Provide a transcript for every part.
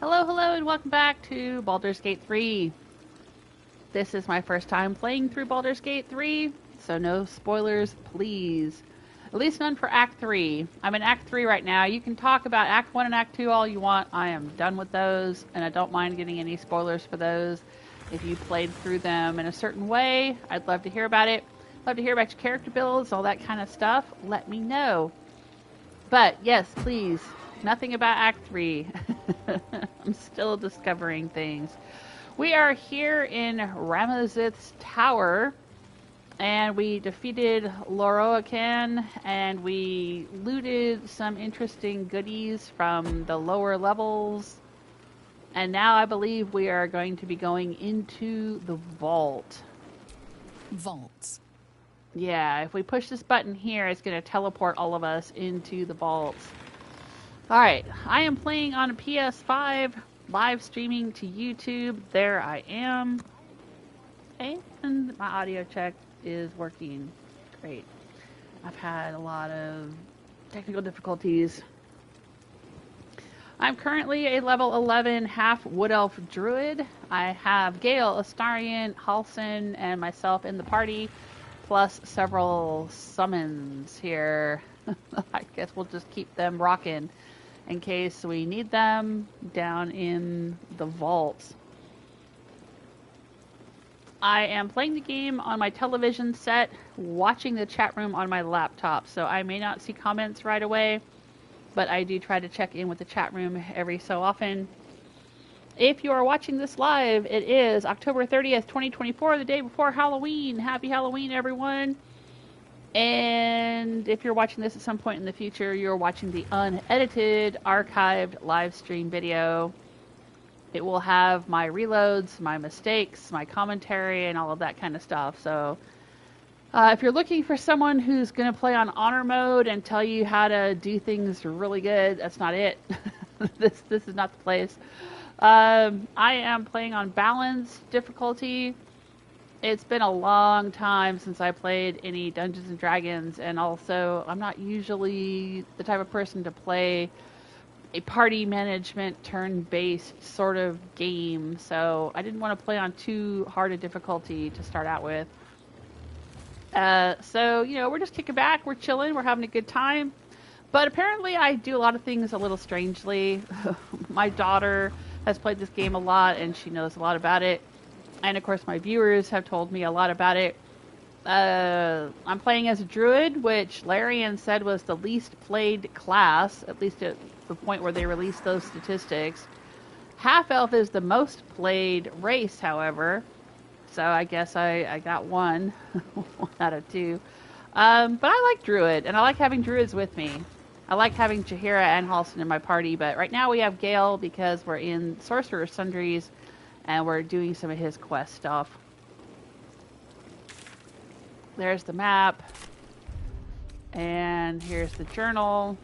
Hello, and welcome back to Baldur's Gate 3. This is my first time playing through Baldur's Gate 3, so no spoilers, please. At least none for Act 3. I'm in Act 3 right now. You can talk about Act 1 and Act 2 all you want. I am done with those, and I don't mind getting any spoilers for those. If you played through them in a certain way, I'd love to hear about it. Love to hear about your character builds, all that kind of stuff. Let me know. But, yes, please, nothing about Act 3. I'm still discovering things. We are here in Ramazith's Tower, and we defeated Lorroakan, and we looted some interesting goodies from the lower levels. And now I believe we are going to be going into the vault. Vaults. Yeah, if we push this button here, it's going to teleport all of us into the vaults. Alright, I am playing on a PS5, live streaming to YouTube. There I am. And my audio check is working. Great. I've had a lot of technical difficulties. I'm currently a level 11 half Wood Elf Druid. I have Gale, Astarion, Halsin, and myself in the party, plus several summons here. I guess we'll just keep them rocking in case we need them down in the vaults. I am playing the game on my television set, watching the chat room on my laptop, so I may not see comments right away, but I do try to check in with the chat room every so often. If you are watching this live, it is October 30th, 2024, the day before Halloween. Happy Halloween, everyone. And if you're watching this at some point in the future, you're watching the unedited, archived live stream video. It will have my reloads, my mistakes, my commentary, and all of that kind of stuff. So if you're looking for someone who's going to play on honor mode and tell you how to do things really good, that's not it. This is not the place. I am playing on balanced difficulty. It's been a long time since I played any Dungeons and Dragons, and also I'm not usually the type of person to play a party management turn-based sort of game, so I didn't want to play on too hard a difficulty to start out with. So, you know, we're just kicking back, we're chilling, we're having a good time. But apparently I do a lot of things a little strangely. My daughter has played this game a lot, and she knows a lot about it. And of course my viewers have told me a lot about it. I'm playing as a druid, which Larian said was the least played class, at least at the point where they released those statistics. Half-elf is the most played race, however. So I guess I got one out of two. But I like druid, and I like having druids with me. I like having Jaheira and Halsin in my party, but right now we have Gale because we're in Sorcerer's Sundries, and we're doing some of his quest stuff. There's the map. And here's the journal.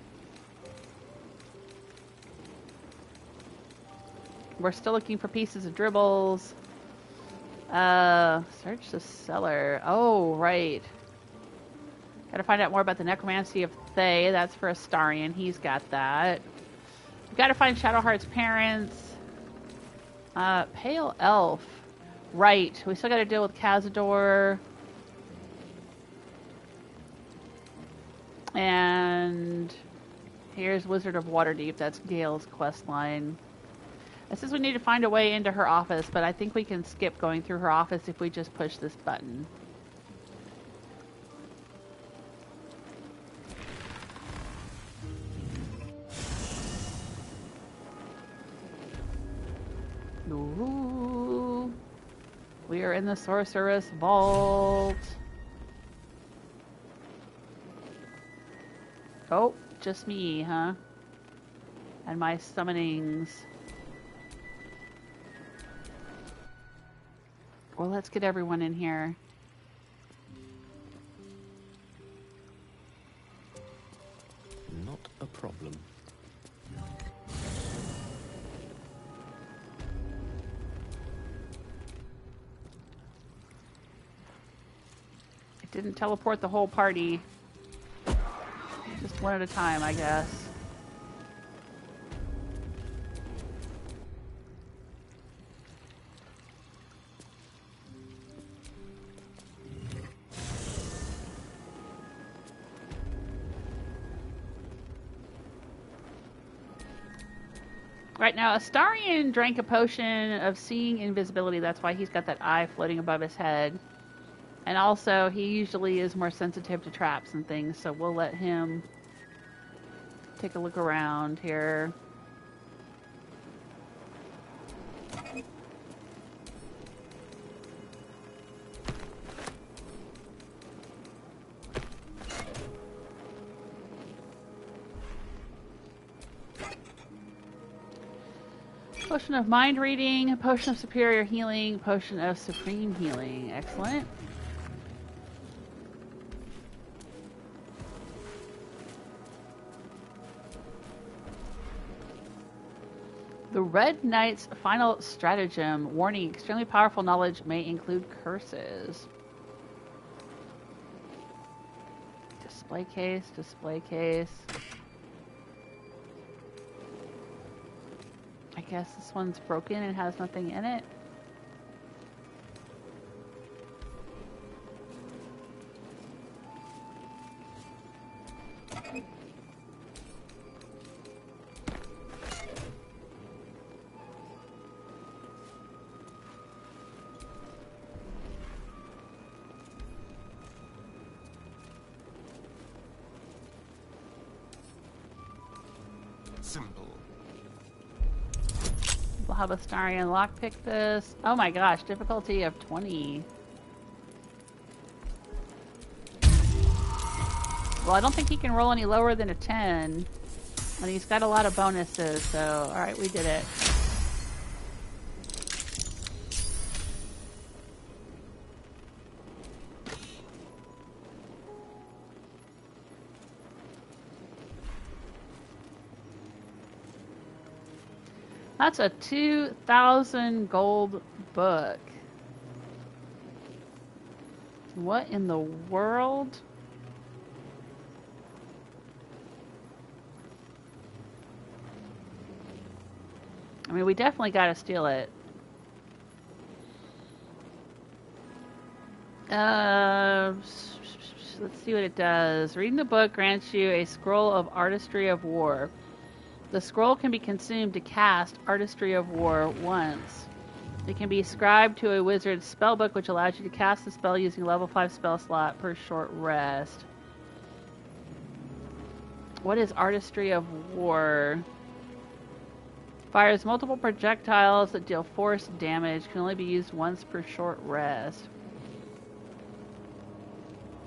We're still looking for pieces of dribbles. Search the cellar. Oh, right. Gotta find out more about the Necromancy of Thay. That's for Astarion. He's got that. We've gotta find Shadowheart's parents. Pale Elf. Right. We still gotta deal with Cazador. And here's Wizard of Waterdeep. That's Gale's quest line. It says we need to find a way into her office, but I think we can skip going through her office if we just push this button. Ooh. We are in the Sorcerous Vault. Oh, just me, huh? And my summonings. Well, let's get everyone in here. Not a problem. It didn't teleport the whole party. Just one at a time, I guess. Right now, Astarion drank a potion of seeing invisibility. That's why he's got that eye floating above his head. And also, he usually is more sensitive to traps and things, so we'll let him take a look around here. Potion of mind reading, potion of superior healing, potion of supreme healing. Excellent. The Red Knight's final stratagem. Warning, extremely powerful knowledge may include curses. Display case, display case. I guess this one's broken and has nothing in it. Simple. We'll have Astarion lockpick this. Oh my gosh, difficulty of 20. Well, I don't think he can roll any lower than a 10. And he's got a lot of bonuses, so alright, we did it. That's a 2,000 gold book. What in the world? I mean, we definitely got to steal it. Let's see what it does. Reading the book grants you a scroll of Artistry of War. The scroll can be consumed to cast Artistry of War once. It can be ascribed to a wizard's spellbook, which allows you to cast the spell using a level 5 spell slot per short rest. What is Artistry of War? Fires multiple projectiles that deal force damage. Can only be used once per short rest.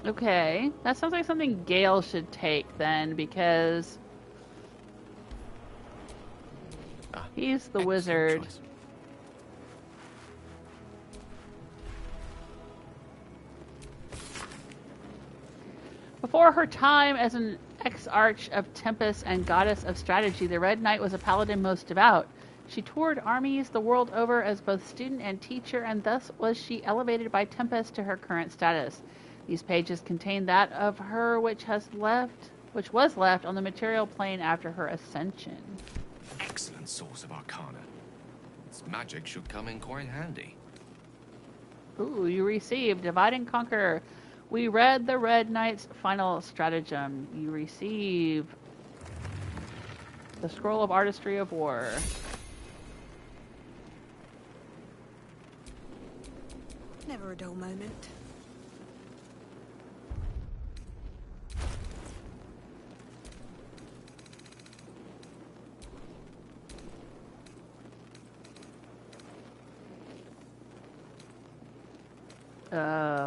Okay, that sounds like something Gale should take then, because he's the wizard. Choice. Before her time as an ex-arch of Tempest and goddess of strategy, the Red Knight was a paladin most devout. She toured armies the world over as both student and teacher, and thus was she elevated by Tempest to her current status. These pages contain that of her which was left on the material plane after her ascension. Excellent source of arcana. Its magic should come in quite handy. Ooh, you received Divide and Conquer. We read the Red Knight's final stratagem. You receive the Scroll of Artistry of War. Never a dull moment.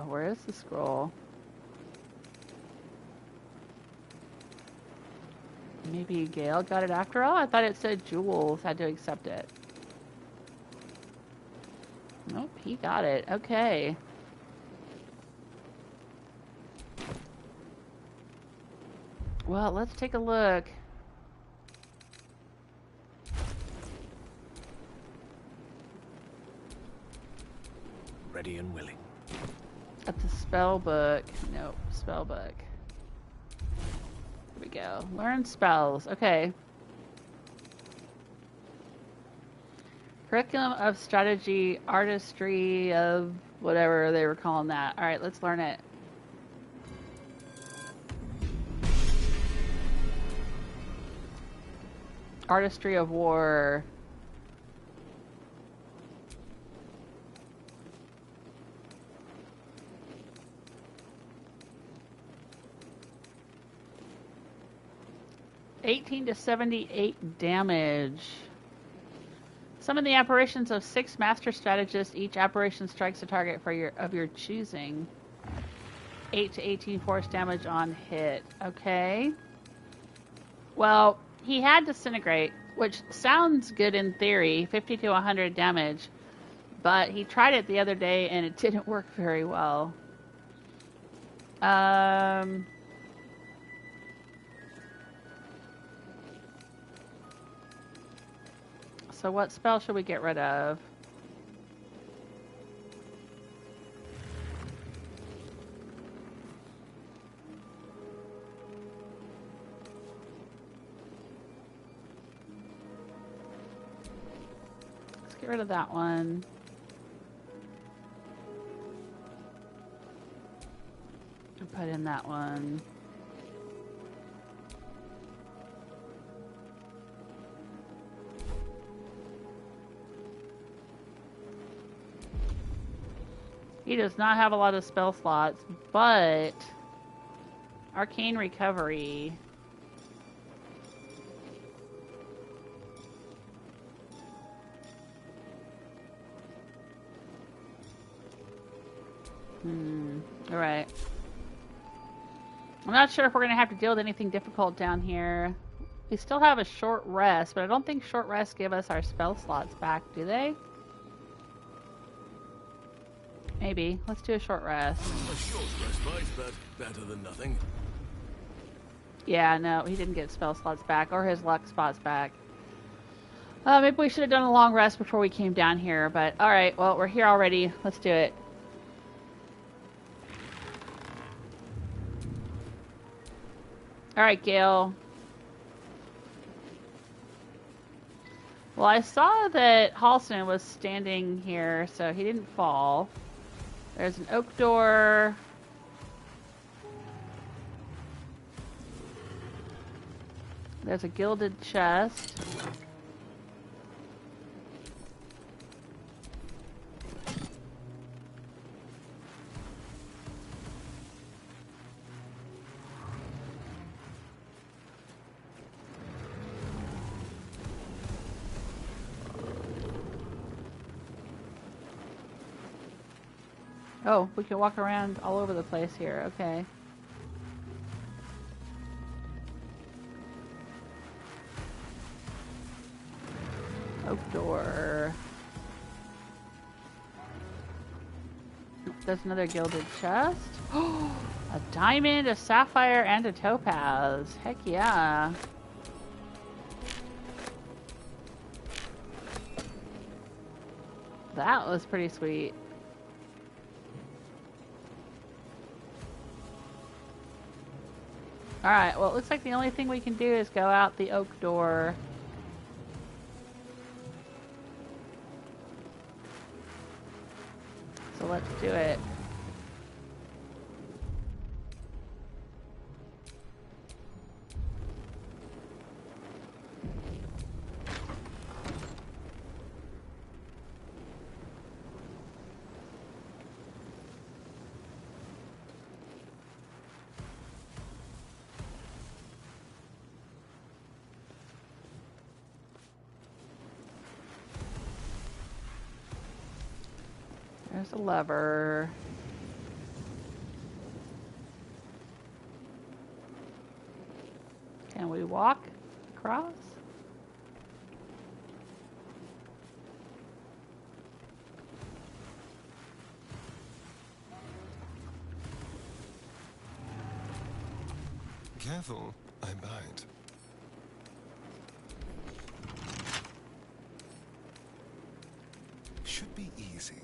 Where is the scroll? Maybe Gale got it after all? I thought it said Jules had to accept it. Nope, he got it. Okay. Well, let's take a look. Ready and willing. At the spell book. Nope, spell book. Here we go. Learn spells. Okay. Curriculum of Strategy, Artistry of whatever they were calling that. Alright, let's learn it. Artistry of War. 18 to 78 damage. Summon the apparitions of 6 master strategists. Each apparition strikes a target of your choosing. 8 to 18 force damage on hit. Okay. Well, he had Disintegrate, which sounds good in theory. 50 to 100 damage. But he tried it the other day and it didn't work very well. So what spell should we get rid of? Let's get rid of that one. And put in that one. He does not have a lot of spell slots, but Arcane Recovery. Alright. I'm not sure if we're going to have to deal with anything difficult down here. We still have a short rest, but I don't think short rests give us our spell slots back, do they? Maybe. Let's do a short rest. A short respite, but better than nothing. Yeah, no, he didn't get spell slots back or his luck spots back. Maybe we should have done a long rest before we came down here, but alright, well, we're here already. Let's do it. Alright, Gale. Well, I saw that Halsin was standing here, so he didn't fall. There's an oak door. There's a gilded chest. Oh, we can walk around all over the place here. Okay. Oak door. There's another gilded chest. Oh, a diamond, a sapphire, and a topaz. Heck yeah. That was pretty sweet. Alright, well, it looks like the only thing we can do is go out the oak door. So let's do it. There's a lever. Can we walk across? Careful, I bite. Should be easy.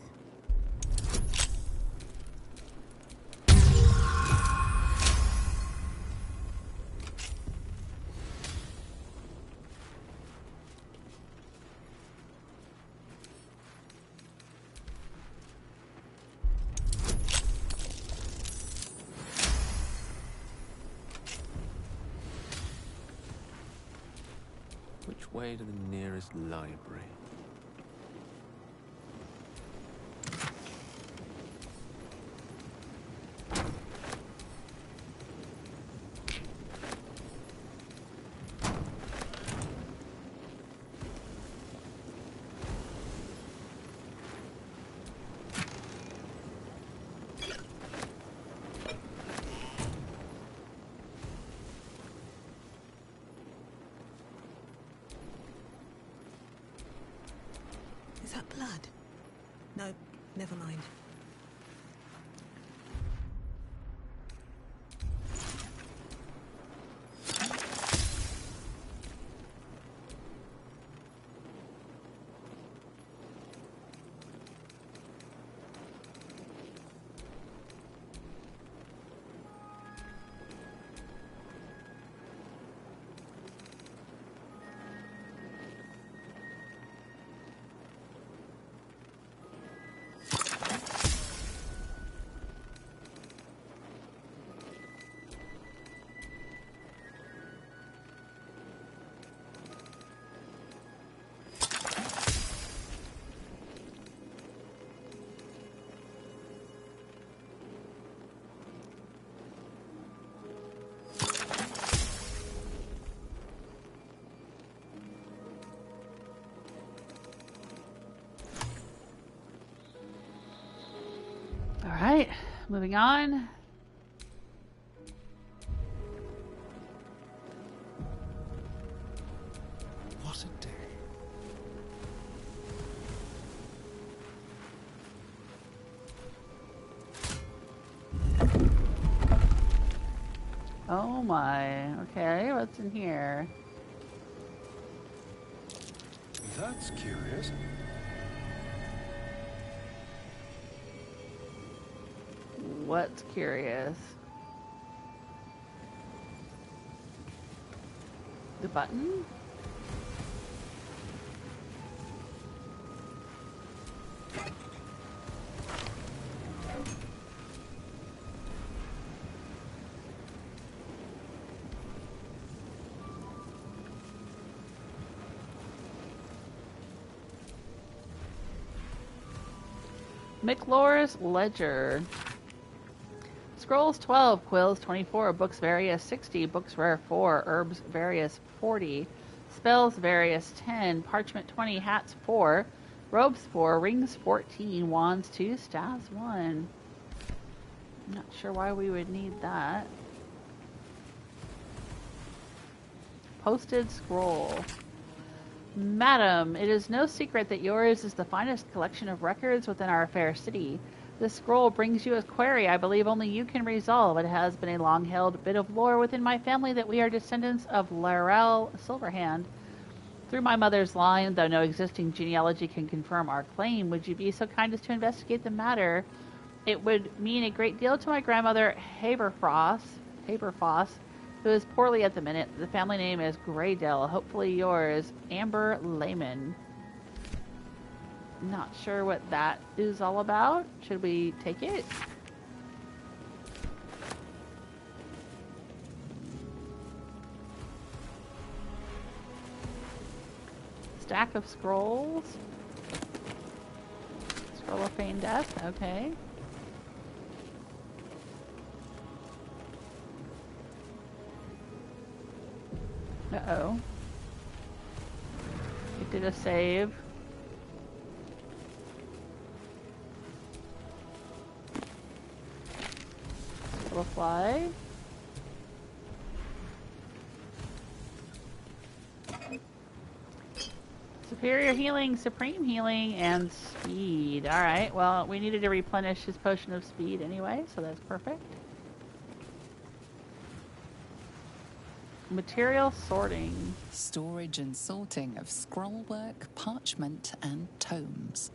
Which way to the nearest library? that blood? No, never mind. Alright, moving on. What a day. Oh my. Okay, what's in here? That's curious. What's curious? The button? McLauris Ledger. Scrolls 12, Quills 24, Books Various 60, Books Rare 4, Herbs Various 40, Spells Various 10, Parchment 20, Hats 4, Robes 4, Rings 14, Wands 2, Staves 1. I'm not sure why we would need that. Posted Scroll. Madam, it is no secret that yours is the finest collection of records within our fair city. This scroll brings you a query I believe only you can resolve. It has been a long-held bit of lore within my family that we are descendants of Laurel Silverhand. Through my mother's line, though no existing genealogy can confirm our claim, would you be so kind as to investigate the matter? It would mean a great deal to my grandmother Haberfoss, who is poorly at the minute. The family name is Graydale. Hopefully yours, Amber Lehman. Not sure what that is all about. Should we take it? Stack of scrolls. Scroll of Feigned Death. Okay. Uh-oh. It did a save. Fly. Superior healing, supreme healing, and speed. Alright, well, we needed to replenish his potion of speed anyway, so that's perfect. Material sorting. Storage and sorting of scrollwork, parchment, and tomes.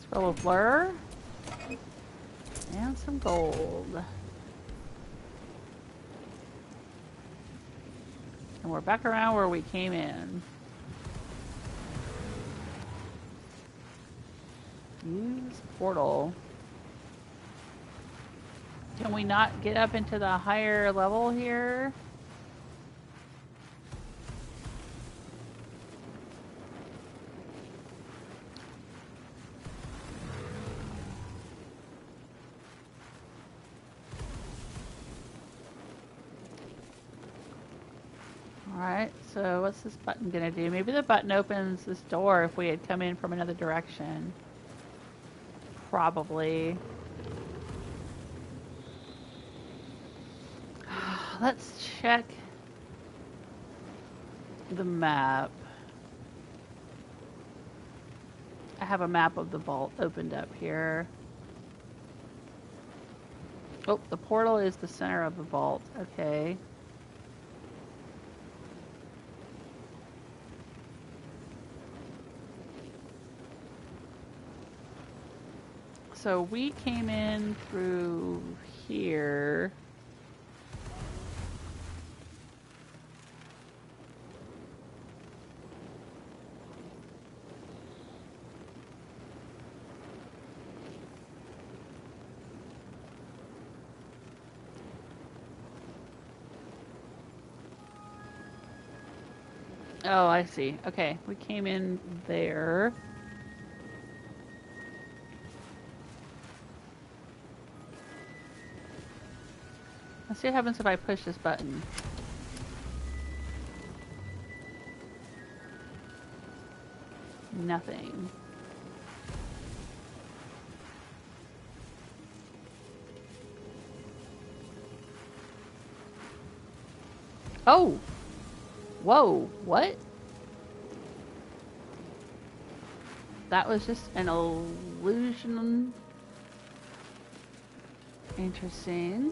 Scroll of Blur. And some gold. And we're back around where we came in. Use portal. Can we not get up into the higher level here? Alright, so what's this button gonna do? Maybe the button opens this door if we had come in from another direction. Probably. Let's check the map. I have a map of the vault opened up here. Oh, the portal is the center of the vault. Okay. So we came in through here. Oh, I see. Okay, we came in there. Let's see what happens if I push this button. Nothing. Oh! Whoa, what? That was just an illusion. Interesting.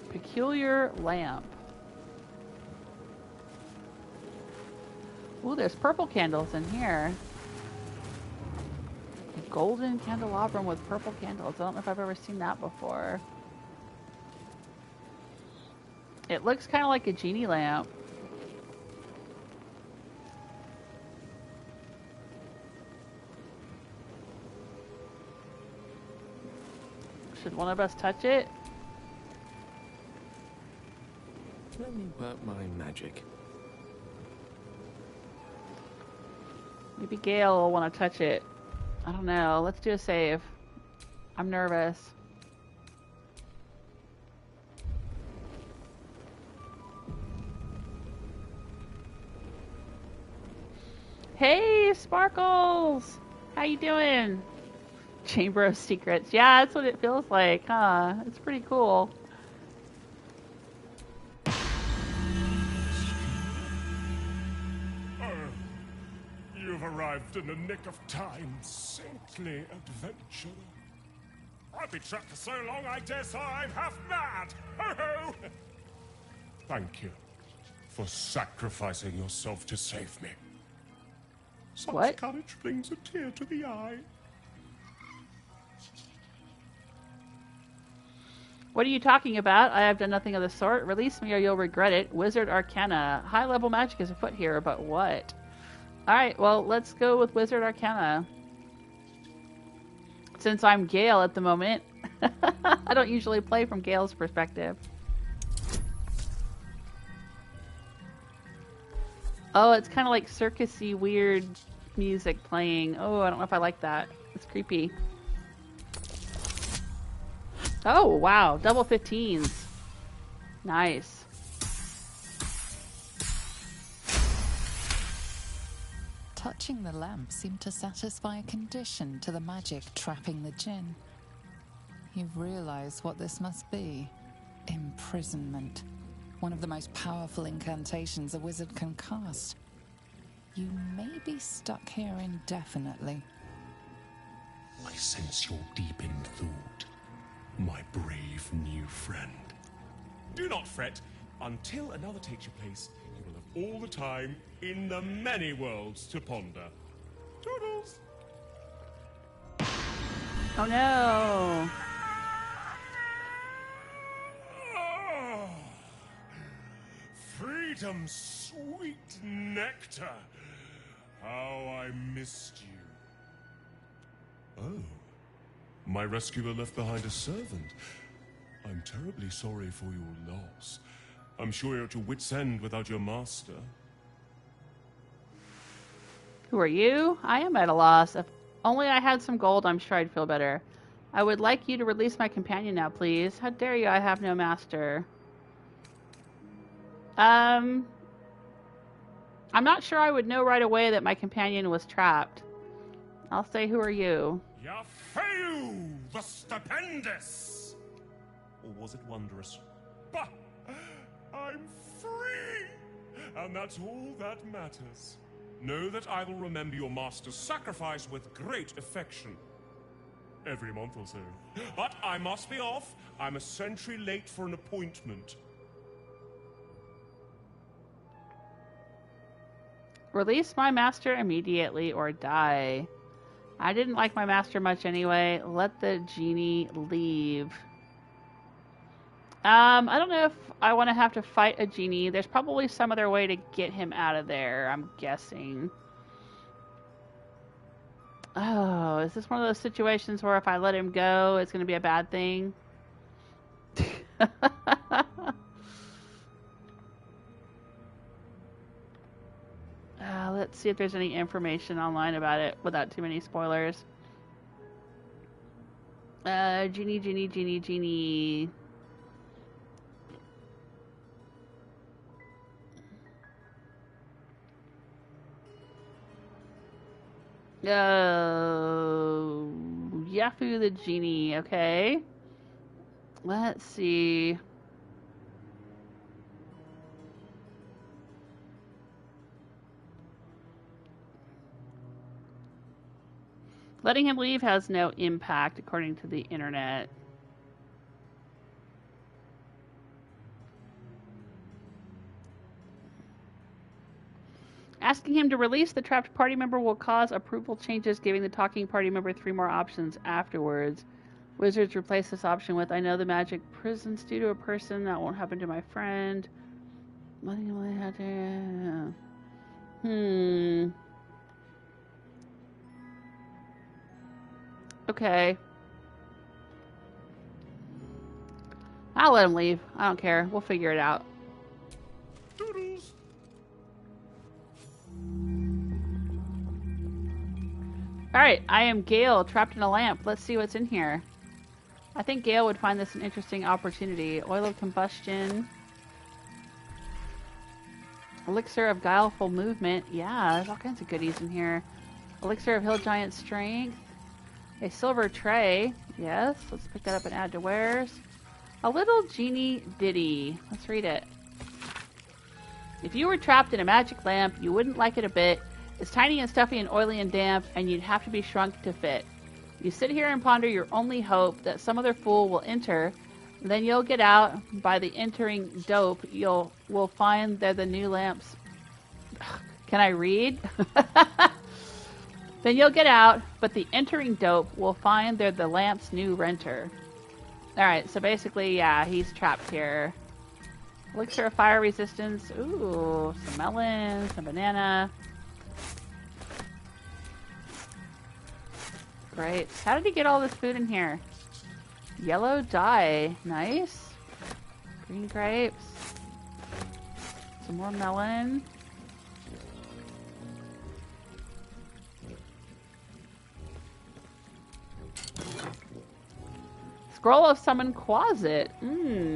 Peculiar lamp. Ooh, there's purple candles in here. A golden candelabrum with purple candles. I don't know if I've ever seen that before. It looks kind of like a Djinni lamp. Should one of us touch it? Let me work my magic. Maybe Gale will want to touch it. I don't know. Let's do a save. I'm nervous. Hey, Sparkles! How you doing? Chamber of Secrets. Yeah, that's what it feels like, huh? It's pretty cool. You've arrived in the nick of time, saintly adventurer. I've been trapped for so long, I dare say I'm half mad. Ho ho! Thank you for sacrificing yourself to save me. Such What? courage brings a tear to the eye. What are you talking about? I have done nothing of the sort. Release me or you'll regret it. Wizard Arcana. High-level magic is afoot here, but what? Alright, well, let's go with Wizard Arcana. Since I'm Gale at the moment. I don't usually play from Gale's perspective. Oh, it's kind of like circusy, weird music playing. Oh, I don't know if I like that. It's creepy. Oh, wow. Double 15s. Nice. Touching the lamp seemed to satisfy a condition to the magic trapping the djinn. You realize what this must be. Imprisonment. One of the most powerful incantations a wizard can cast. You may be stuck here indefinitely. I sense you're deep in thought, my brave new friend. Do not fret. Until another takes your place, you will have all the time in the many worlds to ponder. Toodles! Oh no. Oh, freedom's sweet nectar. How I missed you. Oh, my rescuer left behind a servant. I'm terribly sorry for your loss. I'm sure you're at your wit's end without your master. Who are you? I am at a loss. If only I had some gold, I'm sure I'd feel better. I would like you to release my companion now, please. How dare you? I have no master. I'm not sure I would know right away that my companion was trapped. I'll say, who are you? Yafeu the Stupendous! Or was it wondrous? Bah! I'm free! And that's all that matters. Know that I will remember your master's sacrifice with great affection. Every month or so. But I must be off. I'm a century late for an appointment. Release my master immediately or die. I didn't like my master much anyway. Let the Djinni leave. I don't know if I want to have to fight a Djinni. There's probably some other way to get him out of there, I'm guessing. Oh, is this one of those situations where if I let him go, it's going to be a bad thing? Let's see if there's any information online about it without too many spoilers. Djinni. Yafu the Djinni, okay. Let's see. Letting him leave has no impact, according to the internet. Asking him to release the trapped party member will cause approval changes, giving the talking party member 3 more options afterwards. Wizards replace this option with, I know the magic prison's due to a person, that won't happen to my friend. Letting him really have to... Okay. I'll let him leave. I don't care. We'll figure it out. Doodles. Alright, I am Gale, trapped in a lamp. Let's see what's in here. I think Gale would find this an interesting opportunity. Oil of combustion. Elixir of guileful movement. Yeah, there's all kinds of goodies in here. Elixir of hill giant strength. A silver tray. Yes, let's pick that up and add to wares. A little Djinni ditty. Let's read it. If you were trapped in a magic lamp, you wouldn't like it a bit. It's tiny and stuffy and oily and damp, and you'd have to be shrunk to fit. You sit here and ponder your only hope that some other fool will enter. Then you'll get out. By the entering dope, will find they're the new lamps. Can I read? Then you'll get out, but the entering dope will find they're the lamp's new renter. Alright, so basically, yeah, he's trapped here. Elixir of fire resistance. Ooh, some melon, some banana. Great. How did he get all this food in here? Yellow dye. Nice. Green grapes. Some more melon. Scroll of Summon Quasit.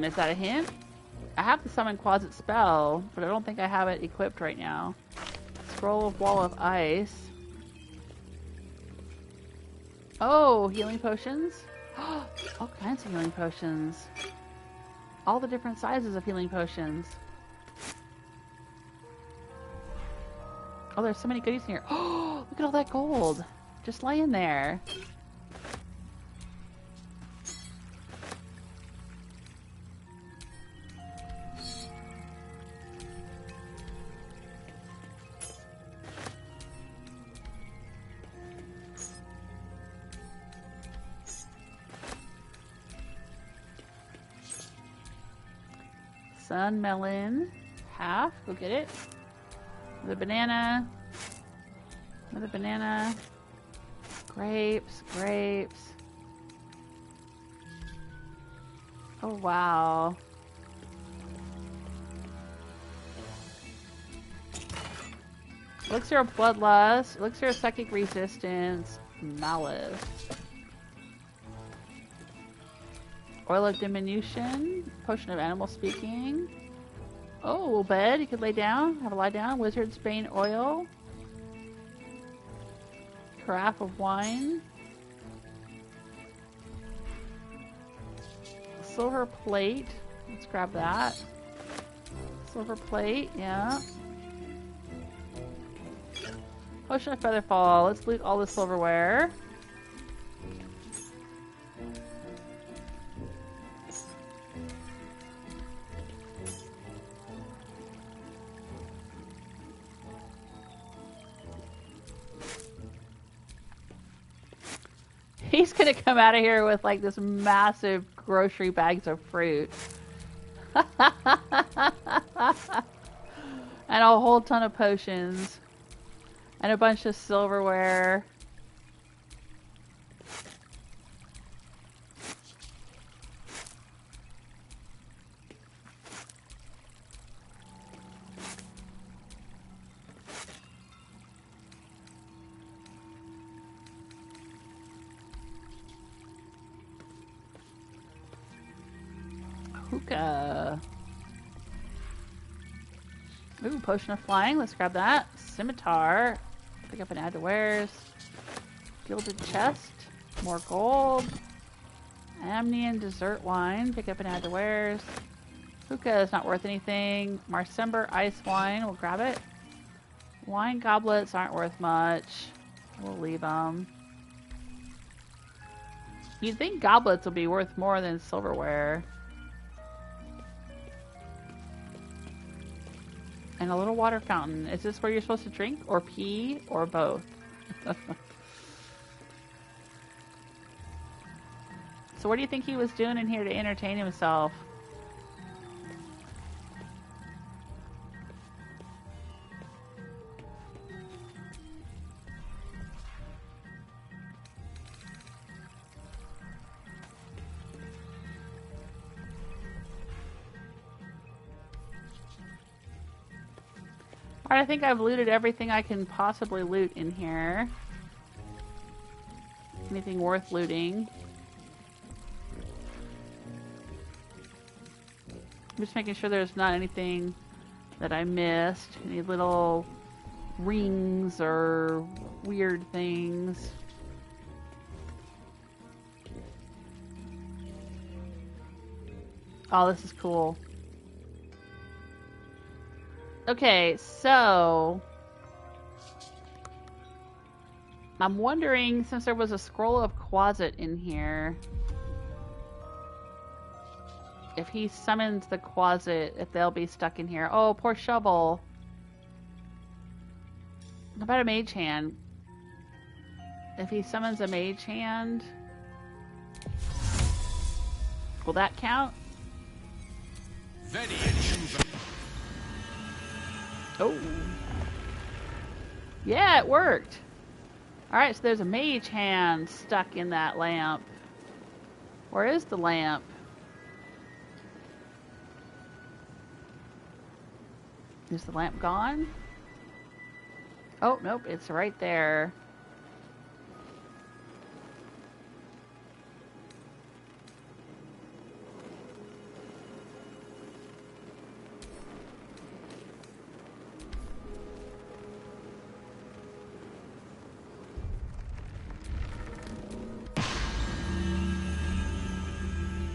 Is that a hint? I have the Summon Quasit spell, but I don't think I have it equipped right now. Scroll of Wall of Ice. Oh, healing potions. All kinds of healing potions. All the different sizes of healing potions. Oh, there's so many goodies in here. Oh, look at all that gold. Just laying there. Sun melon, half. Go get it. Another banana. Another banana. Grapes, grapes. Oh wow. Elixir of bloodlust. Elixir of psychic resistance. Malice. Oil of diminution. Potion of animal speaking. Oh, bed. You could lay down. Have a lie down. Wizard's bane oil. Carafe of wine. silver plate. Let's grab that. Silver plate, yeah. Potion of Featherfall. Let's loot all the silverware. He's gonna come out of here with like this massive grocery bags of fruit. And a whole ton of potions. And a bunch of silverware. Hookah. Ooh, potion of flying. Let's grab that. Scimitar. Pick up and add to wares. Gilded chest. More gold. Amnian dessert wine. Pick up and add to wares. Hookah is not worth anything. Marsember ice wine. We'll grab it. Wine goblets aren't worth much. We'll leave them. You'd think goblets would be worth more than silverware. And a little water fountain. Is this where you're supposed to drink or pee or both? So what do you think he was doing in here to entertain himself? Alright, I think I've looted everything I can possibly loot in here. Anything worth looting. I'm just making sure there's not anything that I missed. Any little rings or weird things. Oh, this is cool. Okay, so I'm wondering, since there was a scroll of Quasit in here, if he summons the Quasit, if they'll be stuck in here. Oh, poor Shovel. How about a mage hand? If he summons a mage hand, will that count? Oh. Yeah, it worked. Alright, so there's a mage hand stuck in that lamp. Where is the lamp? Is the lamp gone? Oh, nope, it's right there.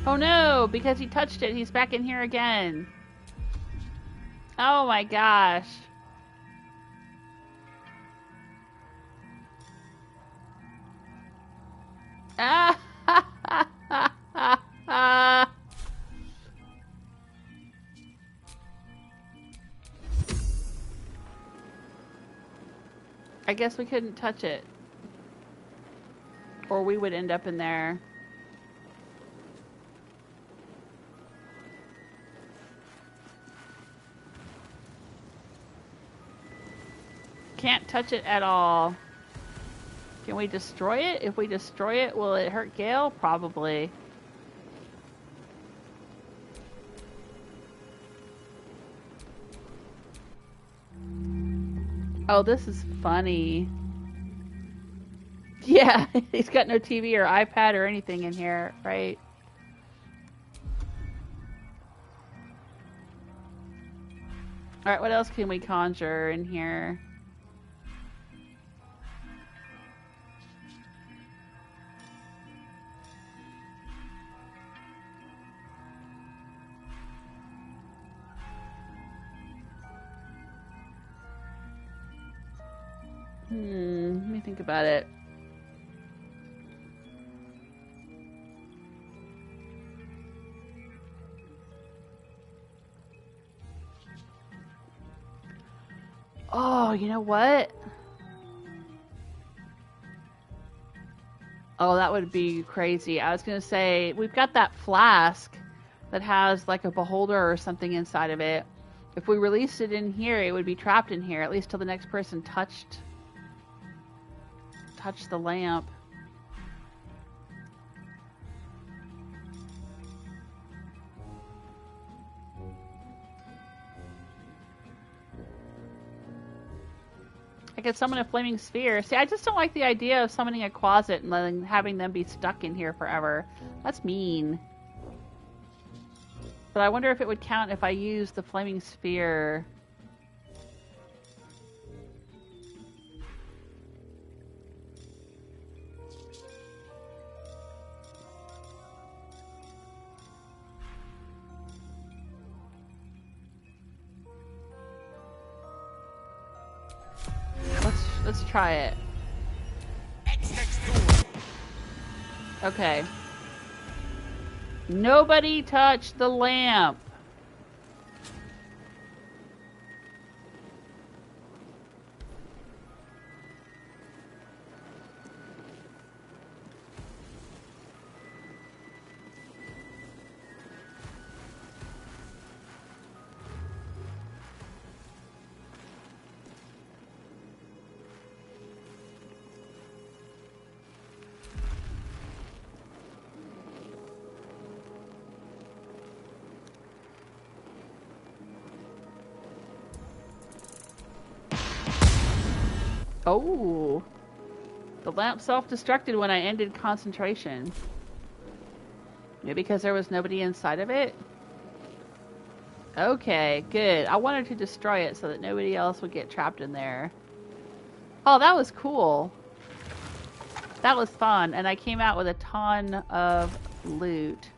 Oh no, because he touched it, he's back in here again. Oh my gosh. I guess we couldn't touch it. Or we would end up in there. Can't touch it at all. Can we destroy it? If we destroy it, will it hurt Gale? Probably. Oh, this is funny. Yeah, he's got no TV or iPad or anything in here, right? Alright, what else can we conjure in here? Let me think about it. Oh, you know what? Oh, that would be crazy. I was going to say, we've got that flask that has like a beholder or something inside of it. If we released it in here, it would be trapped in here, at least till the next person touched the lamp. I could summon a flaming sphere. See, I just don't like the idea of summoning a closet and then having them be stuck in here forever. That's mean. But I wonder if it would count if I use the flaming sphere. Let's try it. Okay. Nobody touch the lamp. Oh, the lamp self-destructed when I ended concentration. Maybe because there was nobody inside of it? Okay, good. I wanted to destroy it so that nobody else would get trapped in there. Oh, that was cool. That was fun, and I came out with a ton of loot.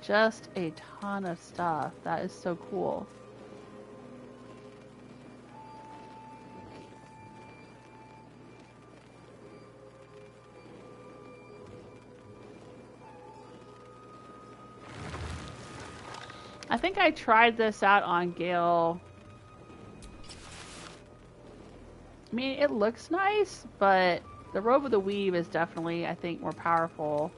Just a ton of stuff. That is so cool. I think I tried this out on Gale. I mean, it looks nice, but the Robe of the Weave is definitely, I think, more powerful.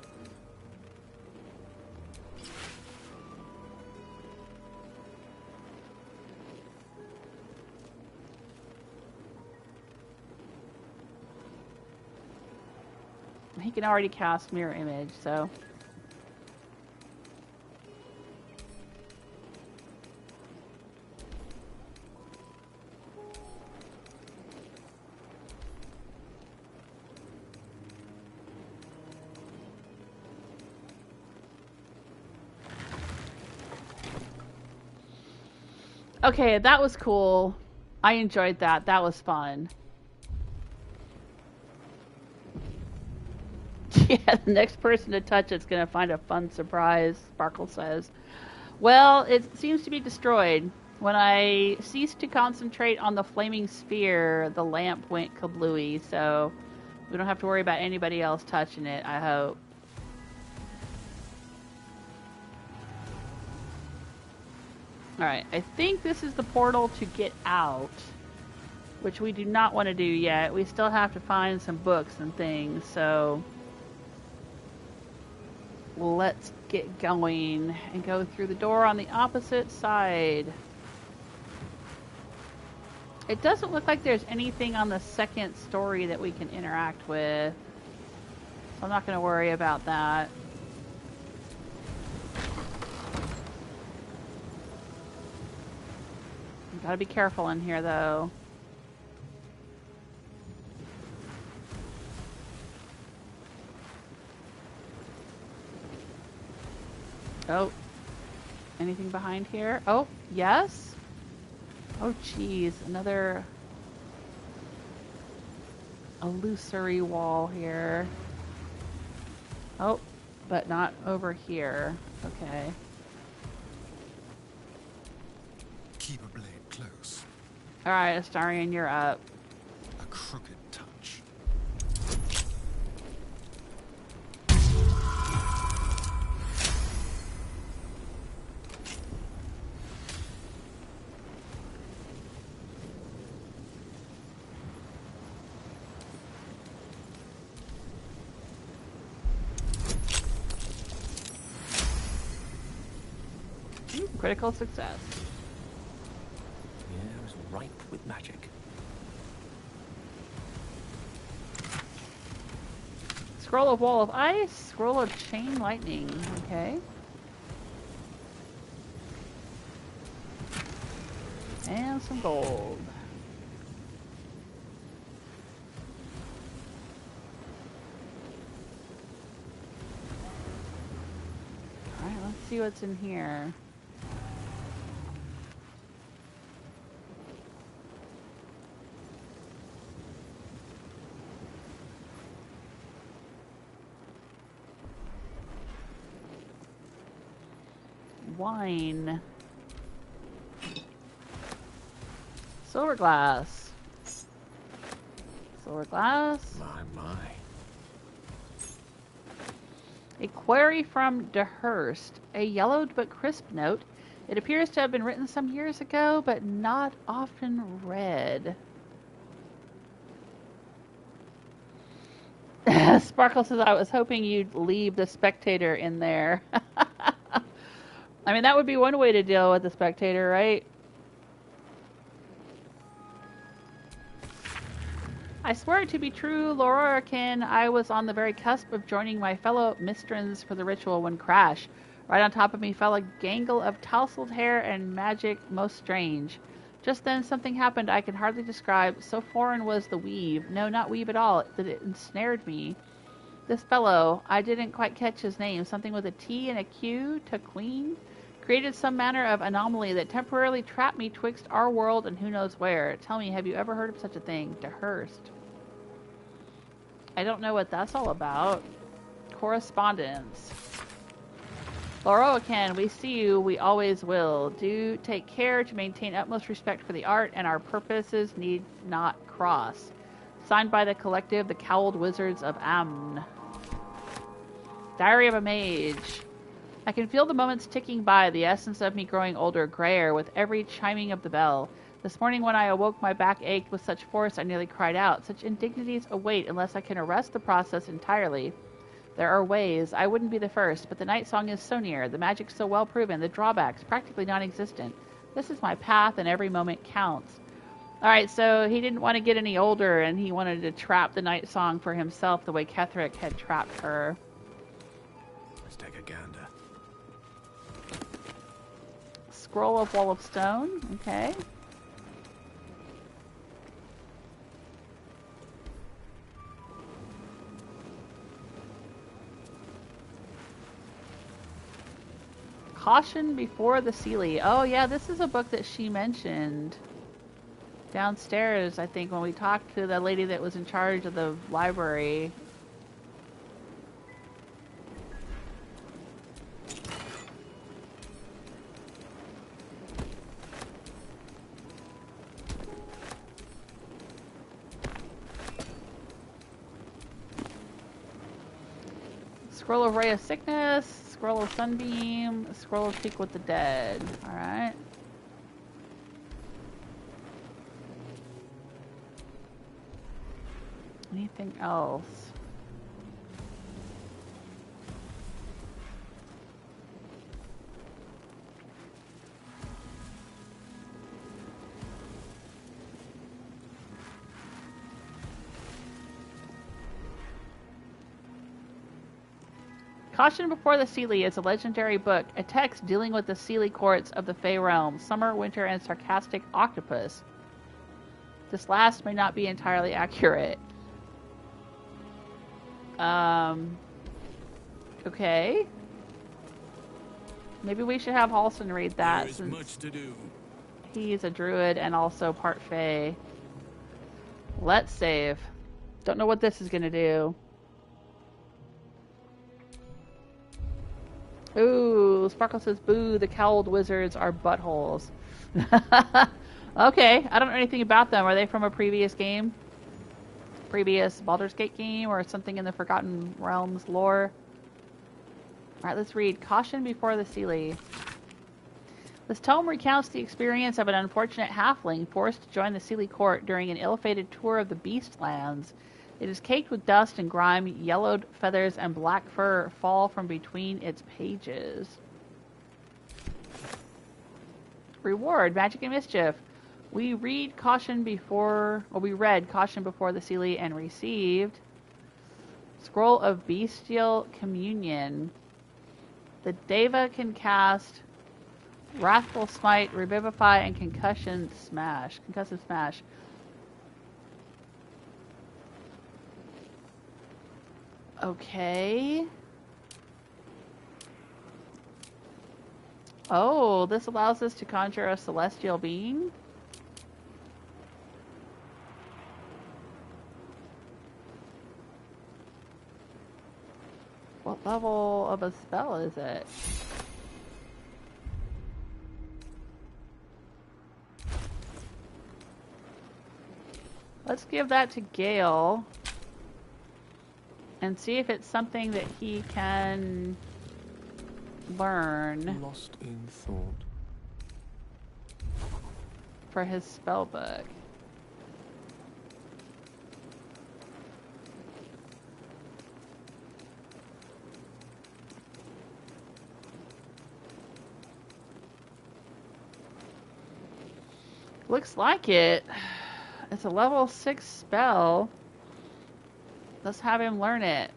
He can already cast Mirror Image, so... Okay, that was cool. I enjoyed that. That was fun. Yeah, the next person to touch it's going to find a fun surprise, Sparkle says. Well, it seems to be destroyed. When I ceased to concentrate on the flaming sphere, the lamp went kablooey, so we don't have to worry about anybody else touching it, I hope. Alright, I think this is the portal to get out, which we do not want to do yet. We still have to find some books and things, so let's get going and go through the door on the opposite side. It doesn't look like there's anything on the second story that we can interact with, so I'm not going to worry about that. Gotta be careful in here, though. Oh. Anything behind here? Oh, yes? Oh, geez. Another illusory wall here. Oh, but not over here. Okay. Keep a blade close. Alright, Astarion, you're up. A crooked touch. Critical success. The air is ripe with magic. Scroll of Wall of Ice, Scroll of Chain Lightning. Okay. And some gold. Alright, let's see what's in here. Wine. Silver glass. Silver glass. My. A query from Dehurst. A yellowed but crisp note. It appears to have been written some years ago, but not often read. Sparkle says, I was hoping you'd leave the spectator in there. I mean, that would be one way to deal with the spectator, right? I swear it to be true, Lorroakan. I was on the very cusp of joining my fellow mistrins for the ritual when crash. Right on top of me fell a gangle of tousled hair and magic most strange. Just then something happened I can hardly describe. So foreign was the weave, no, not weave at all, that it ensnared me. This fellow, I didn't quite catch his name, something with a T and a Q, to Queen, created some manner of anomaly that temporarily trapped me twixt our world and who knows where. Tell me, have you ever heard of such a thing? Dehurst. I don't know what that's all about. Correspondence. Lorroakan, we see you, we always will. Do take care to maintain utmost respect for the art, and our purposes need not cross. Signed by the collective, the Cowled Wizards of Amn. Diary of a Mage. I can feel the moments ticking by, the essence of me growing older, grayer, with every chiming of the bell. This morning when I awoke, my back ached with such force I nearly cried out. Such indignities await unless I can arrest the process entirely. There are ways. I wouldn't be the first, but the night song is so near, the magic so well proven, the drawbacks practically non-existent. This is my path, and every moment counts. Alright, so he didn't want to get any older, and he wanted to trap the night song for himself the way Ketheric had trapped her. Let's take a gander. Scroll of Wall of Stone. Okay. Caution before the Seelie. Oh yeah, this is a book that she mentioned downstairs, I think, when we talked to the lady that was in charge of the library. Scroll of Ray of Sickness, Scroll of Sunbeam, Scroll of Speak with the Dead. Alright. Anything else? Caution Before the Seelie is a legendary book, a text dealing with the Seelie courts of the Fey realm, summer, winter, and sarcastic octopus. This last may not be entirely accurate. Okay. Maybe we should have Halsin read that, There is since much to do. he's a druid and also part Fey. Let's save. Don't know what this is gonna do. Ooh, Sparkle says, boo, the Cowled Wizards are buttholes. Okay, I don't know anything about them. Are they from a previous game? Previous Baldur's Gate game or something in the Forgotten Realms lore? Alright, let's read. Caution before the Seelie. This tome recounts the experience of an unfortunate halfling forced to join the Seelie court during an ill-fated tour of the Beastlands. It is caked with dust and grime, yellowed feathers and black fur fall from between its pages. Reward, magic and mischief. We read caution before, we read caution before the Seelie and received Scroll of Bestial Communion. The Deva can cast Wrathful Smite, Revivify, and Concussive Smash. Okay. Oh, this allows us to conjure a celestial being? What level of a spell is it? Let's give that to Gale and see if it's something that he can learn. Lost in thought. For his spell book. Looks like it. It's a level 6 spell. Let's have him learn it.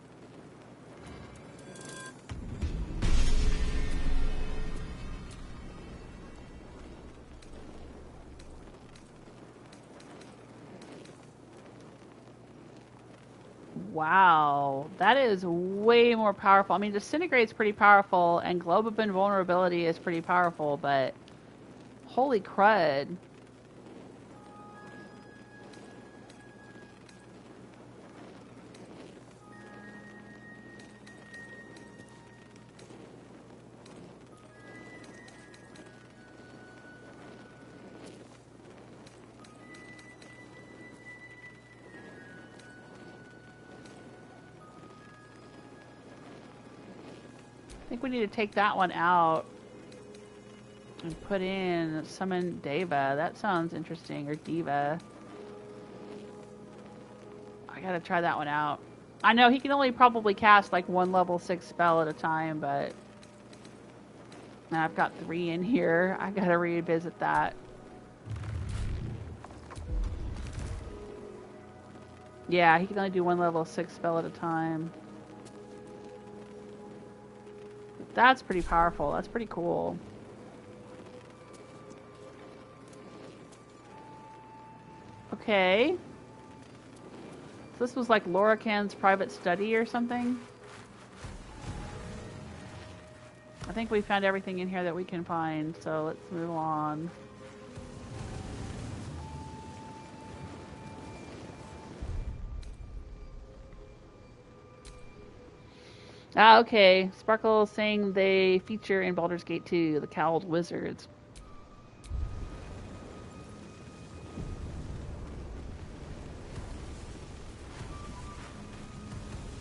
Wow, that is way more powerful. I mean, Disintegrate's pretty powerful, and Globe of Invulnerability is pretty powerful, but holy crud. I think we need to take that one out and put in summon Deva. That sounds interesting. Or Deva. I gotta try that one out. I know he can only probably cast like one level 6 spell at a time, but I've got 3 in here. I gotta revisit that. Yeah, he can only do one level 6 spell at a time. That's pretty powerful. That's pretty cool. Okay. So this was like Lorroakan's private study or something? I think we found everything in here that we can find, so let's move on. Ah, okay. Sparkle is saying they feature in Baldur's Gate 2, the Cowled Wizards.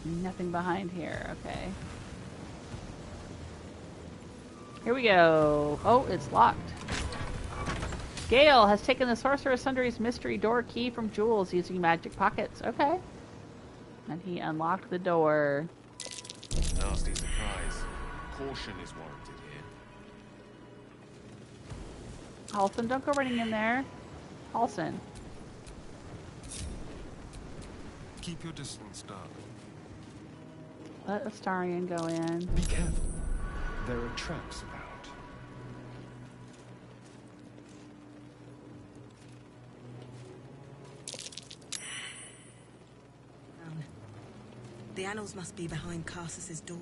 Nothing behind here, okay. Here we go. Oh, it's locked. Gale has taken the Sorcerous Sundry's mystery door key from Jules using magic pockets. Okay. And he unlocked the door. Nasty surprise. Caution is warranted here. Halsin, don't go running in there. Halsin. Keep your distance, darling. Let Astarion go in. Be careful. There are traps about. The Annals must be behind Karsus's door.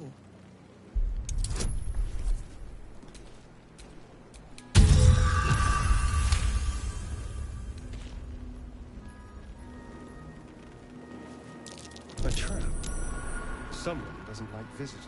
A trap. Someone doesn't like visitors.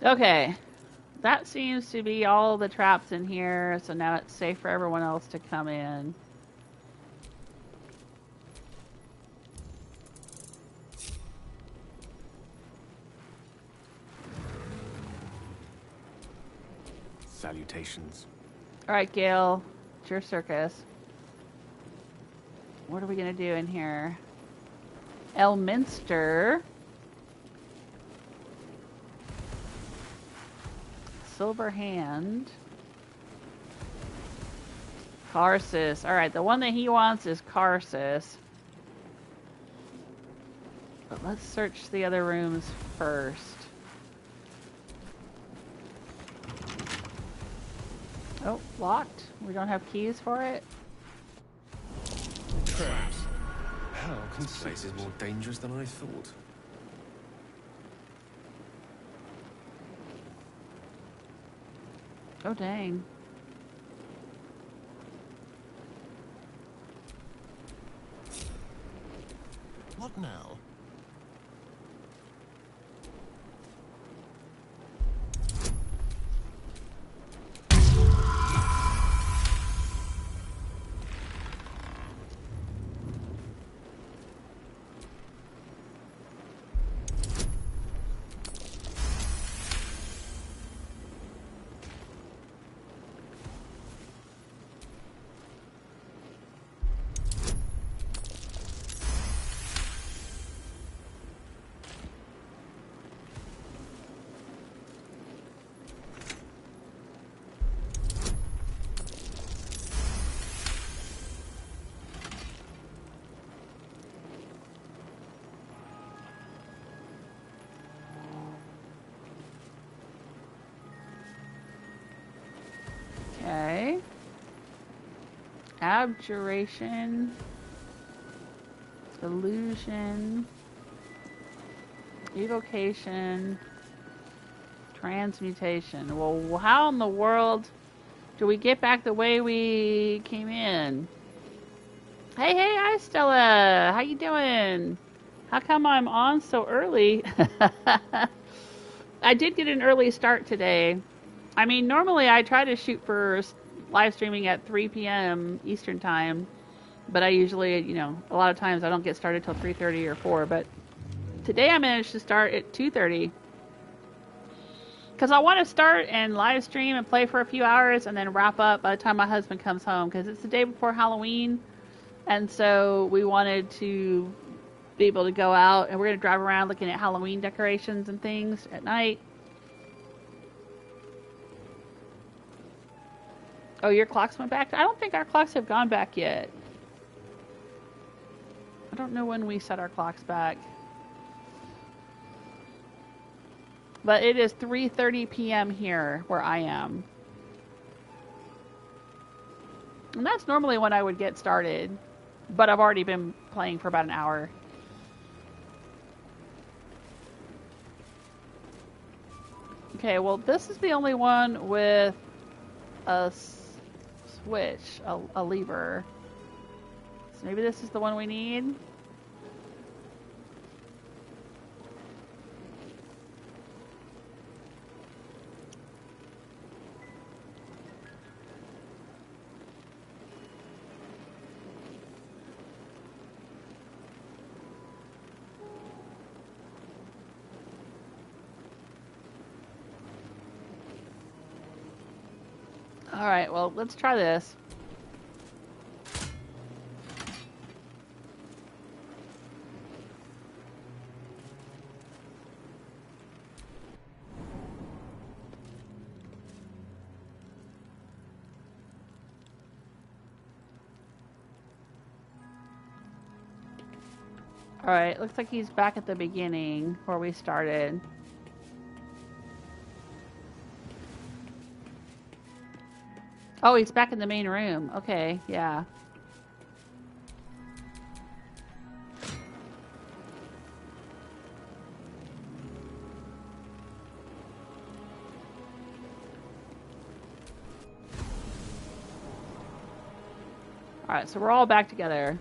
Okay. That seems to be all the traps in here, so now it's safe for everyone else to come in. Salutations. Alright, Gale. It's your circus. What are we going to do in here? Elminster. Silverhand. Karsus. Alright, the one that he wants is Karsus. But let's search the other rooms first. Oh, locked. We don't have keys for it. Traps. How this place is more dangerous than I thought. Oh, dang. What now? Okay. Abjuration. Illusion. Evocation. Transmutation. Well, how in the world do we get back the way we came in? Hey, hi Stella. How you doing? How come I'm on so early? I did get an early start today. I mean, normally I try to shoot for live streaming at 3 p.m. Eastern time, but I usually, you know, a lot of times I don't get started till 3:30 or 4, but today I managed to start at 2:30. Because I want to start and live stream and play for a few hours and then wrap up by the time my husband comes home, because it's the day before Halloween, and so we wanted to be able to go out, and we're going to drive around looking at Halloween decorations and things at night. Oh, your clocks went back? I don't think our clocks have gone back yet. I don't know when we set our clocks back. But it is 3:30 p.m. here where I am. And that's normally when I would get started. But I've already been playing for about an hour. Okay, well, this is the only one with a switch, a lever. So maybe this is the one we need. Alright, well, let's try this. Alright, looks like he's back at the beginning where we started. Oh, he's back in the main room. Okay, yeah. Alright, so we're all back together.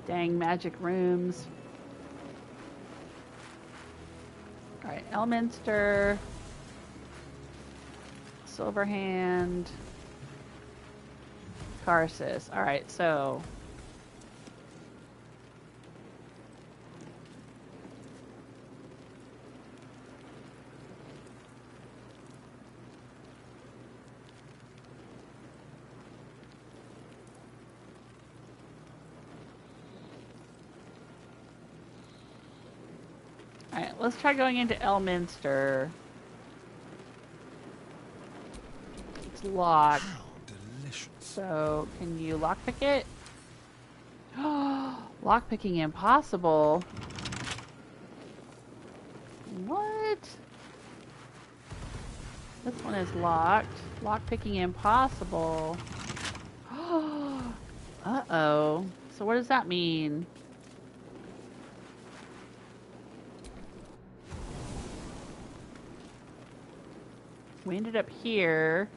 Dang magic rooms. Alright, Elminster. Silverhand. Karsus. Alright, so... Alright, let's try going into Elminster. It's locked. How delicious. So, can you lockpick it? Lockpicking impossible. What? This one is locked. Lockpicking impossible. Uh-oh. So what does that mean? We ended up here.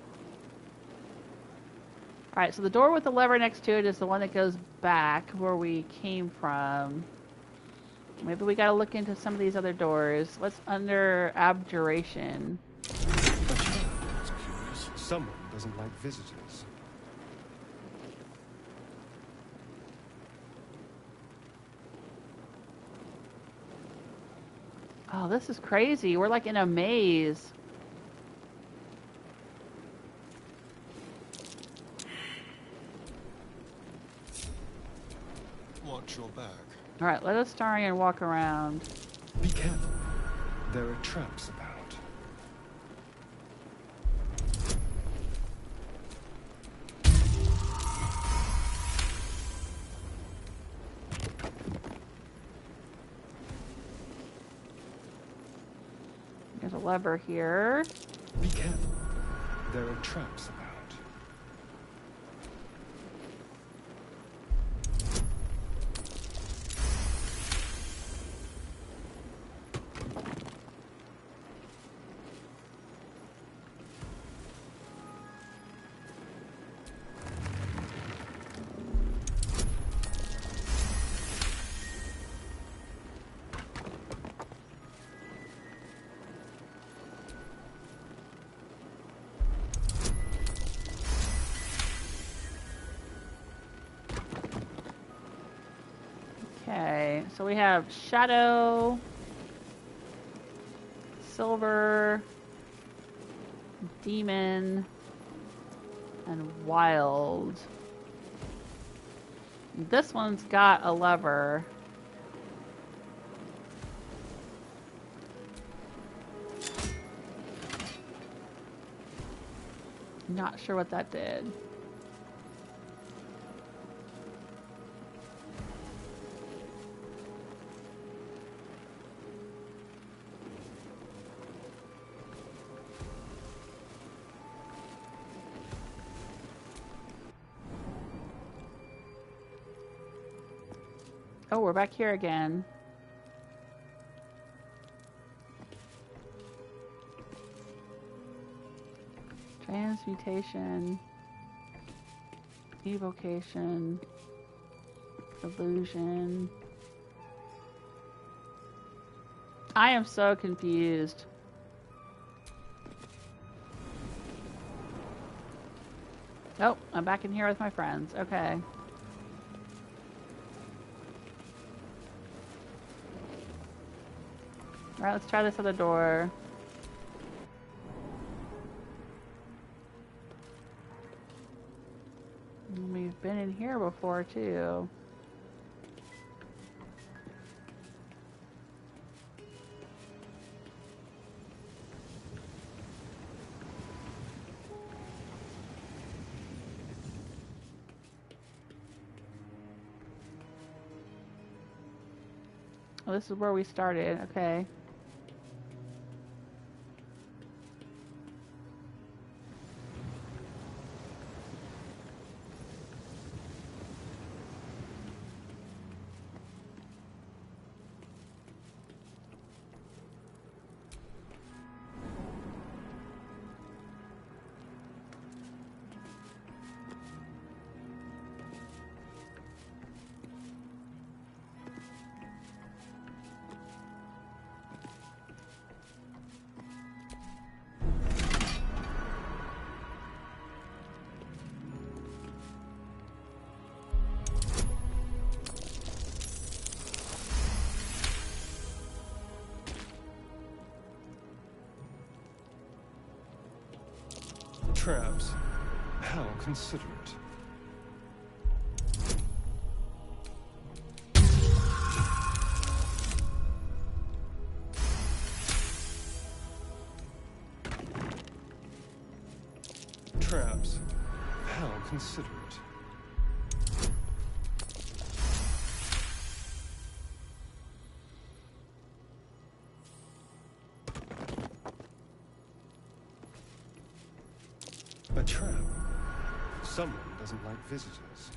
Alright, so the door with the lever next to it is the one that goes back where we came from. Maybe we gotta look into some of these other doors. What's under abjuration? That's curious. Someone doesn't like visitors. Oh, this is crazy. We're like in a maze. Watch your back. Alright, let Astarion walk around. Be careful. There are traps about. There's a lever here. Be careful. There are traps about. Okay, so we have Shadow, Silver, Demon, and Wild. This one's got a lever. Not sure what that did. Oh, we're back here again. Transmutation, evocation, illusion. I am so confused. Oh, I'm back in here with my friends. Okay. Alright, let's try this other door. We've been in here before, too. Oh, this is where we started. Okay. Traps. How considerate. Traps. How considerate. A trap. Someone doesn't like visitors.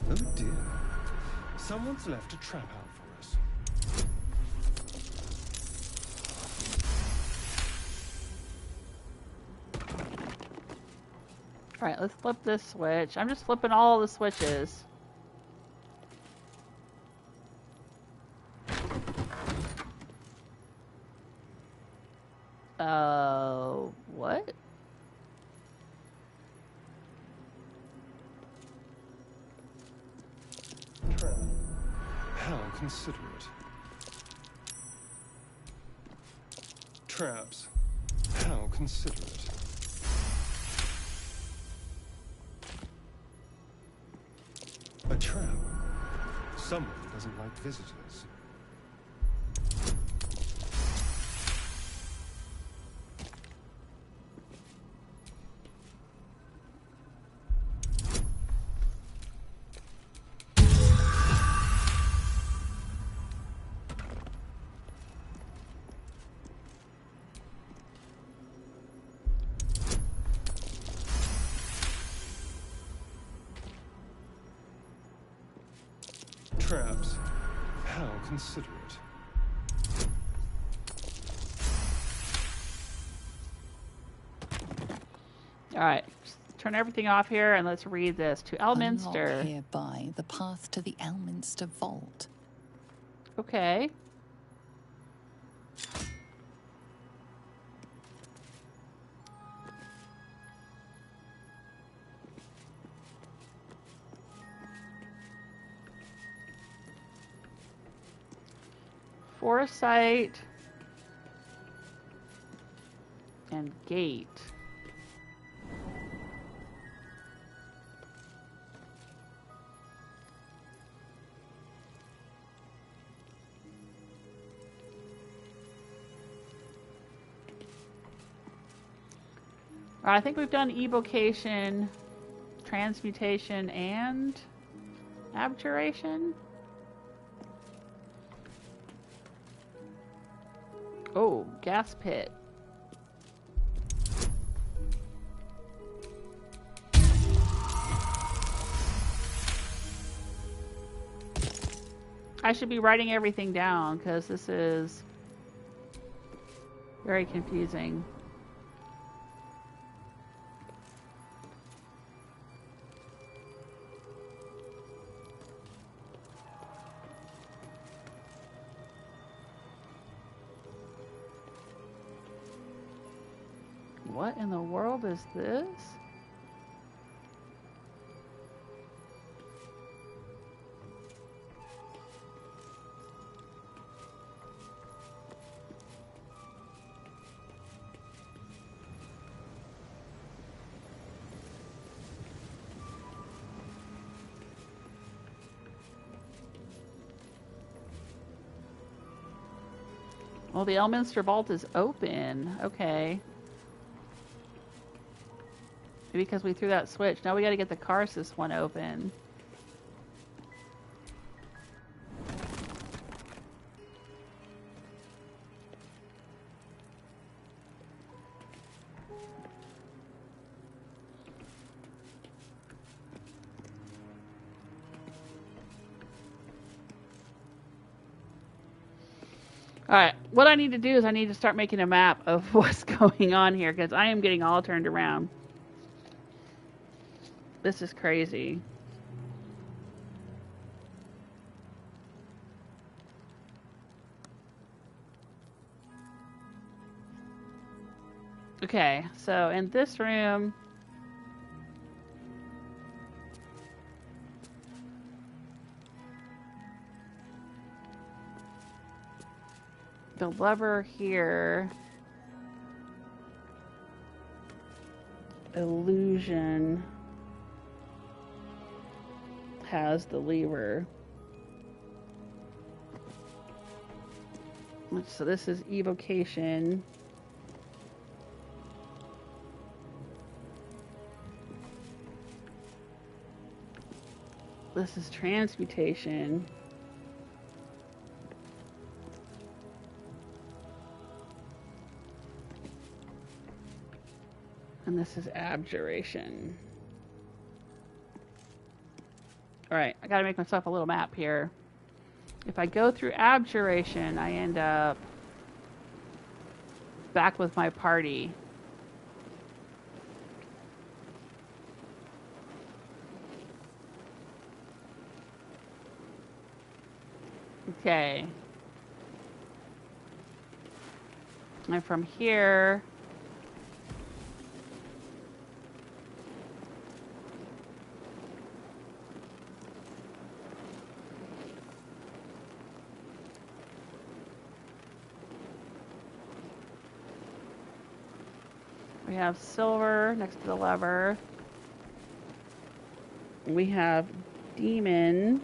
Oh dear. Someone's left a trap out for us. Alright, let's flip this switch. I'm just flipping all the switches. What? Trap. How considerate. Traps. How considerate. A trap. Someone doesn't like visitors. Traps. How considerate. Alright, turn everything off here and let's read this. To Elminster. Unlock hereby the path to the Elminster Vault. Okay. Foresight and gate. I think we've done evocation, transmutation, and abjuration. Oh, gas pit. I should be writing everything down because this is very confusing. What in the world is this? Well, the Elminster Vault is open. Okay. Because we threw that switch. Now we gotta get the Karsus one open. Alright, what I need to do is I need to start making a map of what's going on here, because I am getting all turned around. This is crazy. Okay, so in this room, the lever here, illusion has the lever. So this is evocation. This is transmutation. And this is abjuration. Alright, I gotta make myself a little map here. If I go through abjuration, I end up back with my party. Okay. And from here, we have silver next to the lever. We have demon.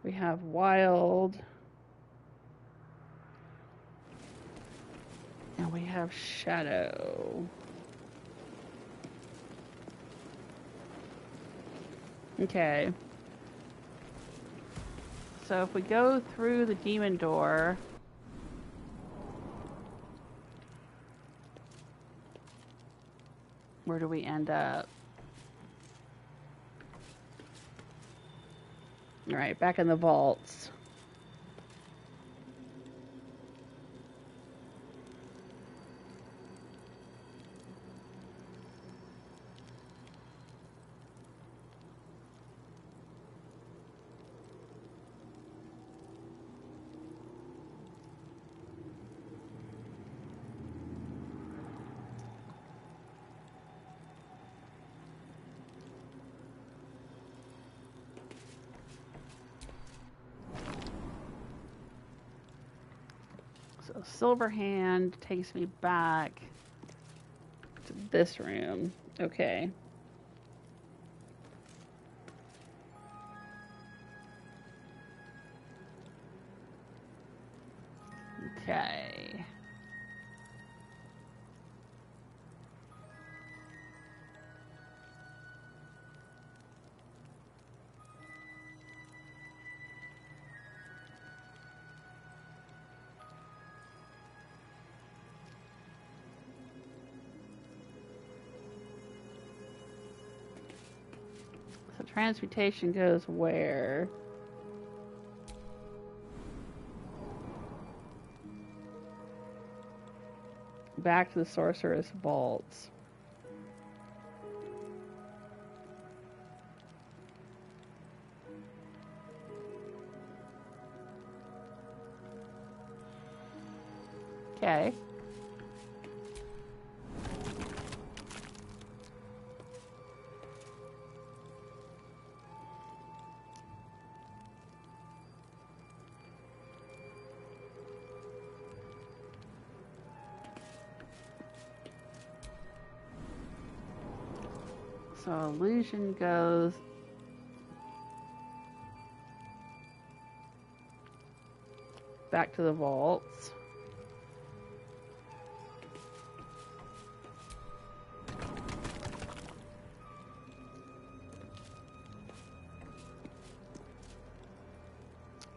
We have wild. And we have shadow. Okay. So if we go through the demon door, where do we end up? All right, back in the vaults. So Silverhand takes me back to this room. Okay. Okay. So transmutation goes where? Back to the Sorcerous Vaults. Okay. So illusion goes back to the vaults.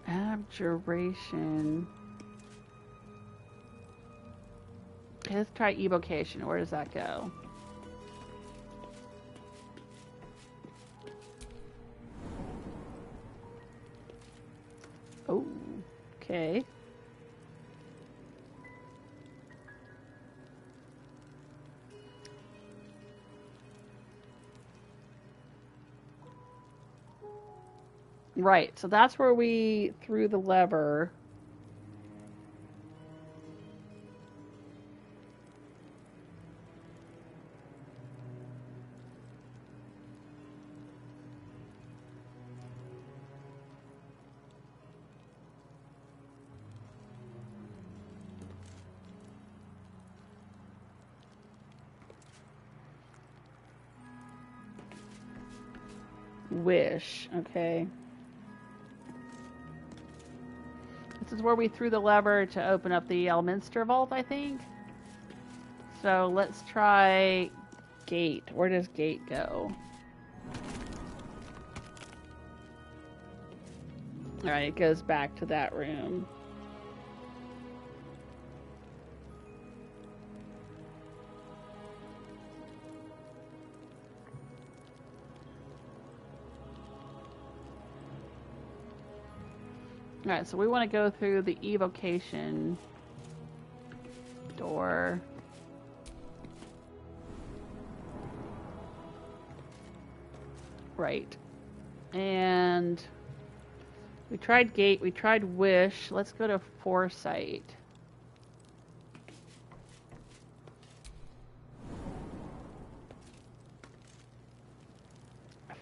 Abjuration. Okay, let's try evocation. Where does that go? Oh, okay. Right, so that's where we threw the lever. Wish, okay. This is where we threw the lever to open up the Elminster vault, I think. So let's try gate. Where does gate go? Alright, it goes back to that room. Alright, so we want to go through the evocation door. Right. And we tried gate, we tried wish. Let's go to foresight.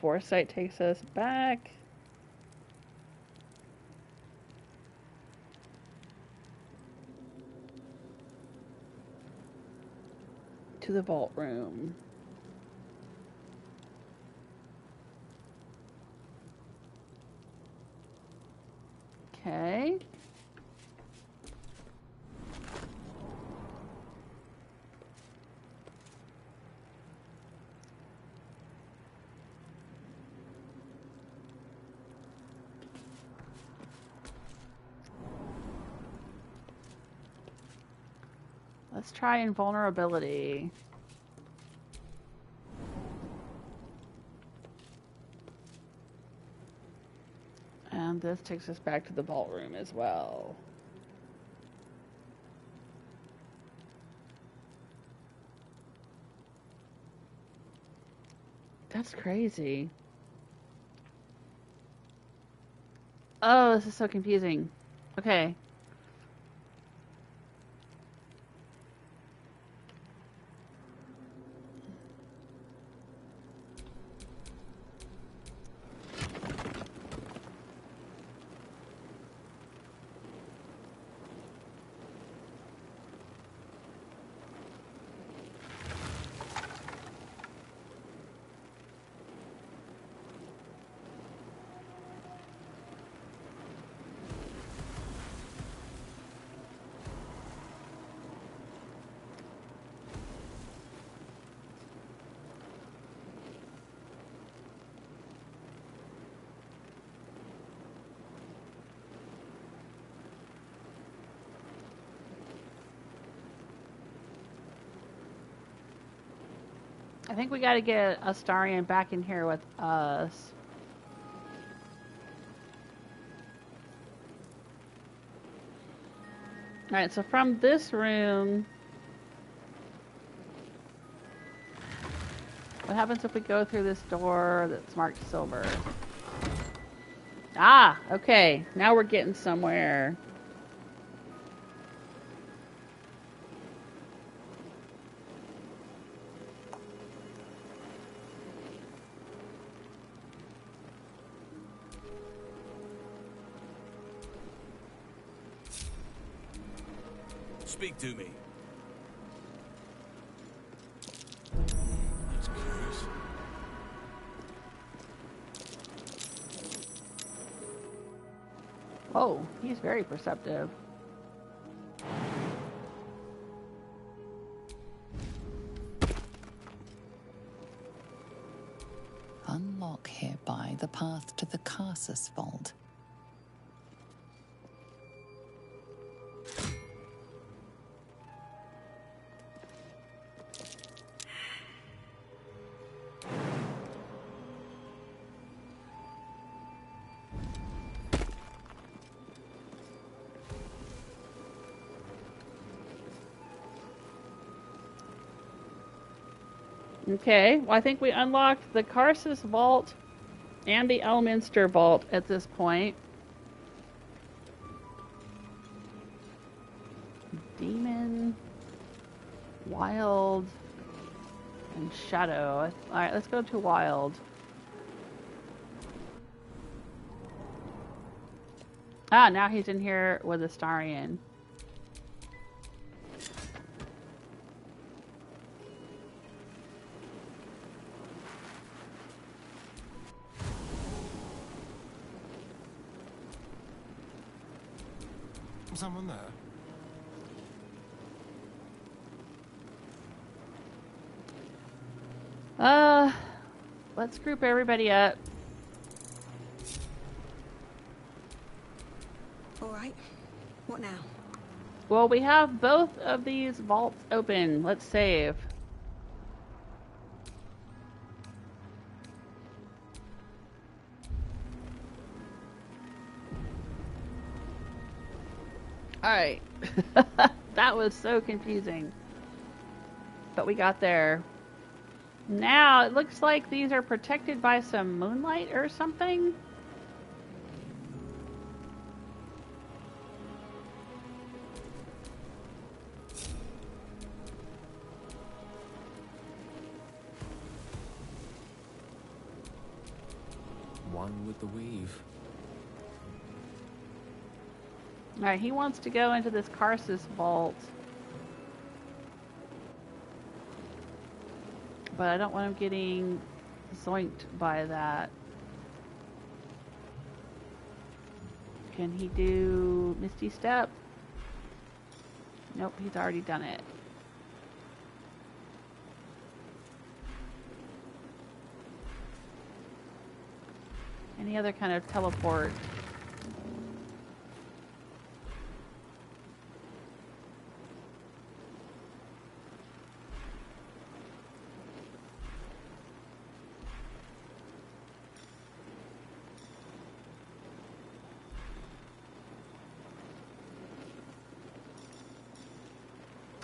Foresight takes us back. To the vault room. Okay. Let's try invulnerability. And this takes us back to the vault room as well. That's crazy. Oh, this is so confusing. Okay. I think we got to get Astarion back in here with us. Alright, so from this room, what happens if we go through this door that's marked silver? Ah, okay. Now we're getting somewhere. Speak to me. That's curious. Oh, he's very perceptive. Unlock hereby the path to the Karsus Vault. Okay, well I think we unlocked the Karsus Vault And the Elminster Vault at this point. Demon, Wild, and Shadow. Alright, let's go to Wild. Ah, now he's in here with Astarion. Someone there? Let's group everybody up. All right. What now? Well, we have both of these vaults open. Let's save. Alright. That was so confusing. But we got there. Now, it looks like these are protected by some moonlight or something. One with the weave. Alright, he wants to go into this Karsus vault. But I don't want him getting zoinked by that. Can he do Misty Step? Nope, he's already done it. Any other kind of teleport?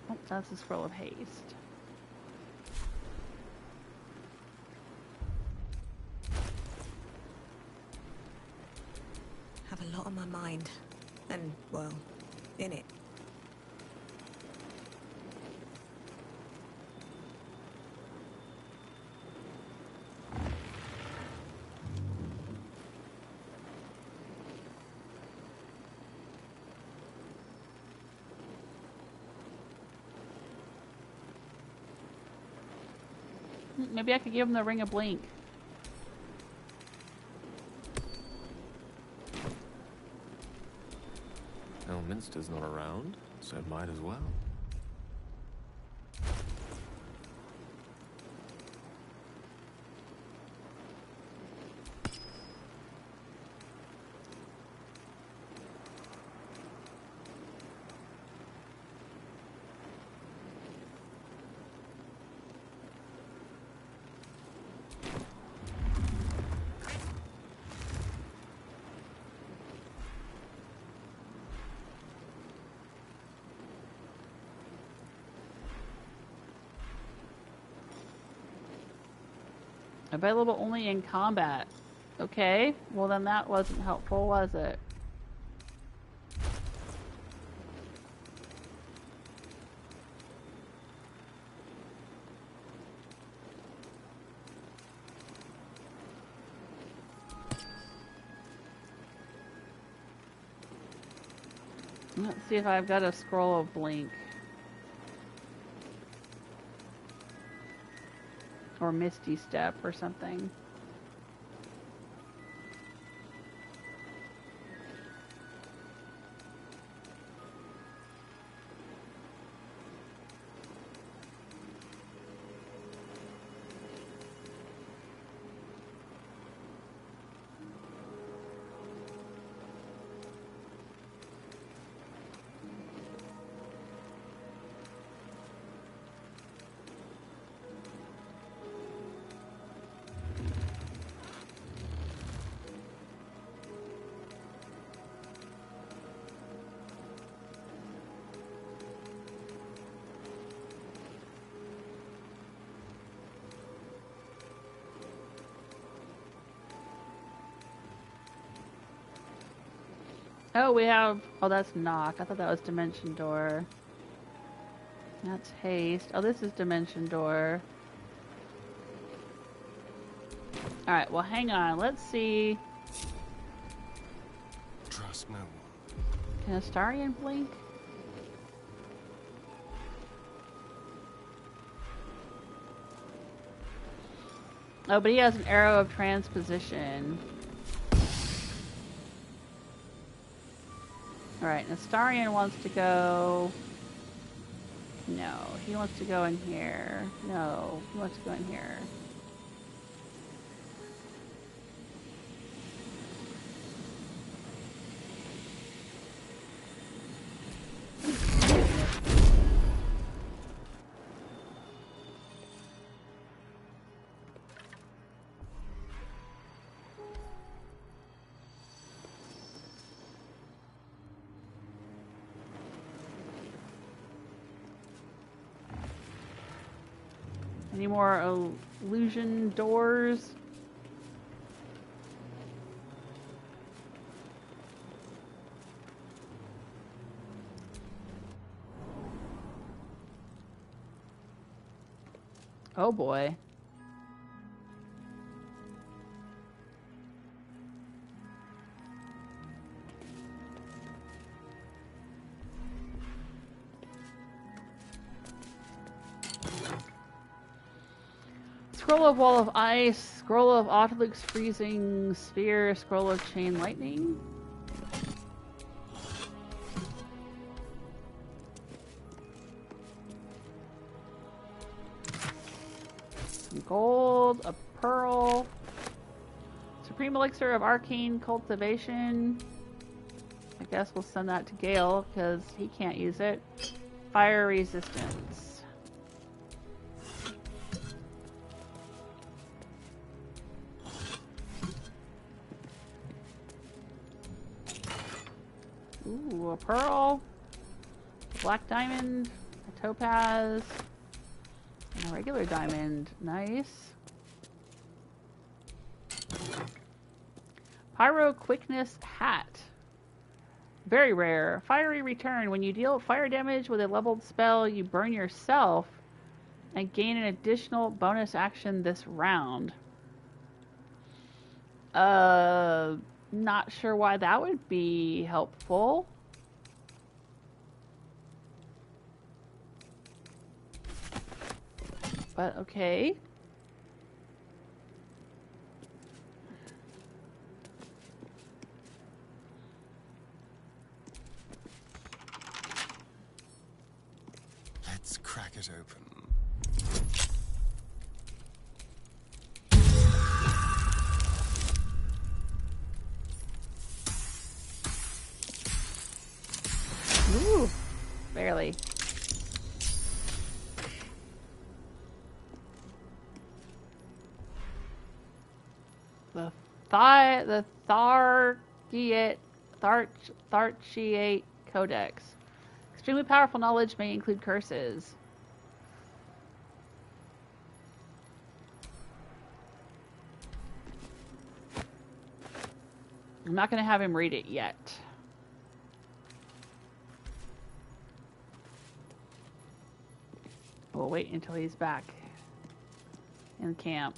Oh, that's a scroll of haste. Have a lot on my mind. And, well, in it. Maybe I could give him the Ring of Blink. Elminster's not around, so might as well. Available only in combat. Okay, well then that wasn't helpful, was it? Let's see if I've got a scroll of blink. Or Misty Step or something. Oh, we have... Oh, that's knock. I thought that was dimension door. That's haste. Oh, this is dimension door. Alright, well, hang on. Let's see. Trust no one. Can Astarion blink? Oh, but he has an arrow of transposition. Alright, Astarion wants to go... No, he wants to go in here. No, he wants to go in here. Any more illusion doors? Oh boy. Scroll of Wall of Ice, Scroll of Autolux Freezing Sphere, Scroll of Chain Lightning. Some gold, a pearl, Supreme Elixir of Arcane Cultivation. I guess we'll send that to Gale because he can't use it. Fire Resistance. Ooh, a pearl, a black diamond, a topaz, and a regular diamond. Nice. Pyro Quickness Hat. Very rare. Fiery Return. When you deal fire damage with a leveled spell, you burn yourself and gain an additional bonus action this round. Not sure why that would be helpful. But okay. Let's crack it open. Ooh, barely. The Tharchiate Codex. Extremely powerful knowledge may include curses. I'm not going to have him read it yet. We'll wait until he's back in camp.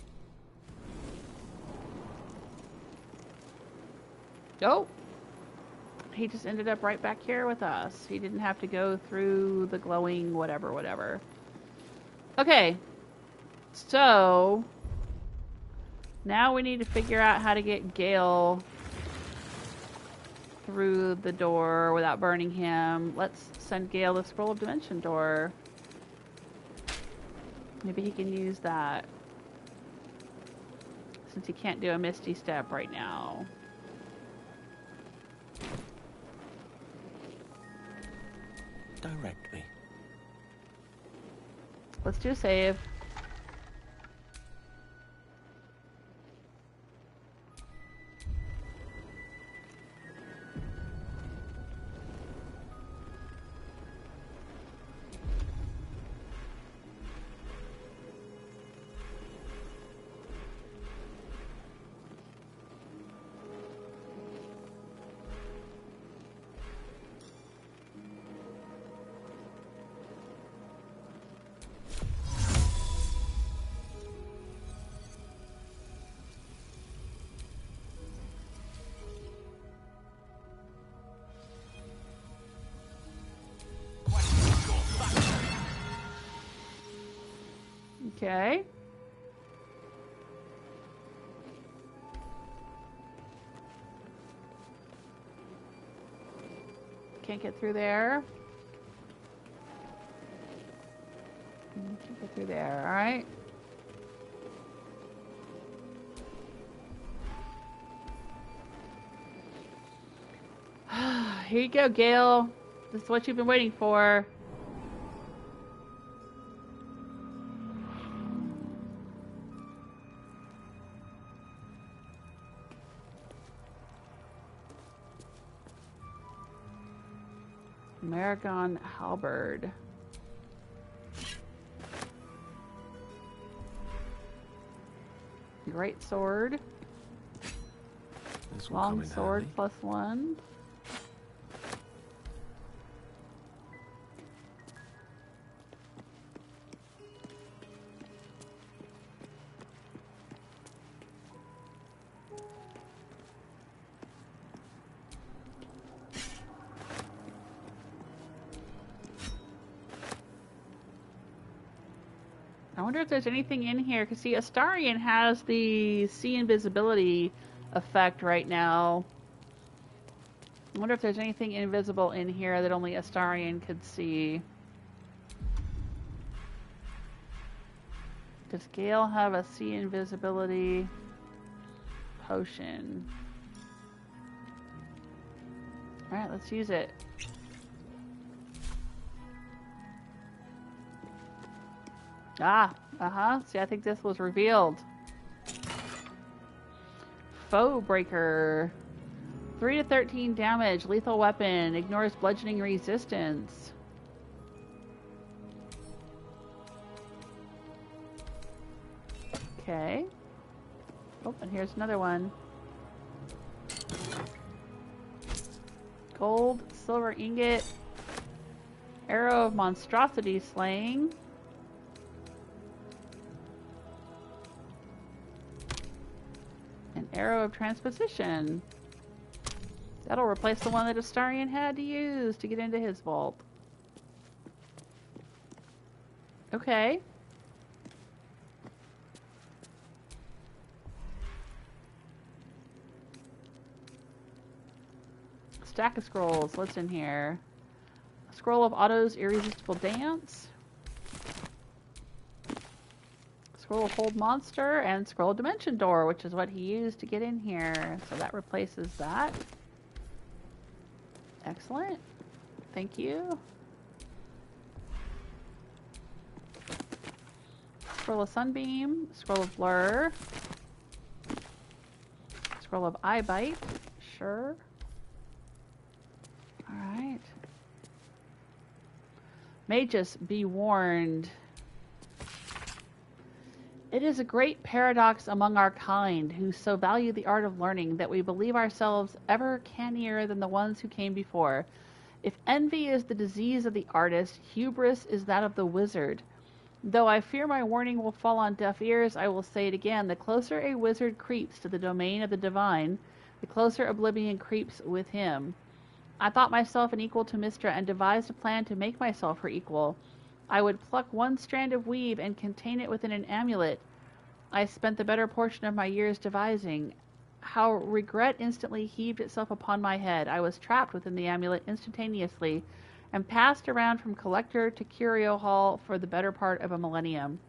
Oh! He just ended up right back here with us. He didn't have to go through the glowing whatever. Okay. So, now we need to figure out how to get Gale through the door without burning him. Let's send Gale the Scroll of Dimension door. Maybe he can use that. Since he can't do a Misty Step right now. Direct me. Let's do a save. Okay. Can't get through there. Can't get through there. All right. Here you go, Gale. This is what you've been waiting for. Maragon Halberd. Great sword. This will Long come in sword handy. +1. I wonder if there's anything in here, because see, Astarion has the see invisibility effect right now. I wonder if there's anything invisible in here that only Astarion could see. Does Gale have a see invisibility potion? Alright, let's use it. Ah, see, I think this was revealed. Foe Breaker. 3 to 13 damage, lethal weapon, ignores bludgeoning resistance. Okay. Oh, and here's another one. Gold, silver ingot, arrow of monstrosity slaying. An arrow of transposition. That'll replace the one that Astarion had to use to get into his vault. Okay. Stack of scrolls. What's in here? A scroll of Otto's Irresistible Dance. Scroll of Hold Monster, and Scroll of Dimension Door, which is what he used to get in here. So that replaces that. Excellent. Thank you. Scroll of Sunbeam, Scroll of Blur, Scroll of Eye Bite, sure. Alright. Magus, be warned. It is a great paradox among our kind, who so value the art of learning, that we believe ourselves ever cannier than the ones who came before. If envy is the disease of the artist, hubris is that of the wizard. Though I fear my warning will fall on deaf ears, I will say it again. The closer a wizard creeps to the domain of the divine, the closer oblivion creeps with him. I thought myself an equal to Mystra, and devised a plan to make myself her equal. I would pluck one strand of weave and contain it within an amulet. I spent the better portion of my years devising. How regret instantly heaved itself upon my head. I was trapped within the amulet instantaneously, and passed around from collector to curio hall for the better part of a millennium.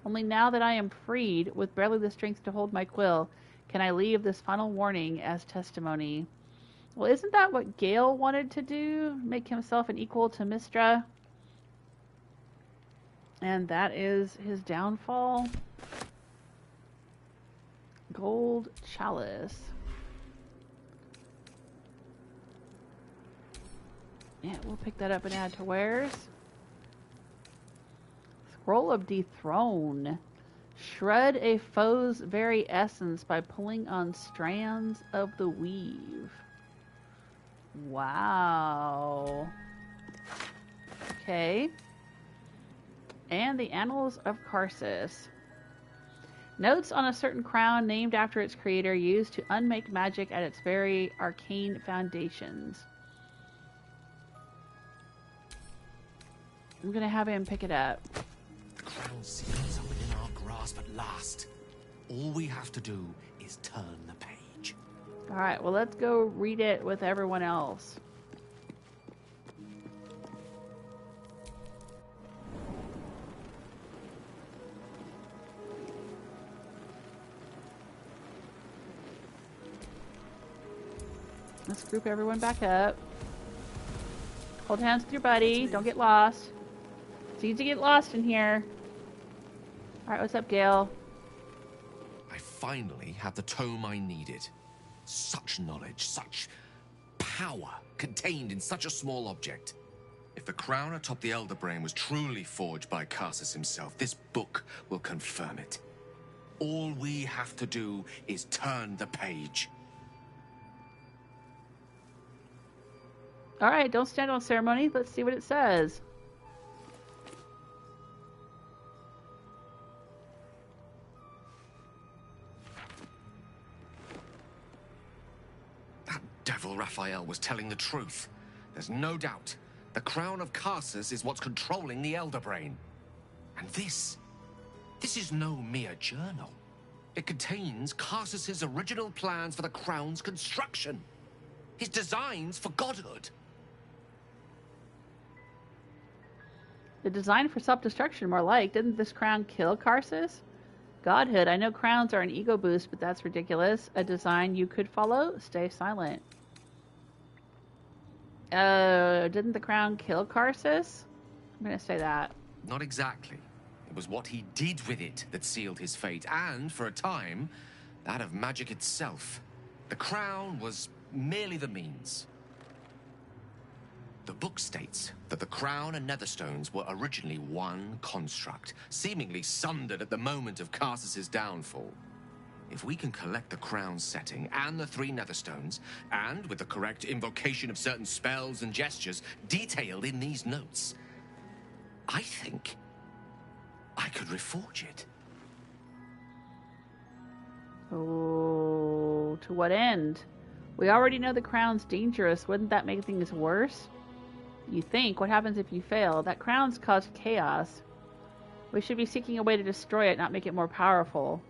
Only now that I am freed, with barely the strength to hold my quill, can I leave this final warning as testimony. Well, isn't that what Gale wanted to do? Make himself an equal to Mystra? And that is his downfall. Gold Chalice. Yeah, we'll pick that up and add to wares. Scroll of Dethrone. Shred a foe's very essence by pulling on strands of the weave. Wow. Okay. And the Annals of Karsus. Notes on a certain crown named after its creator, used to unmake magic at its very arcane foundations. I'm gonna have him pick it up. Crown seals are within our last but last. All we have to do is turn the page. All right, well, let's go read it with everyone else. Let's group everyone back up. Hold hands with your buddy. Don't get lost. It's easy to get lost in here. Alright, what's up, Gale? I finally have the tome I needed. Such knowledge, such power contained in such a small object. If the crown atop the Elder Brain was truly forged by Karsus himself, this book will confirm it. All we have to do is turn the page. Alright, don't stand on ceremony. Let's see what it says. That devil Raphael was telling the truth. There's no doubt. The crown of Karsus is what's controlling the Elder Brain. And this is no mere journal. It contains Karsus's original plans for the crown's construction. His designs for godhood. The design for self-destruction, more like. Didn't this crown kill Karsus? Godhood. I know crowns are an ego boost, but that's ridiculous. A design you could follow? Stay silent. Didn't the crown kill Karsus? I'm gonna say that. Not exactly. It was what he did with it that sealed his fate, and, for a time, that of magic itself. The crown was merely the means. The book states that the crown and netherstones were originally one construct, seemingly sundered at the moment of Karsus's downfall. If we can collect the crown's setting and the 3 netherstones, and with the correct invocation of certain spells and gestures detailed in these notes, I think I could reforge it. Oh, to what end? We already know the crown's dangerous. Wouldn't that make things worse? You think, what happens if you fail? That crown's caused chaos. We should be seeking a way to destroy it, not make it more powerful.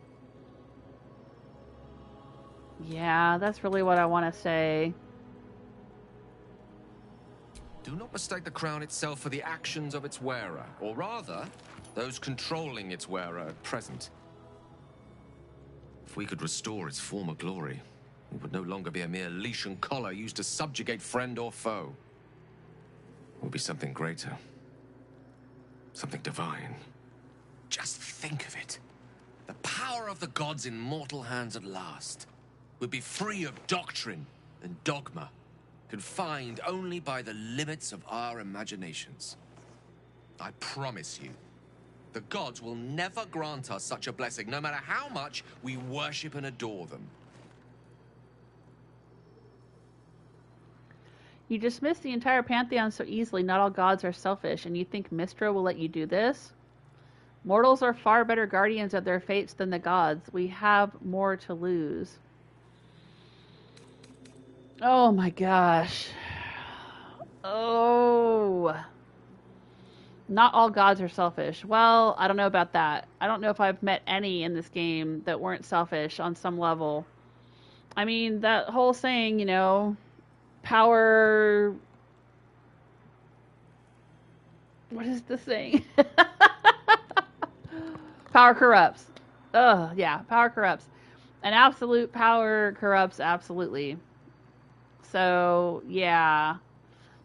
Yeah, that's really what I want to say. Do not mistake the crown itself for the actions of its wearer, or rather, those controlling its wearer at present. If we could restore its former glory, it would no longer be a mere leash and collar used to subjugate friend or foe. It would be something greater. Something divine. Just think of it. The power of the gods in mortal hands at last. Would be free of doctrine and dogma, confined only by the limits of our imaginations. I promise you, the gods will never grant us such a blessing, no matter how much we worship and adore them. You dismiss the entire pantheon so easily. Not all gods are selfish, and you think Mistra will let you do this? Mortals are far better guardians of their fates than the gods. We have more to lose. Oh my gosh. Oh. Not all gods are selfish. Well, I don't know about that. I don't know if I've met any in this game that weren't selfish on some level. I mean, that whole saying, you know, power... What is the saying? Power corrupts. Ugh, yeah, power corrupts. And absolute power corrupts absolutely. So, yeah.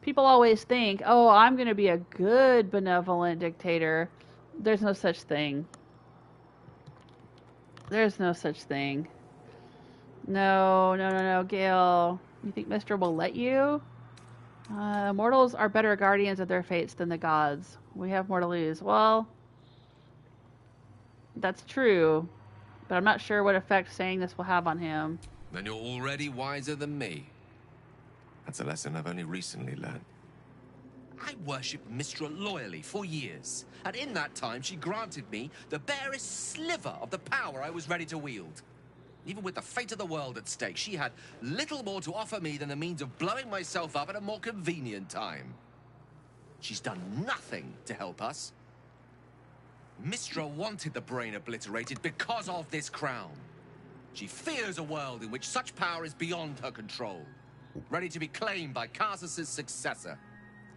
People always think, oh, I'm going to be a good, benevolent dictator. There's no such thing. There's no such thing. No, Gale. You think Mr. will let you? Mortals are better guardians of their fates than the gods. We have more to lose. Well, that's true. But I'm not sure what effect saying this will have on him. Then you're already wiser than me. That's a lesson I've only recently learned. I worshipped Mistra loyally for years, and in that time she granted me the barest sliver of the power I was ready to wield. Even with the fate of the world at stake, she had little more to offer me than the means of blowing myself up at a more convenient time. She's done nothing to help us. Mystra wanted the brain obliterated because of this crown. She fears a world in which such power is beyond her control, ready to be claimed by Karsus' successor.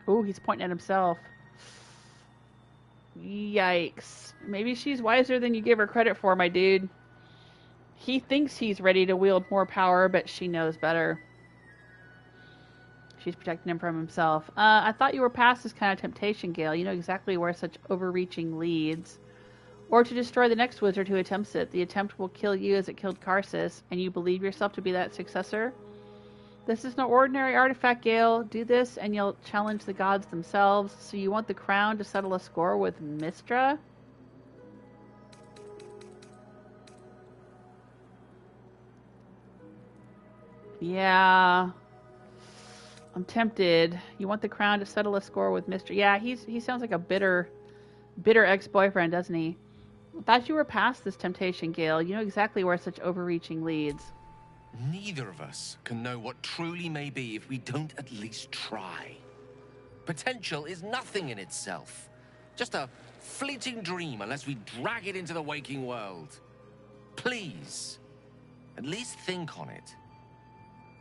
Ooh, he's pointing at himself. Yikes. Maybe she's wiser than you give her credit for, my dude. He thinks he's ready to wield more power, but she knows better. She's protecting him from himself. I thought you were past this kind of temptation, Gale. You know exactly where such overreaching leads. Or to destroy the next wizard who attempts it. The attempt will kill you as it killed Karsus, and you believe yourself to be that successor? This is no ordinary artifact, Gale. Do this, and you'll challenge the gods themselves. So you want the crown to settle a score with Mystra? Yeah. I'm tempted. You want the crown to settle a score with Mystra? Yeah, he sounds like a bitter ex-boyfriend, doesn't he? I thought you were past this temptation, Gale. You know exactly where such overreaching leads. Neither of us can know what truly may be if we don't at least try. Potential is nothing in itself. Just a fleeting dream unless we drag it into the waking world. Please, at least think on it.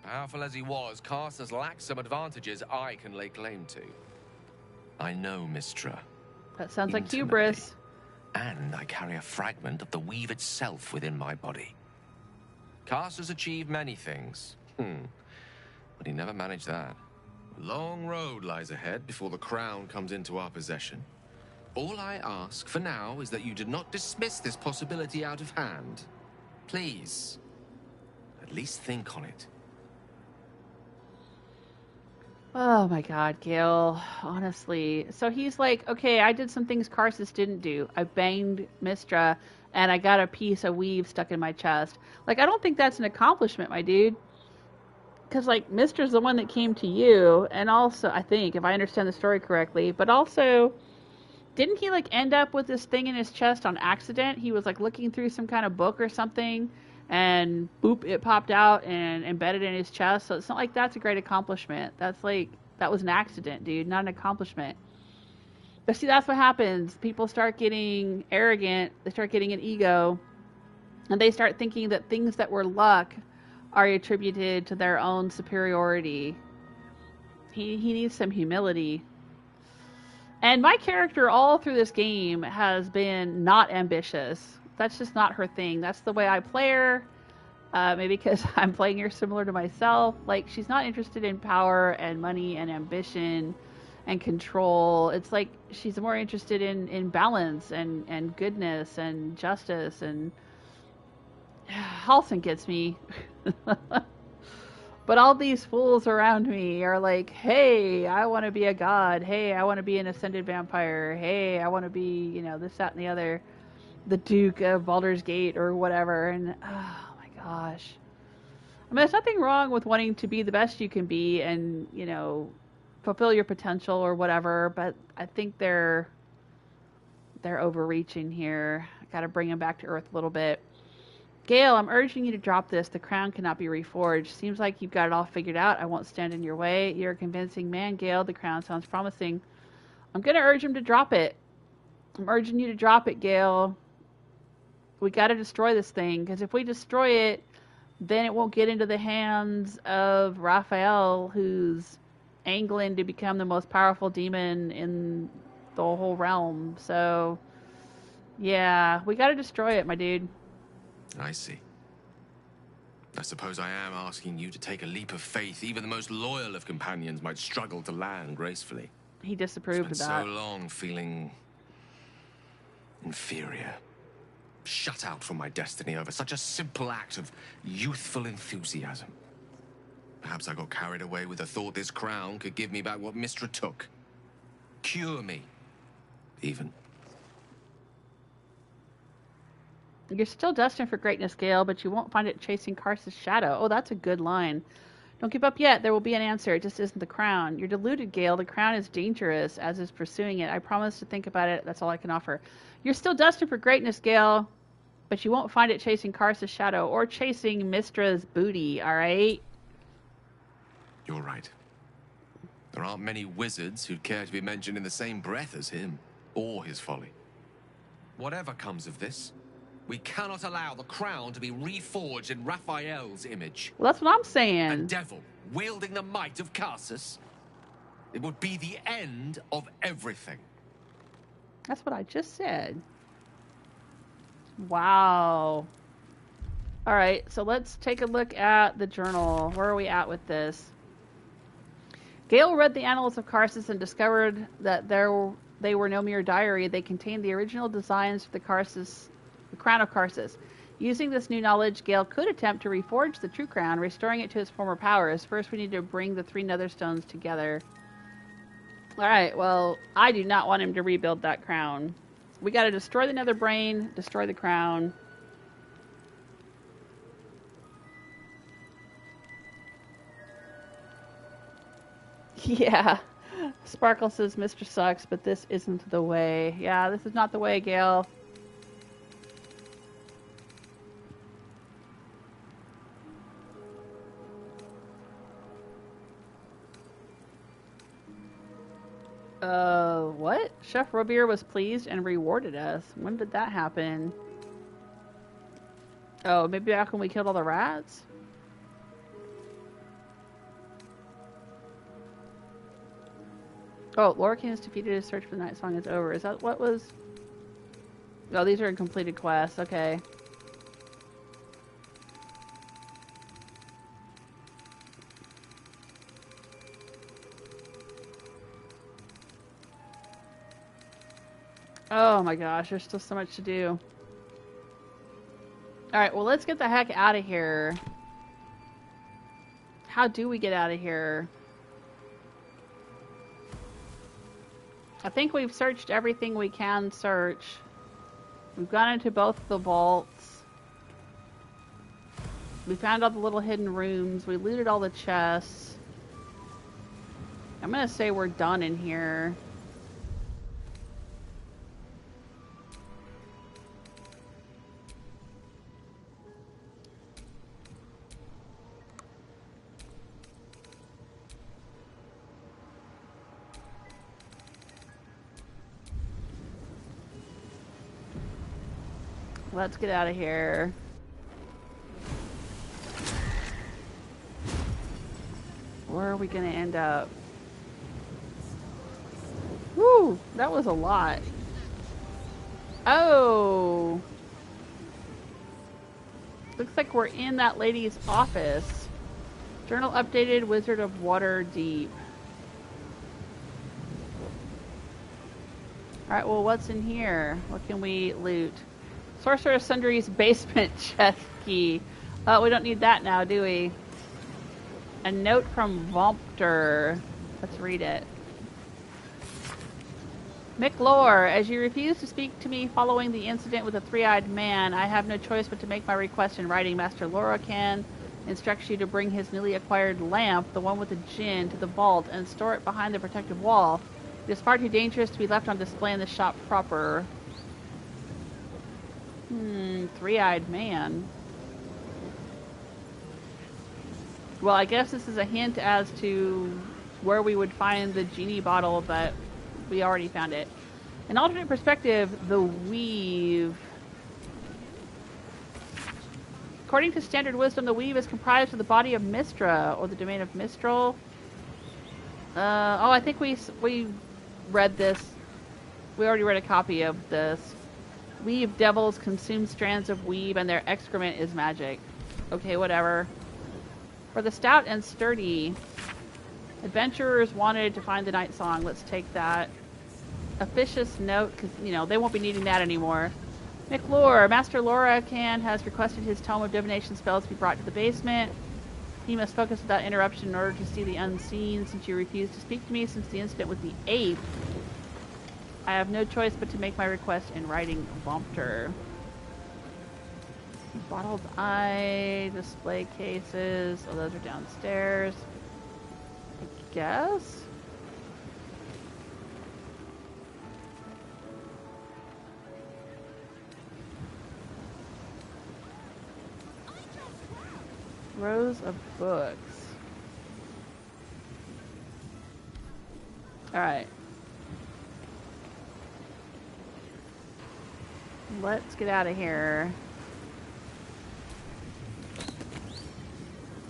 Powerful as he was, Karsus lacks some advantages I can lay claim to. I know Mystra. That sounds like hubris. And I carry a fragment of the weave itself within my body. Karsus achieved many things, but he never managed that. A long road lies ahead before the crown comes into our possession. All I ask for now is that you do not dismiss this possibility out of hand. Please, at least think on it. Oh my god, Gale. Honestly. So he's like, okay, I did some things Karsus didn't do. I banged Mystra, and I got a piece of weave stuck in my chest. Like, I don't think that's an accomplishment, my dude. Because, like, Mystra's the one that came to you, and also, I think, if I understand the story correctly, but also, didn't he, like, end up with this thing in his chest on accident? He was, like, looking through some kind of book or something, and boop, it popped out and embedded in his chest. So it's not like that's a great accomplishment. That's like, that was an accident, dude, not an accomplishment. But see, that's what happens. People start getting arrogant, they start getting an ego, and they start thinking that things that were luck are attributed to their own superiority. He needs some humility. And my character all through this game has been not ambitious. That's just not her thing. That's the way I play her. Maybe because I'm playing her similar to myself. Like, she's not interested in power and money and ambition and control. It's like she's more interested in balance and goodness and justice. And Halsin gets me. But all these fools around me are like, hey, I want to be a god. Hey, I want to be an ascended vampire. Hey, I want to be, you know, this, that, and the other. The Duke of Baldur's Gate or whatever. And oh my gosh. I mean, there's nothing wrong with wanting to be the best you can be and, you know, fulfill your potential or whatever. But I think they're overreaching here. I got to bring them back to earth a little bit. Gale, I'm urging you to drop this. The crown cannot be reforged. Seems like you've got it all figured out. I won't stand in your way. You're a convincing man, Gale. The crown sounds promising. I'm going to urge him to drop it. I'm urging you to drop it, Gale. We got to destroy this thing, because if we destroy it, then it won't get into the hands of Raphael, who's angling to become the most powerful demon in the whole realm. So, yeah, we got to destroy it, my dude. I see. I suppose I am asking you to take a leap of faith even the most loyal of companions might struggle to land gracefully. He disapproved of that. Spent so long feeling inferior. Shut out from my destiny over such a simple act of youthful enthusiasm. Perhaps I got carried away with the thought this crown could give me back what Mystra took. Cure me, even. You're still destined for greatness, Gale, but you won't find it chasing Karsus' shadow. Oh, that's a good line. Don't give up yet. There will be an answer. It just isn't the crown. You're deluded, Gale. The crown is dangerous, as is pursuing it. I promise to think about it. That's all I can offer. You're still destined for greatness, Gale, but you won't find it chasing Karsus' shadow or chasing Mystra's booty, all right? You're right. There aren't many wizards who'd care to be mentioned in the same breath as him, or his folly. Whatever comes of this, we cannot allow the crown to be reforged in Raphael's image. Well, that's what I'm A saying. devil wielding the might of Karsus. It would be the end of everything. That's what I just said. Wow. All right, so let's take a look at the journal. Where are we at with this? Gale read the Annals of Karsus and discovered that they were no mere diary. They contained the original designs for the crown of Karsus. Using this new knowledge, Gale could attempt to reforge the true crown, restoring it to its former powers. First, we need to bring the 3 nether stones together. Alright, well, I do not want him to rebuild that crown. We gotta destroy the nether brain, destroy the crown. Yeah. Sparkle says Mr. Sucks, but this isn't the way. Yeah, this is not the way, Gale. What? Chef Robier was pleased and rewarded us. When did that happen? Oh, maybe back when we killed all the rats? Oh, Lorroakan is defeated. His search for the night song is over. Is that what was... Oh, these are incompleted quests. Okay. Oh my gosh, there's still so much to do. Alright, well, let's get the heck out of here. How do we get out of here? I think we've searched everything we can search. We've gone into both the vaults. We found all the little hidden rooms. We looted all the chests. I'm gonna say we're done in here. Let's get out of here. Where are we gonna end up? Woo! That was a lot. Oh! Looks like we're in that lady's office. Journal updated, Wizard of Waterdeep. Alright, well, what's in here? What can we loot? Sorcerous Sundry's basement chest key. We don't need that now, do we? A note from Vompter. Let's read it. McLore, as you refuse to speak to me following the incident with the three-eyed man, I have no choice but to make my request in writing. Master Lorroakan instructs you to bring his newly acquired lamp, the one with the djinn, to the vault and store it behind the protective wall. It is far too dangerous to be left on display in the shop proper. Three-eyed man. Well, I guess this is a hint as to where we would find the Djinni bottle, but we already found it. An alternate perspective, the weave. According to standard wisdom, the weave is comprised of the body of Mistra, or the domain of Mistral. Oh, I think we read this. We already read a copy of this. Weave devils consume strands of weave, and their excrement is magic. Okay, whatever. For the stout and sturdy, adventurers wanted to find the night song. Let's take that. Officious note, because, you know, they won't be needing that anymore. McLore, Master Lorroakan has requested his tome of divination spells be brought to the basement. He must focus without interruption in order to see the unseen. Since you refused to speak to me since the incident with the ape, I have no choice but to make my request in writing. Vompter. Bottled eye, display cases. Oh, those are downstairs. I guess? Rows of books. Alright. let's get out of here.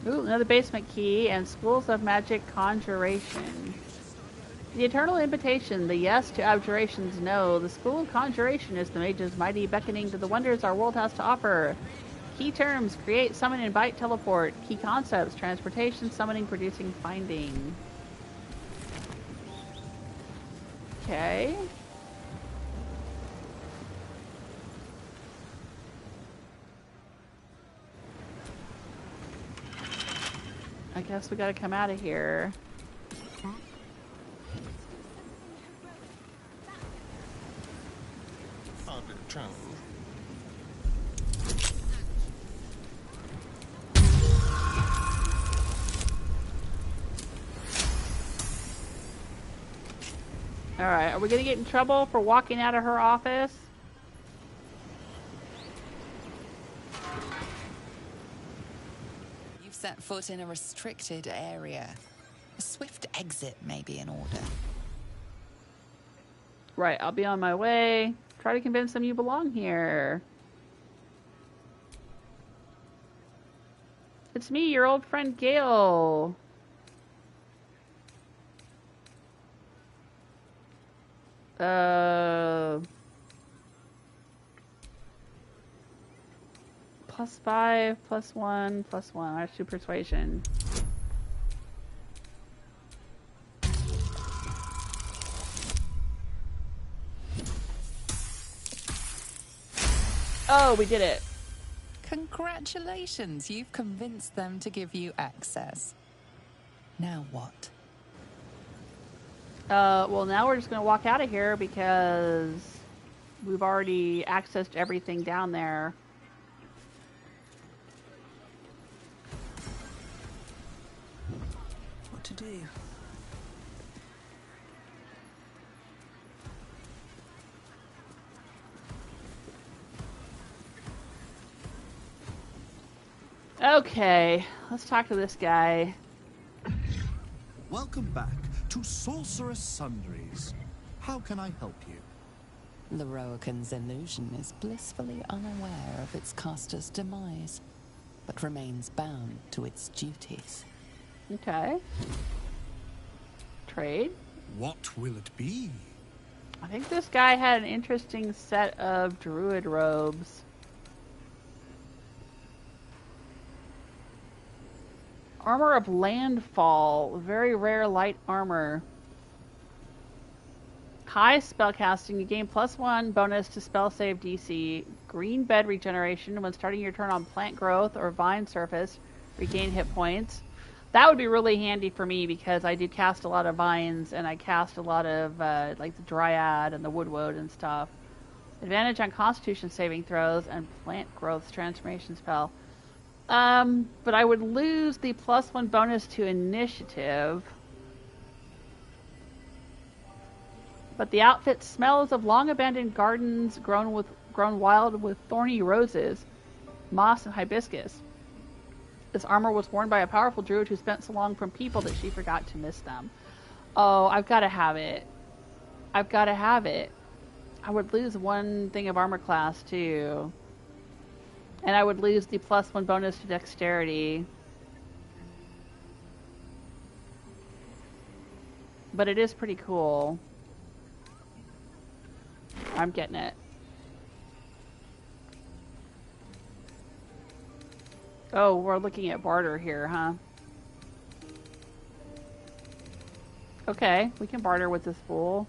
Ooh, another basement key and schools of magic conjuration. The eternal invitation, the yes to abjuration's no. The school of conjuration is the mage's mighty beckoning to the wonders our world has to offer. Key terms: create, summon, invite, teleport. Key concepts: transportation, summoning, producing, finding. Okay. I guess we gotta come out of here. Alright, are we gonna get in trouble for walking out of her office? You've set foot in a restricted area. A swift exit may be in order. Right, I'll be on my way. Try to convince them you belong here. It's me, your old friend Gale. +5, +1, +1. I have 2 persuasion. Oh, we did it. Congratulations, you've convinced them to give you access. Now what? Well, now we're just gonna walk out of here because we've already accessed everything down there. What to do? Okay, let's talk to this guy. Welcome back to Sorcerous Sundries. How can I help you? Lorroakan's illusion is blissfully unaware of its caster's demise, but remains bound to its duties. Okay. Trade. What will it be? I think this guy had an interesting set of druid robes. Armor of Landfall. Very rare light armor. High spellcasting. You gain +1 bonus to spell save DC. Green bed regeneration. When starting your turn on plant growth or vine surface, regain hit points. That would be really handy for me because I did cast a lot of vines and I cast a lot of like the dryad and the woodwood and stuff. Advantage on constitution saving throws and plant growth transformation spell. But I would lose the +1 bonus to initiative. But the outfit smells of long abandoned gardens grown wild with thorny roses, moss, and hibiscus. This armor was worn by a powerful druid who spent so long from people that she forgot to miss them. Oh, I've got to have it. I've got to have it. I would lose 1 thing of armor class too. And I would lose the +1 bonus to dexterity. But it is pretty cool. I'm getting it. Oh, we're looking at barter here, huh? Okay, we can barter with this fool.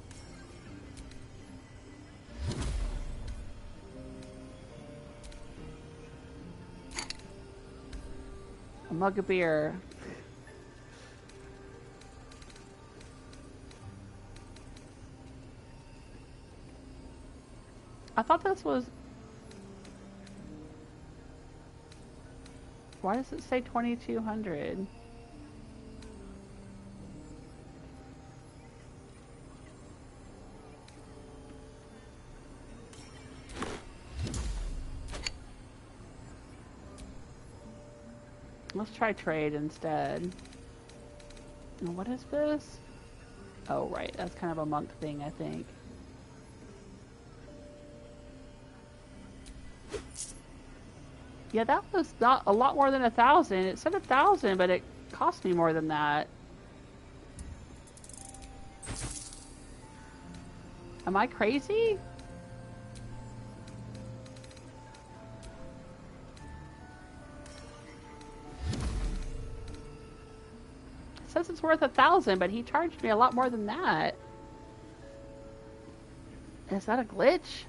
A mug of beer. I thought this was... Why does it say 2200? Let's try trade instead. And what is this? Oh, right. That's kind of a monk thing, I think. Yeah, that was not a lot more than 1,000. It said 1,000, but it cost me more than that. Am I crazy? It says it's worth 1,000, but he charged me a lot more than that. Is that a glitch?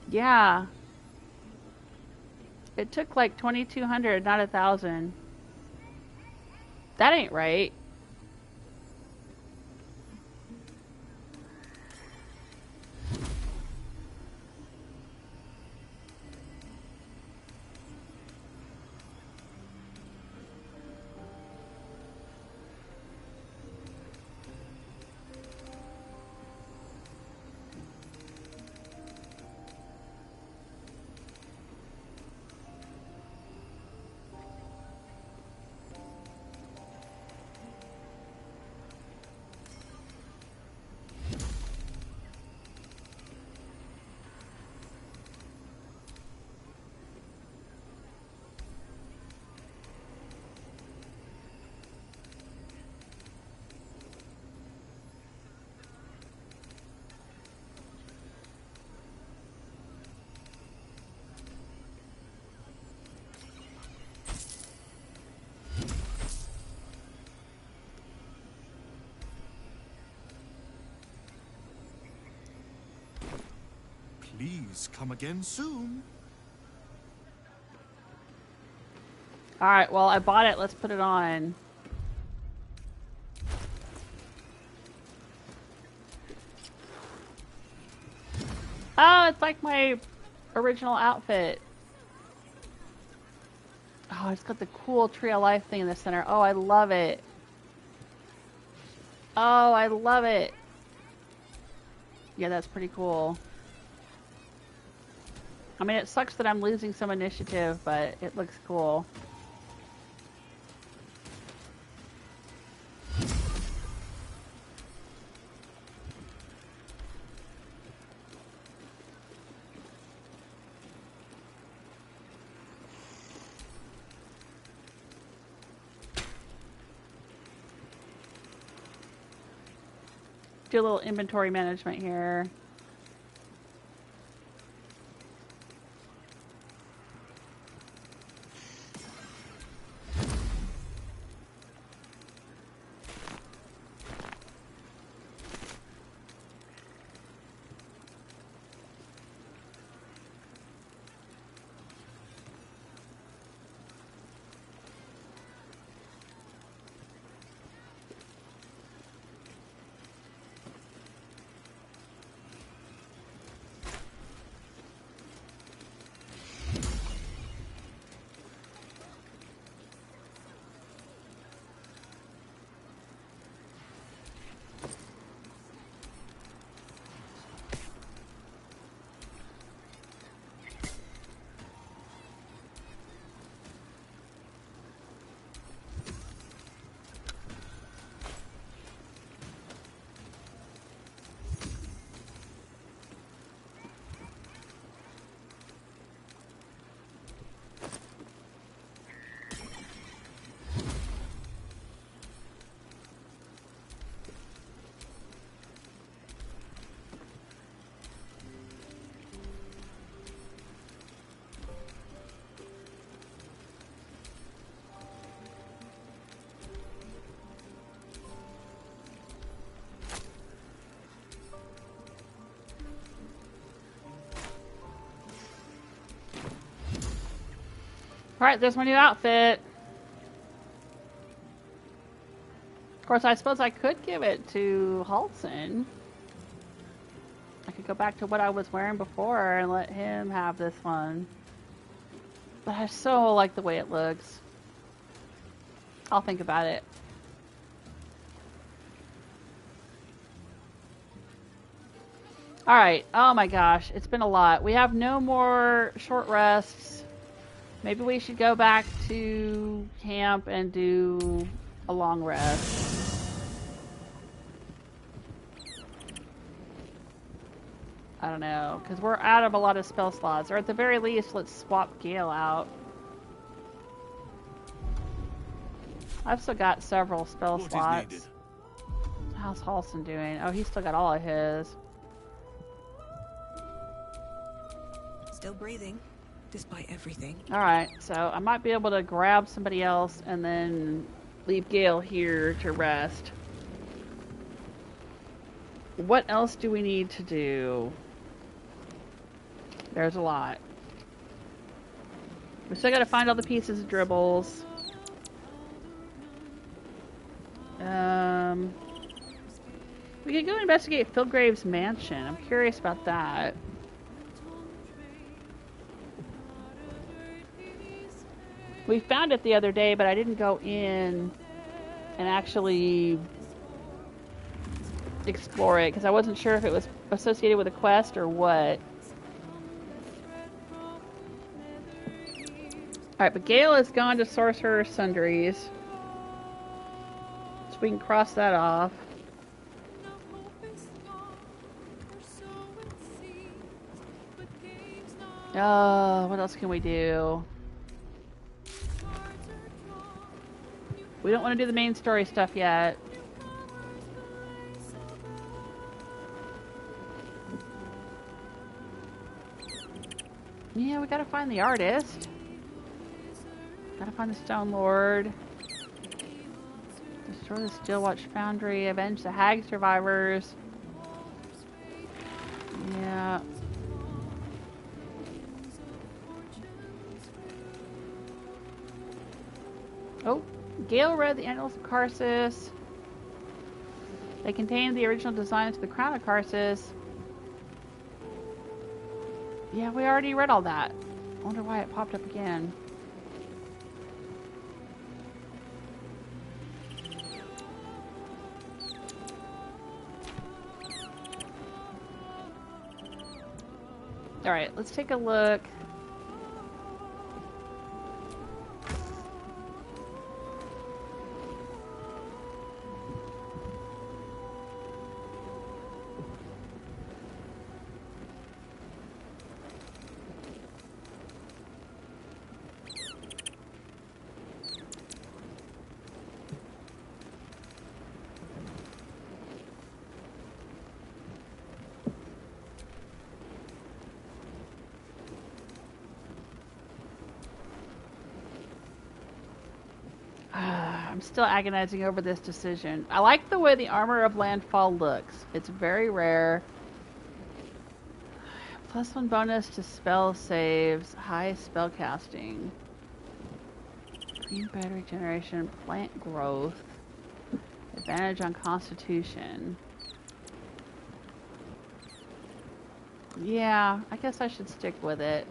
Yeah. It took like 2,200, not 1,000. That ain't right. Please come again soon. Alright, well, I bought it. Let's put it on. Oh, it's like my original outfit. Oh, it's got the cool Tree of Life thing in the center. Oh, I love it. Oh, I love it. Yeah, that's pretty cool. I mean, it sucks that I'm losing some initiative, but it looks cool. Do a little inventory management here. Alright, there's my new outfit. Of course, I suppose I could give it to Halsin. I could go back to what I was wearing before and let him have this one. But I so like the way it looks. I'll think about it. Alright, oh my gosh, it's been a lot. We have no more short rests. Maybe we should go back to camp and do a long rest. I don't know, because we're out of a lot of spell slots. Or at the very least, let's swap Gale out. I've still got several spell slots. How's Halsin doing? Oh, he's still got all of his. Still breathing, despite everything. Alright, so I might be able to grab somebody else and then leave Gale here to rest. What else do we need to do? There's a lot. We still gotta find all the pieces of dribbles. We could go investigate Philgrave's mansion. I'm curious about that. We found it the other day, but I didn't go in and actually explore it because I wasn't sure if it was associated with a quest or what. Alright, but Gale has gone to Sorcerous Sundries. So we can cross that off. What else can we do? We don't want to do the main story stuff yet. Yeah, we gotta find the artist. Gotta find the Stone Lord. Destroy the Steelwatch Foundry. Avenge the Hag survivors. Yeah. Oh, Gale read the Annals of Karsus. They contain the original designs of the Crown of Karsus. Yeah, we already read all that. I wonder why it popped up again. Alright, let's take a look. I'm still agonizing over this decision. I like the way the armor of Landfall looks. It's very rare. +1 bonus to spell saves, high spell casting, green battery generation, plant growth, advantage on constitution. Yeah, I guess I should stick with it.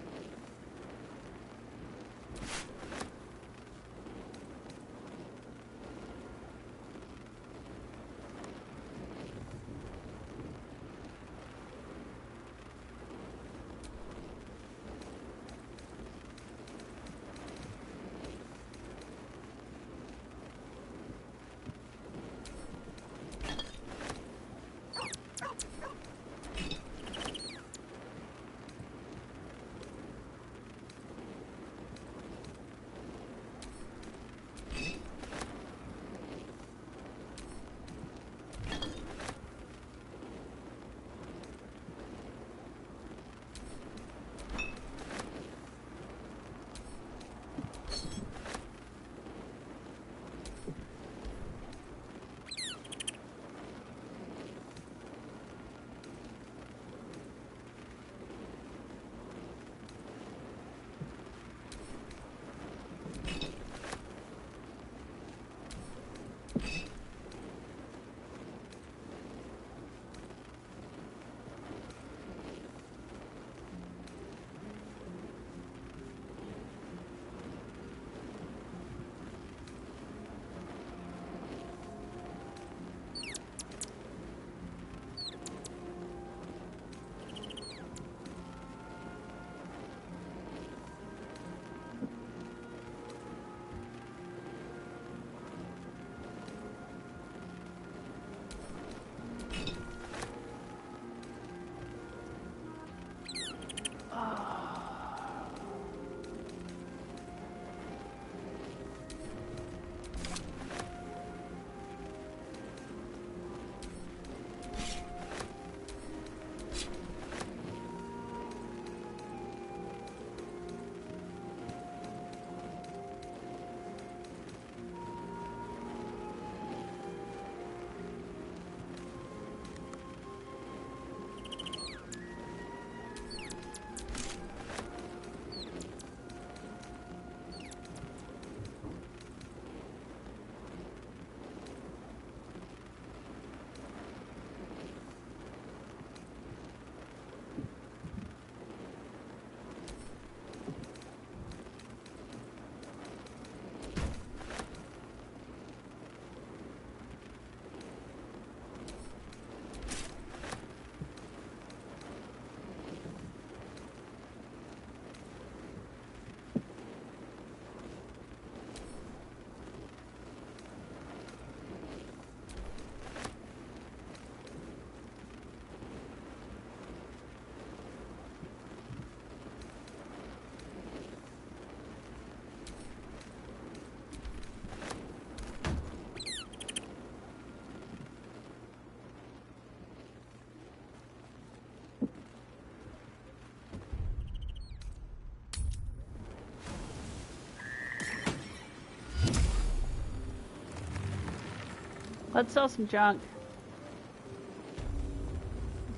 Let's sell some junk.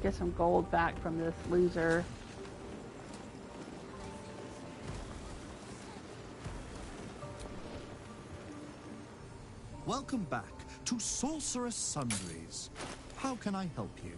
Get some gold back from this loser. Welcome back to Sorcerous Sundries. How can I help you?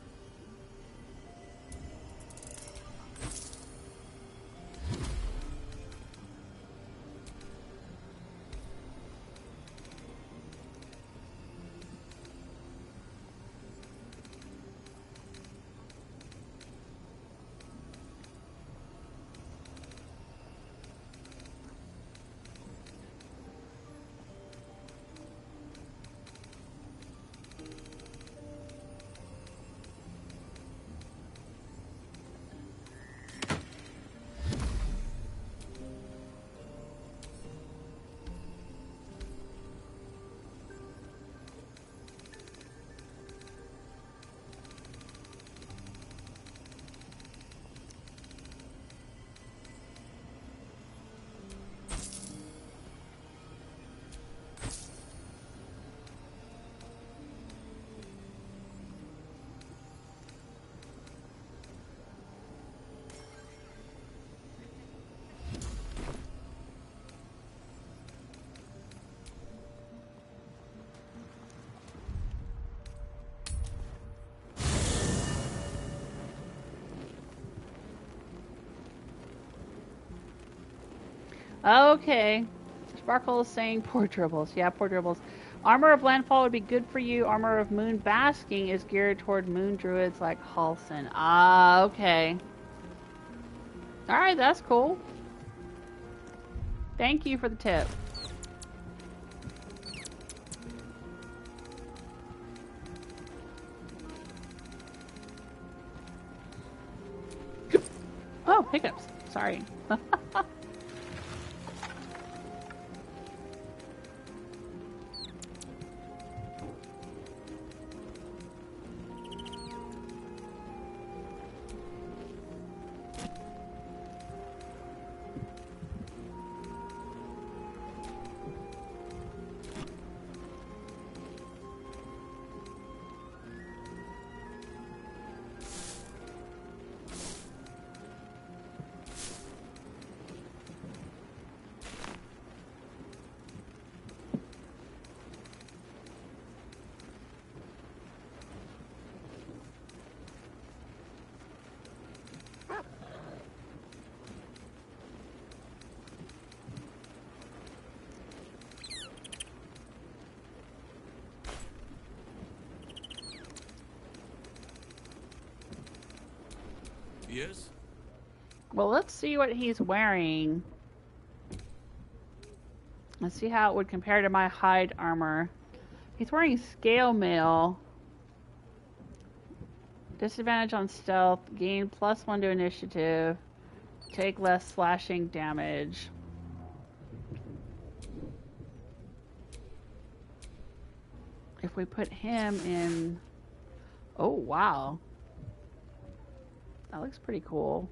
Okay. Sparkle is saying poor dribbles. Yeah, poor dribbles. Armor of Landfall would be good for you. Armor of Moon Basking is geared toward moon druids like Halsin. Ah, okay. Alright, that's cool. Thank you for the tip. Oh, hiccups. Sorry. Yes? Well, let's see what he's wearing. Let's see how it would compare to my hide armor. He's wearing scale mail. Disadvantage on stealth. Gain +1 to initiative. Take less slashing damage. If we put him in... Oh, wow. That looks pretty cool.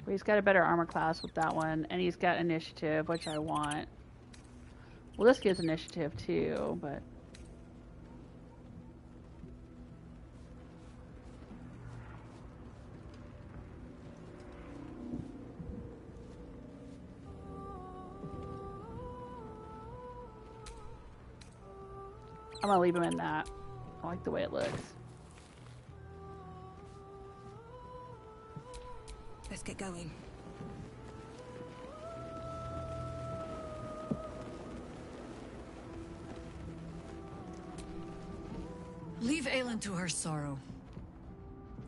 But he's got a better armor class with that one, and he's got initiative, which I want. Well, this gives initiative too, but... I'm gonna leave him in that. I like the way it looks. Let's get going. Leave Aylin to her sorrow.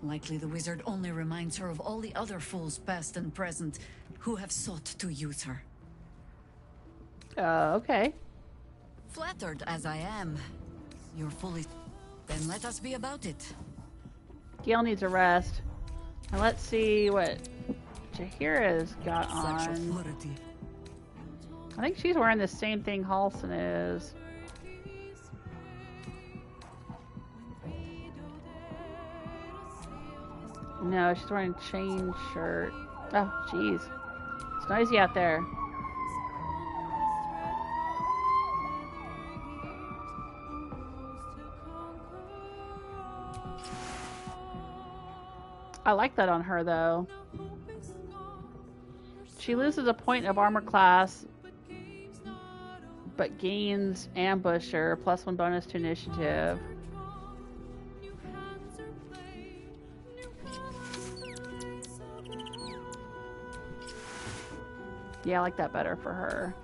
Likely the wizard only reminds her of all the other fools past and present who have sought to use her. Okay. Flattered as I am, you're fully... Then let us be about it. Gale needs a rest. And let's see what Jaheira's got Such on. authority. I think she's wearing the same thing Halsin is. No, she's wearing a chain shirt. Oh, jeez. It's noisy out there. I like that on her, though. She loses a point of armor class, but gains ambusher, +1 bonus to initiative. Yeah, I like that better for her.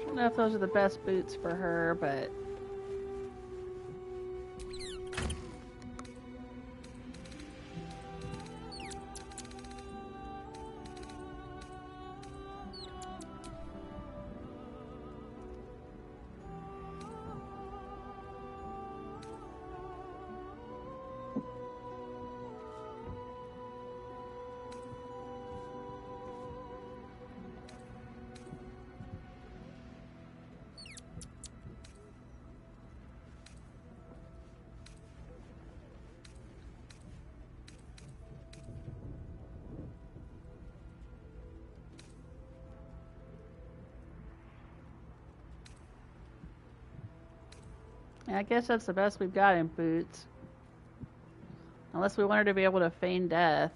I don't know if those are the best boots for her, but I guess that's the best we've got in boots. Unless we want her to be able to feign death.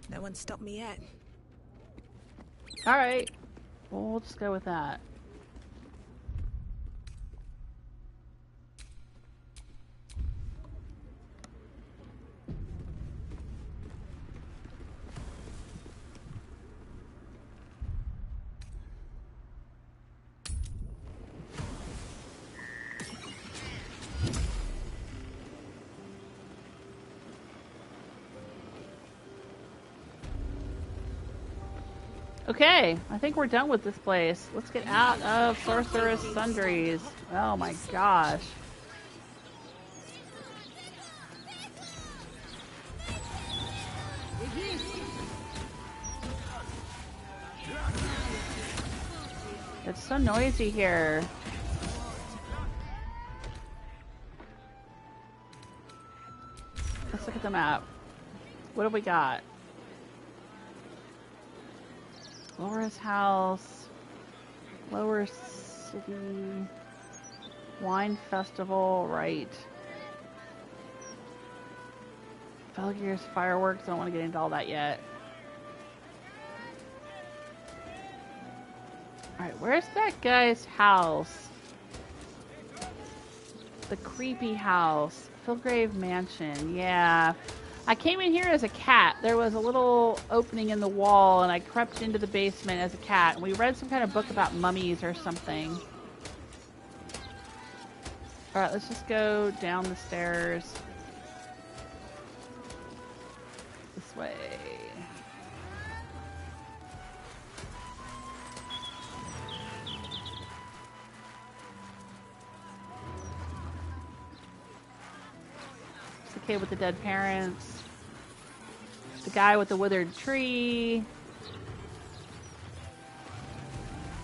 No one stopped me yet. Alright. Well, we'll just go with that. Okay, I think we're done with this place. Let's get out of Sorcerous Sundries. Oh my gosh. It's so noisy here. Let's look at the map. What have we got? Laura's house, Lower City, Wine Festival, right. Philgrave's fireworks, I don't want to get into all that yet. Alright, where's that guy's house? The creepy house. Philgrave Mansion, yeah. I came in here as a cat. There was a little opening in the wall, and I crept into the basement as a cat. And we read some kind of book about mummies or something. Alright, let's just go down the stairs. This way. It's the kid with the dead parents. The guy with the withered tree.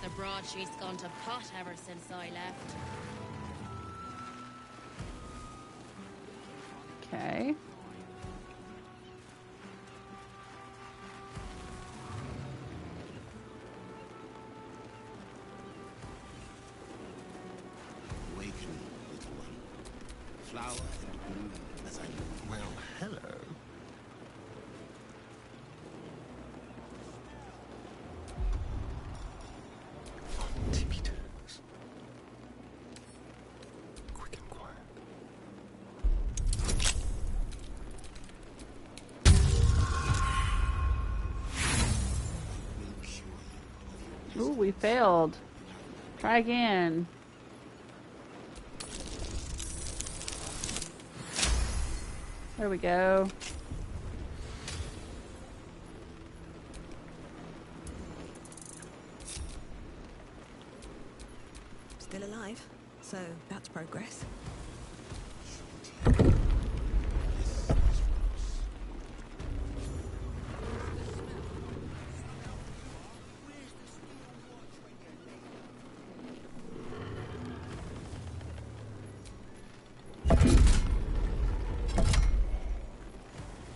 The broadsheet's gone to pot ever since I left. Okay. Awaken, little one. Flower and bloom as I move. Well, hello. Tippy toes. Quick and quiet. Ooh, we failed. Try again. There we go. Still alive, so that's progress.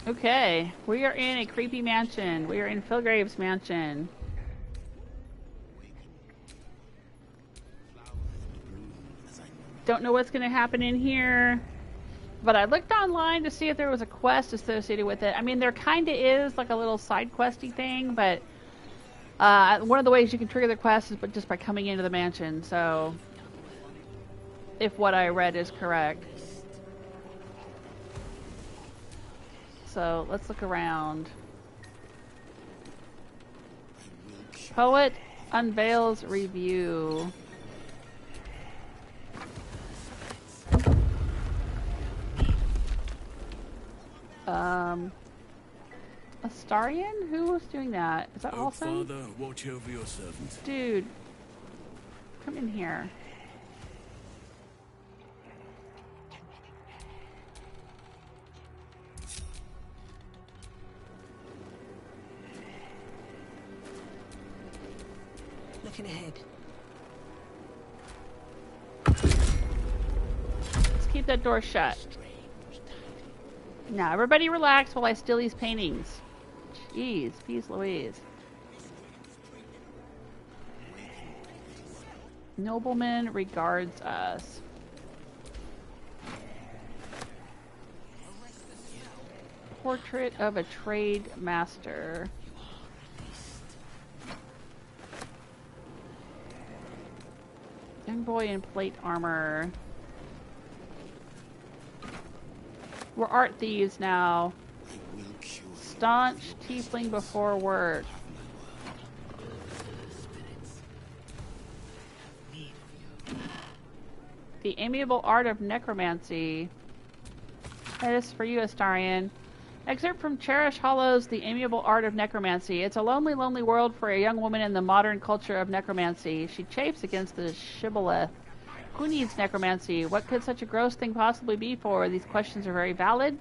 Okay, we are in a creepy mansion. We are in Philgrave's mansion. Don't know what's going to happen in here, but I looked online to see if there was a quest associated with it. I mean, there kind of is, like a little side questy thing, but one of the ways you can trigger the quest is just by coming into the mansion, so if what I read is correct. So let's look around. Poet unveils review. Astarion? Who was doing that? Is that Halsin? Father, watch over your servant. Dude, come in here. Looking ahead. Let's keep that door shut. Now, everybody relax while I steal these paintings. Jeez, peace Louise. Nobleman regards us. Portrait of a trade master. Envoy in plate armor. We're art thieves now. Staunch tiefling before work. The amiable art of necromancy. That is for you, Astarion. Excerpt from Cherish Hollow's The Amiable Art of Necromancy. It's a lonely, lonely world for a young woman in the modern culture of necromancy. She chafes against the shibboleth. Who needs necromancy? What could such a gross thing possibly be for? These questions are very valid.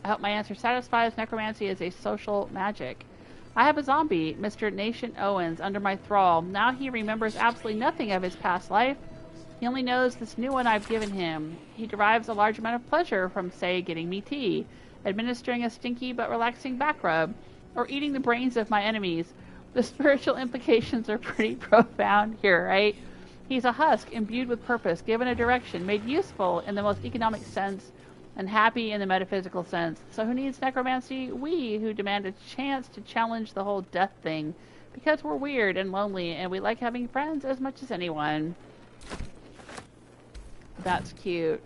I hope my answer satisfies. Necromancy is a social magic. I have a zombie, Mr. Nation Owens, under my thrall. Now he remembers absolutely nothing of his past life. He only knows this new one I've given him. He derives a large amount of pleasure from, say, getting me tea, administering a stinky but relaxing back rub, or eating the brains of my enemies. The spiritual implications are pretty profound here, right? He's a husk imbued with purpose, given a direction, made useful in the most economic sense, and happy in the metaphysical sense. So who needs necromancy? We, who demand a chance to challenge the whole death thing, because we're weird and lonely, and we like having friends as much as anyone. That's cute.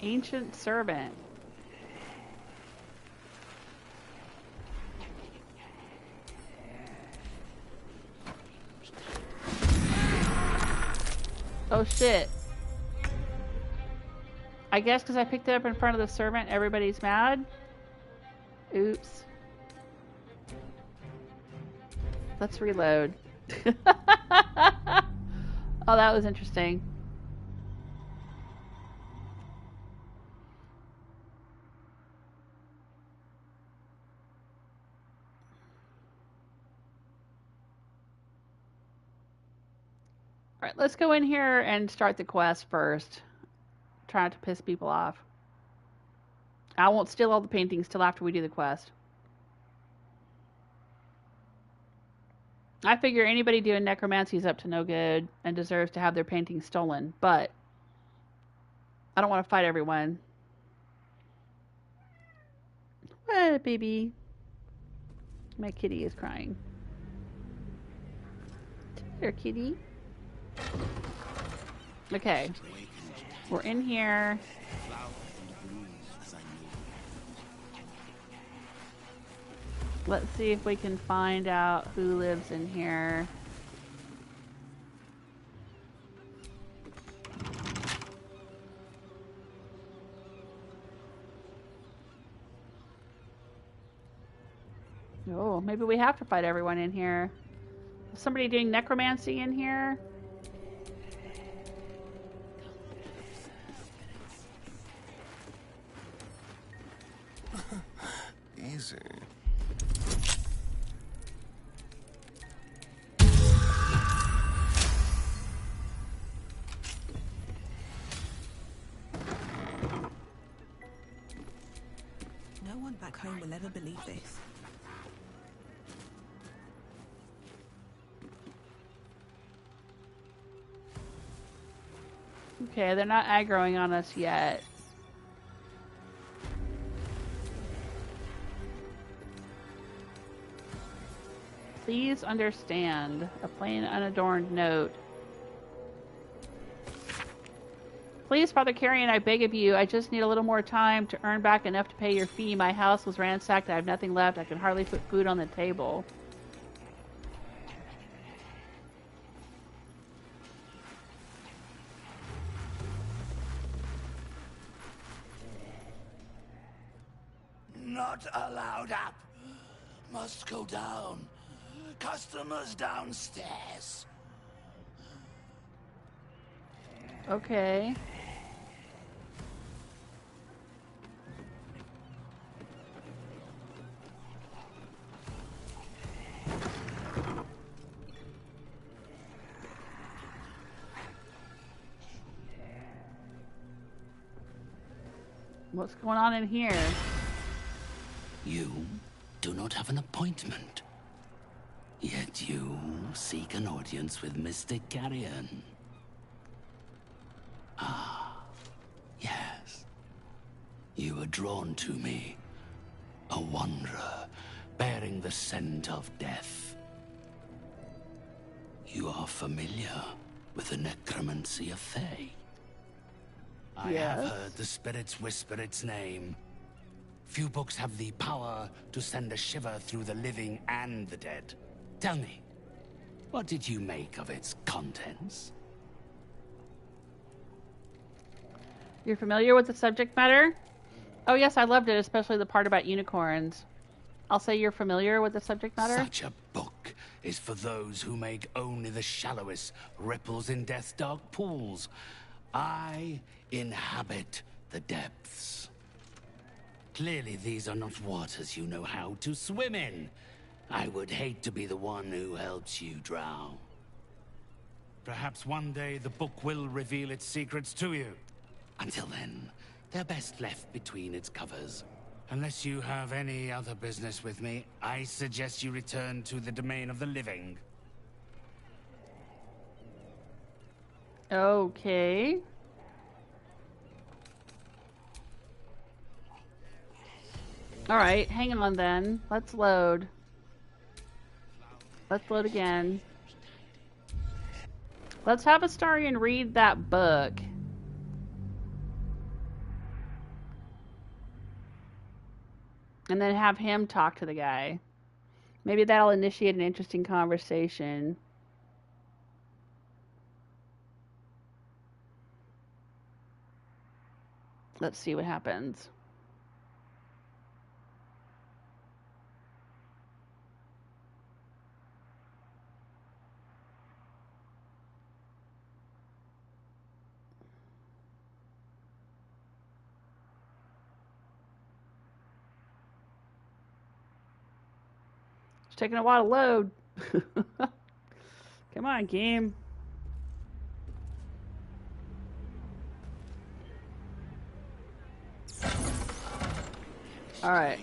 Ancient servant. Oh shit. I guess because I picked it up in front of the servant, everybody's mad? Oops. Let's reload. Oh, that was interesting. Alright, let's go in here and start the quest first. Try not to piss people off. I won't steal all the paintings till after we do the quest. I figure anybody doing necromancy is up to no good and deserves to have their paintings stolen, but I don't want to fight everyone. What, baby? My kitty is crying. There, kitty. Okay. We're in here. Let's see if we can find out who lives in here. Oh, maybe we have to fight everyone in here. Is somebody doing necromancy in here? Easy. No one back home will ever believe this. Okay, they're not aggroing on us yet. Please understand. A plain, unadorned note. Please, Father Carrion, I beg of you, I just need a little more time to earn back enough to pay your fee. My house was ransacked. I have nothing left. I can hardly put food on the table. Not allowed up. Must go down. Customers downstairs. Okay. What's going on in here? You do not have an appointment. Yet you seek an audience with Mr. Carrion. Ah, yes. You are drawn to me. A wanderer, bearing the scent of death. You are familiar with the Necromancy of Thay. I have heard the spirits whisper its name. Few books have the power to send a shiver through the living and the dead. Tell me, what did you make of its contents? You're familiar with the subject matter? Oh yes, I loved it, especially the part about unicorns. I'll say you're familiar with the subject matter? Such a book is for those who make only the shallowest ripples in death's dark pools. I inhabit the depths. Clearly these are not waters you know how to swim in. I would hate to be the one who helps you drown. Perhaps one day the book will reveal its secrets to you. Until then, they're best left between its covers. Unless you have any other business with me, I suggest you return to the domain of the living. Okay. Alright, hang on then. Let's load. Let's load again. Let's have Astarion read that book. And then have him talk to the guy. Maybe that'll initiate an interesting conversation. Let's see what happens. It's taking a while to load. Come on, game. All right.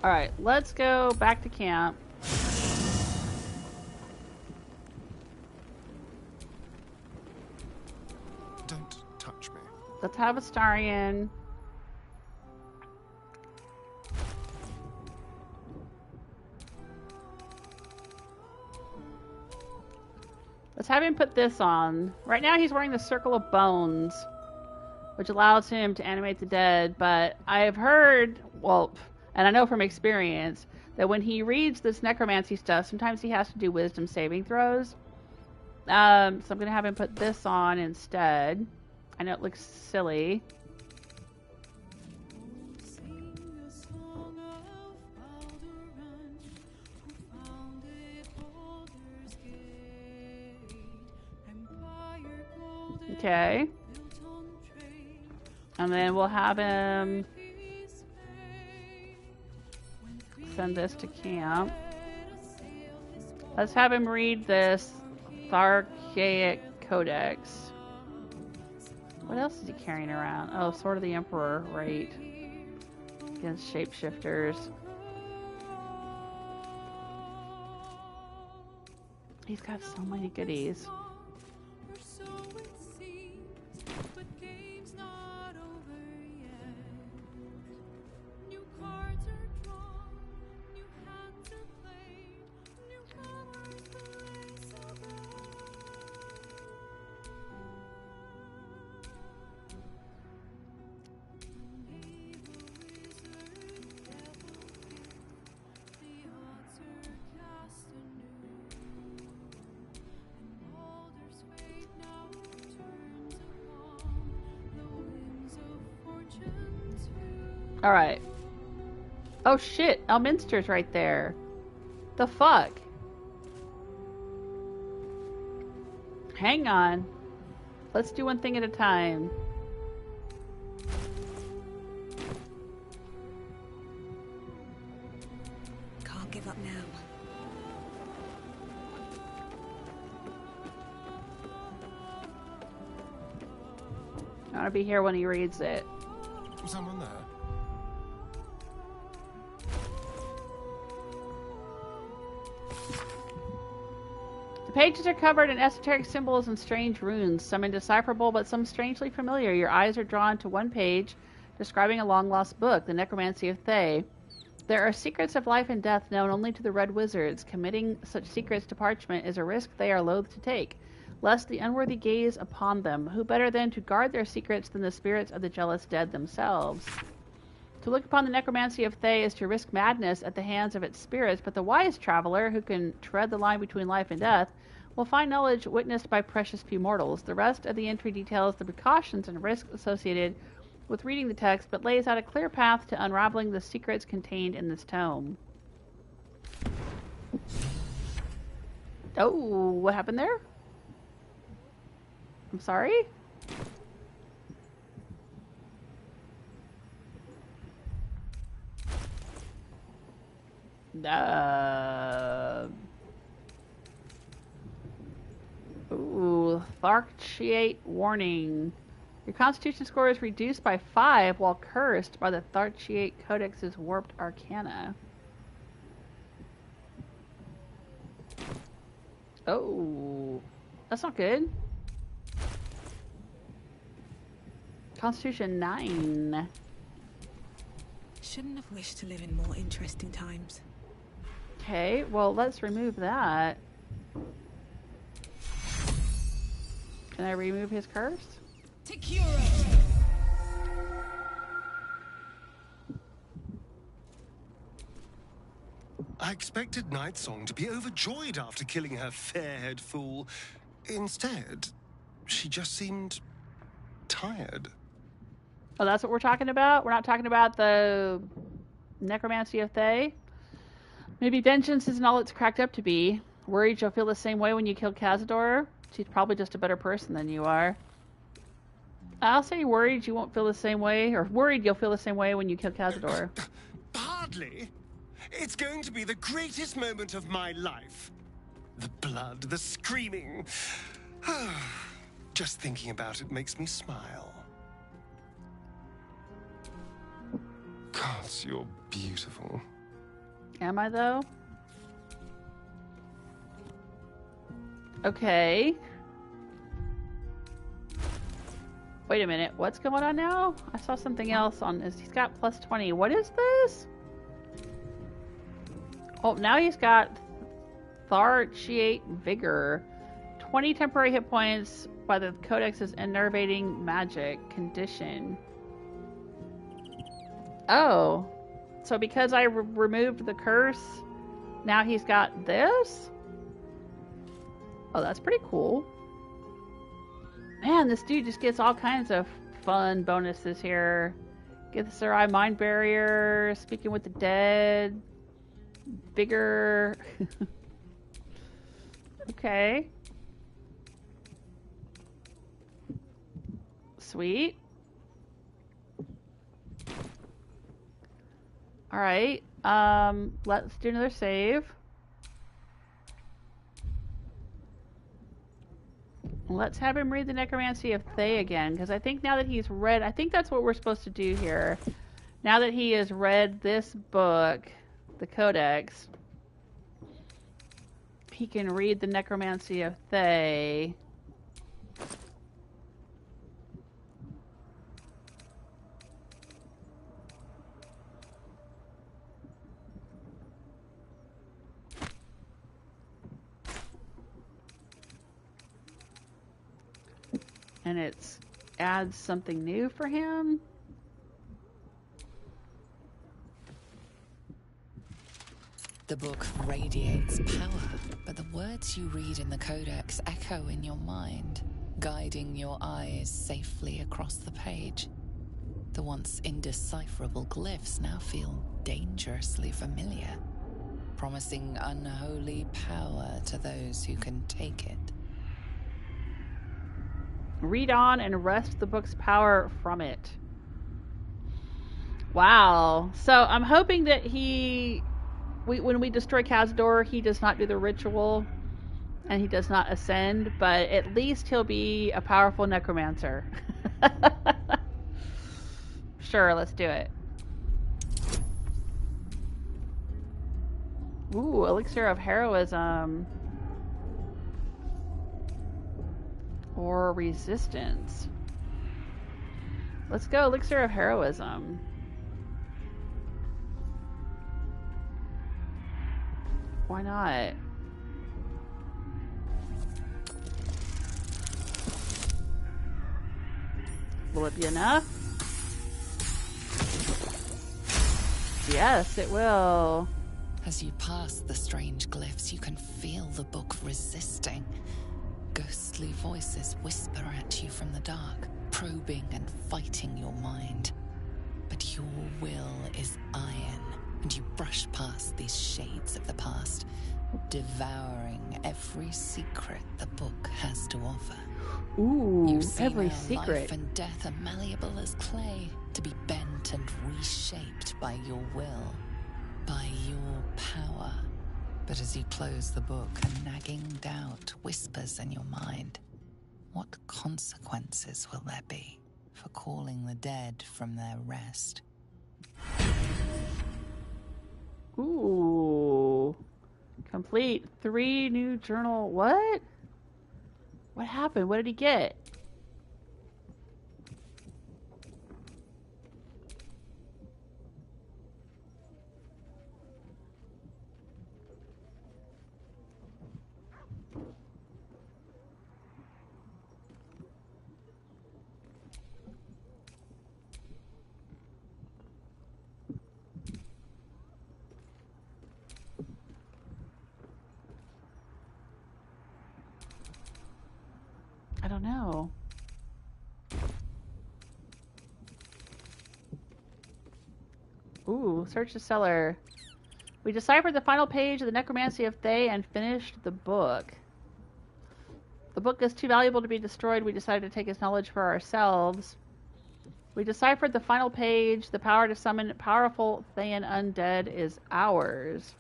All right, let's go back to camp. Don't touch me. Let's have Astarion. Let's have him put this on. Right now he's wearing the Circle of Bones, which allows him to animate the dead, but I have heard, well, and I know from experience, that when he reads this necromancy stuff, sometimes he has to do wisdom saving throws. So I'm going to have him put this on instead. I know it looks silly. Okay. And then we'll have him send this to camp. Let's have him read this Tharchiate Codex. What else is he carrying around? Oh, Sword of the Emperor, right. Against shapeshifters. He's got so many goodies. Alright. Oh shit, Elminster's right there. The fuck? Hang on. Let's do one thing at a time. Can't give up now. I want to be here when he reads it. Was someone there? The pages are covered in esoteric symbols and strange runes, some indecipherable but some strangely familiar. Your eyes are drawn to one page describing a long-lost book, the Necromancy of Thay. There are secrets of life and death known only to the Red Wizards. Committing such secrets to parchment is a risk they are loath to take, lest the unworthy gaze upon them. Who better then to guard their secrets than the spirits of the jealous dead themselves? To look upon the Necromancy of Thay is to risk madness at the hands of its spirits, but the wise traveler, who can tread the line between life and death, will find knowledge witnessed by precious few mortals. The rest of the entry details the precautions and risks associated with reading the text, but lays out a clear path to unraveling the secrets contained in this tome. Oh, what happened there? I'm sorry? Ooh, Tharchiate warning. Your constitution score is reduced by 5 while cursed by the Tharchiate Codex's warped arcana. Oh, that's not good. Constitution 9. Shouldn't have wished to live in more interesting times. Okay, well, let's remove that. Can I remove his curse? Take hero. I expected Nightsong to be overjoyed after killing her fair-haired fool. Instead, she just seemed tired. Oh, that's what we're talking about? We're not talking about the Necromancy of Thay? Maybe vengeance isn't all it's cracked up to be. Worried you'll feel the same way when you kill Cazador? She's probably just a better person than you are. I'll say worried you won't feel the same way, or worried you'll feel the same way when you kill Cazador. Hardly. It's going to be the greatest moment of my life. The blood, the screaming. Just thinking about it makes me smile. Gods, you're beautiful. Am I, though? Okay. Wait a minute. What's going on now? I saw something else on this. He's got plus 20. What is this? Oh, now he's got Tharchiate Vigor. 20 temporary hit points by the Codex's enervating magic condition. Oh. So because I removed the curse, now he's got this? Oh, that's pretty cool. Man, this dude just gets all kinds of fun bonuses here. Gets the Sarai Mind Barrier, Speaking with the Dead, Vigor. Okay. Sweet. Alright. Let's do another save. Let's have him read the Necromancy of Thay again, because I think now that he's read, I think that's what we're supposed to do here. Now that he has read this book, the Codex, he can read the Necromancy of Thay. And it adds something new for him. The book radiates power, but the words you read in the Codex echo in your mind, guiding your eyes safely across the page. The once indecipherable glyphs now feel dangerously familiar, promising unholy power to those who can take it. Read on and wrest the book's power from it. Wow. So I'm hoping that when we destroy Cazador, he does not do the ritual and he does not ascend, but at least he'll be a powerful necromancer. Sure, let's do it. Ooh, Elixir of Heroism. Or resistance. Let's go Elixir of Heroism. Why not? Will it be enough? Yes, it will. As you pass the strange glyphs, you can feel the book resisting. Ghostly voices whisper at you from the dark, probing and fighting your mind. But your will is iron, and you brush past these shades of the past, devouring every secret the book has to offer. Ooh, you see every how secret. Life and death are malleable as clay, to be bent and reshaped by your will, by your power. But as you close the book, a nagging doubt whispers in your mind. What consequences will there be for calling the dead from their rest? Ooh. Complete 3 new journal. What? What happened? What did he get? Ooh, search the cellar. We deciphered the final page of the Necromancy of Thay and finished the book. The book is too valuable to be destroyed. We decided to take its knowledge for ourselves. We deciphered the final page. The power to summon powerful Thayan undead is ours.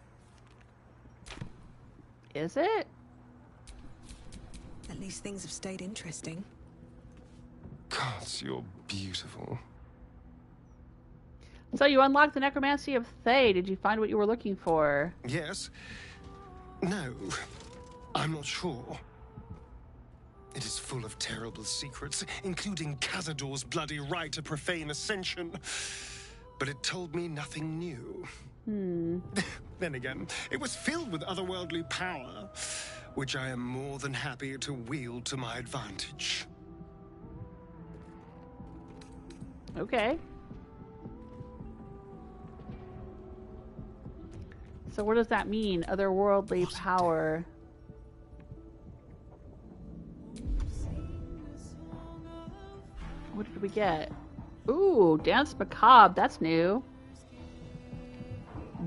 Is it? At least things have stayed interesting. Gods, you're beautiful. So you unlocked the Necromancy of Thay. Did you find what you were looking for? Yes. No. I'm not sure. It is full of terrible secrets, including Cazador's bloody right to profane ascension. But it told me nothing new. Then again, it was filled with otherworldly power, which I am more than happy to wield to my advantage. Okay. So what does that mean? Otherworldly power. What did we get? Ooh, Dance Macabre. That's new.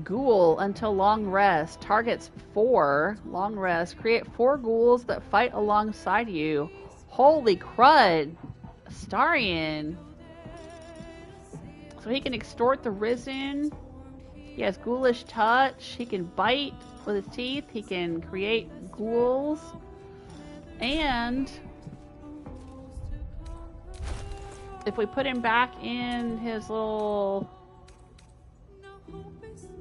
Ghoul until long rest. Targets 4. Long rest. Create 4 ghouls that fight alongside you. Holy crud. Astarion. So he can extort the risen. He has ghoulish touch. He can bite with his teeth. He can create ghouls. And if we put him back in his little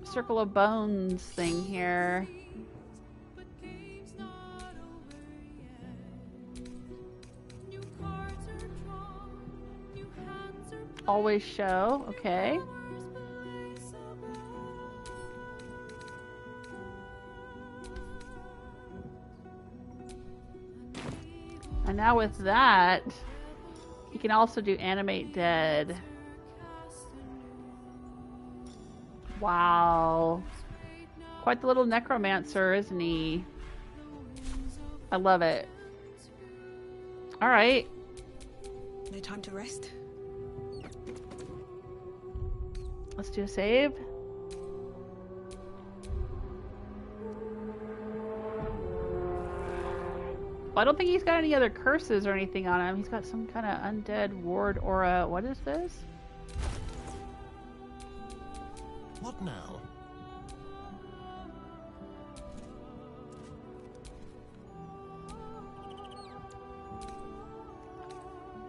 circle of bones thing here. Always show. Okay. And now with that, he can also do Animate Dead. Wow. Quite the little necromancer, isn't he? I love it. Alright. No time to rest. Let's do a save. Well, I don't think he's got any other curses or anything on him. He's got some kind of undead ward aura. What is this? What now?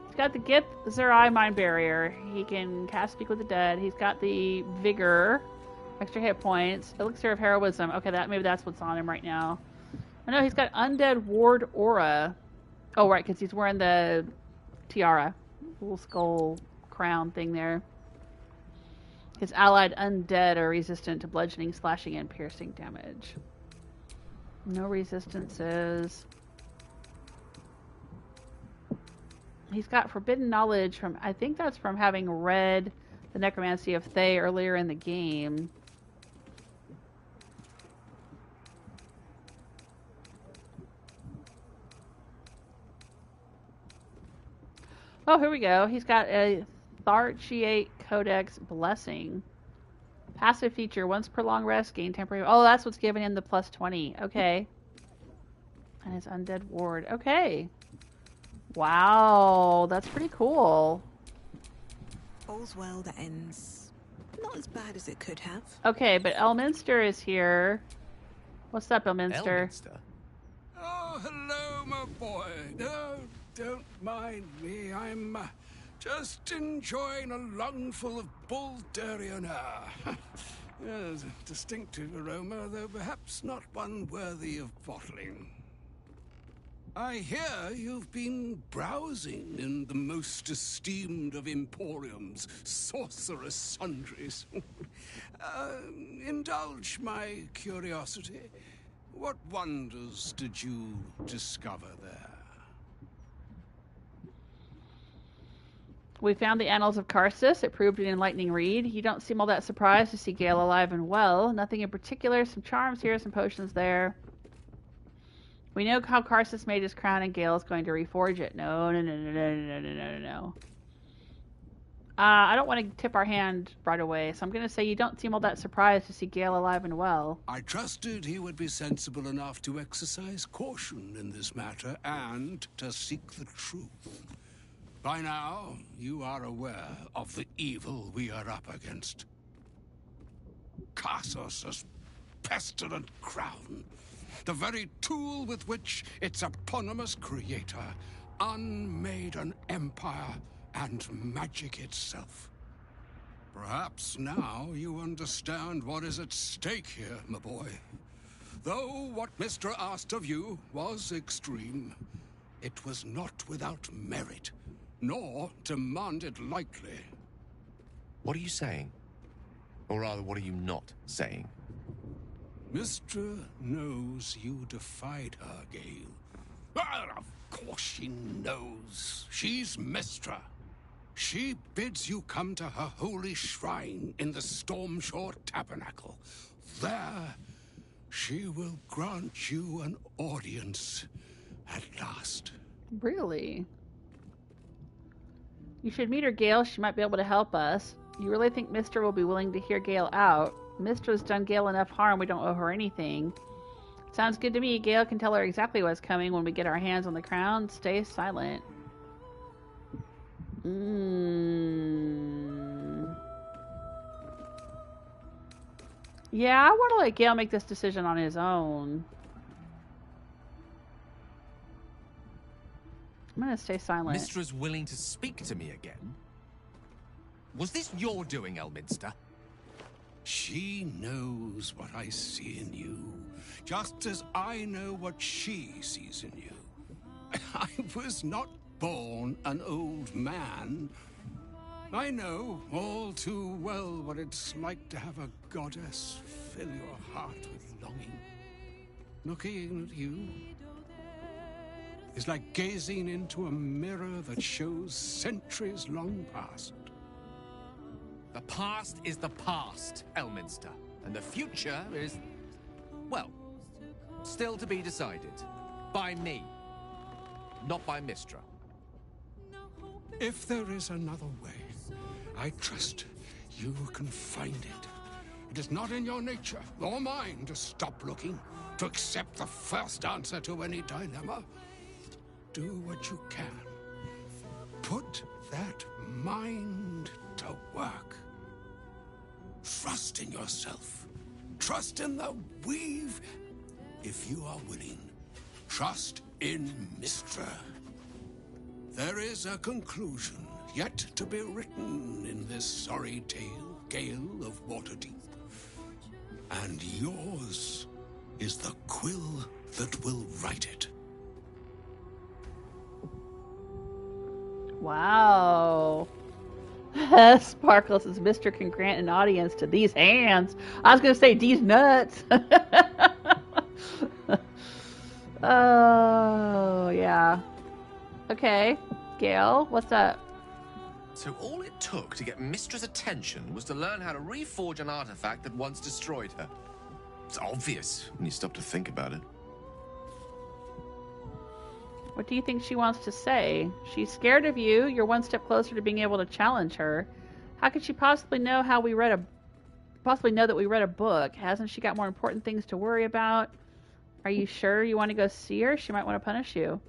He's got the Gith Zerai Mind Barrier. He can cast Speak with the Dead. He's got the Vigor, extra hit points, Elixir of Heroism. Okay, maybe that's what's on him right now. Oh no, he's got Undead Ward Aura. Oh right, because he's wearing the tiara, little skull crown thing there. His allied undead are resistant to bludgeoning, slashing, and piercing damage. No resistances. He's got forbidden knowledge from, I think that's from having read the Necromancy of Thay earlier in the game. Oh, here we go. He's got a Tharchiate Codex Blessing. Passive feature, once per long rest, gain temporary... Oh, that's what's giving him the plus 20. Okay. And his Undead Ward. Okay. Wow, that's pretty cool. All's well that ends not as bad as it could have. Okay, but Elminster is here. What's up, Elminster? Elminster? Oh, hello, my boy. No, don't mind me. I'm just enjoying a lungful of Baldurian air. Yes, a distinctive aroma, though perhaps not one worthy of bottling. I hear you've been browsing in the most esteemed of emporiums, Sorcerous Sundries. Indulge my curiosity. What wonders did you discover there? We found the Annals of Karsus. It proved an enlightening read. You don't seem all that surprised to see Gale alive and well. Nothing in particular. Some charms here, some potions there. We know how Karsus made his crown and Gale is going to reforge it. No. I don't want to tip our hand right away, so I'm going to say you don't seem all that surprised to see Gale alive and well. I trusted he would be sensible enough to exercise caution in this matter and to seek the truth. By now, you are aware of the evil we are up against. Karsus' pestilent crown, the very tool with which its eponymous creator unmade an empire and magic itself. Perhaps now you understand what is at stake here, my boy. Though what Mr. asked of you was extreme, it was not without merit, nor demanded lightly. What are you saying? Or rather, what are you not saying? Mr. knows you defied her, Gale. Well, of course she knows. She's Mistra. She bids you come to her holy shrine in the Stormshore Tabernacle. There, she will grant you an audience at last. Really? You should meet her, Gale. She might be able to help us. You really think Mr. will be willing to hear Gale out? Mistra's done Gale enough harm, we don't owe her anything. Sounds good to me. Gale can tell her exactly what's coming when we get our hands on the crown. Stay silent. Yeah, I want to let Gale make this decision on his own. I'm going to stay silent. Mistra's willing to speak to me again? Was this your doing, Elminster? She knows what I see in you, just as I know what she sees in you. I was not born an old man. I know all too well what it's like to have a goddess fill your heart with longing. Looking at you is like gazing into a mirror that shows centuries long past. The past is the past, Elminster. And the future is, well, still to be decided. By me. Not by Mistra. If there is another way, I trust you can find it. It is not in your nature or mine to stop looking, to accept the first answer to any dilemma. Do what you can. Put that mind to work. Trust in yourself. Trust in the weave, if you are willing. Trust in Mistra. There is a conclusion yet to be written in this sorry tale, Gale of Waterdeep. And yours is the quill that will write it. Wow. Sparkle says Mr. can grant an audience to these hands. I was going to say these nuts. Oh, yeah. Okay. Gale, what's up? So all it took to get Mistra's attention was to learn how to reforge an artifact that once destroyed her. It's obvious when you stop to think about it. What do you think she wants to say? She's scared of you. You're one step closer to being able to challenge her. How could she possibly know that we read a book? Hasn't she got more important things to worry about? Are you sure you want to go see her? She might want to punish you.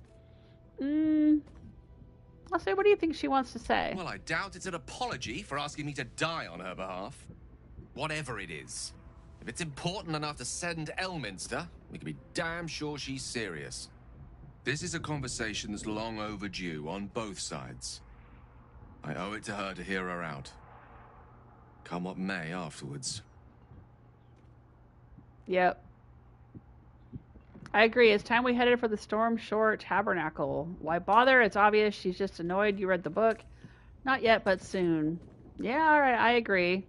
I'll say, what do you think she wants to say? Well, I doubt it's an apology for asking me to die on her behalf. Whatever it is. If it's important enough to send Elminster, we can be damn sure she's serious. This is a conversation that's long overdue on both sides. I owe it to her to hear her out. Come what may afterwards. Yep. I agree. It's time we headed for the Stormshore Tabernacle. Why bother? It's obvious she's just annoyed you read the book. Not yet, but soon. Yeah, alright, I agree.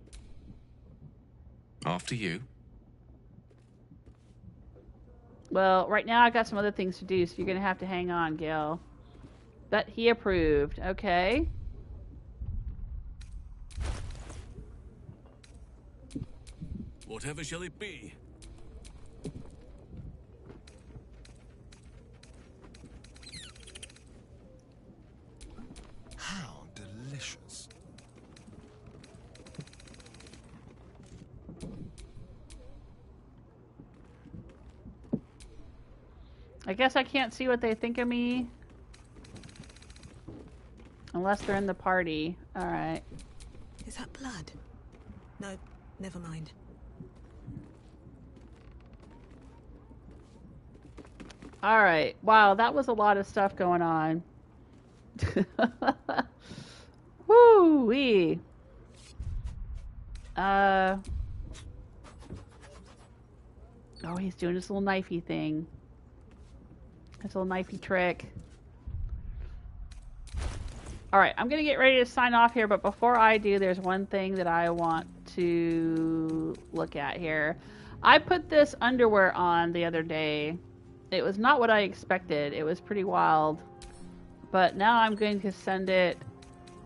After you. Well, right now I got some other things to do, so you're going to have to hang on, Gale. But he approved. Okay. Whatever shall it be? How delicious. I guess I can't see what they think of me. Unless they're in the party. Alright. Is that blood? No, never mind. Alright. Wow, that was a lot of stuff going on. Woo-wee. Oh, he's doing his little knifey thing. His little knifey trick. Alright, I'm going to get ready to sign off here, but before I do, there's one thing that I want to look at here. I put this underwear on the other day. It was not what I expected. It was pretty wild. But now I'm going to send it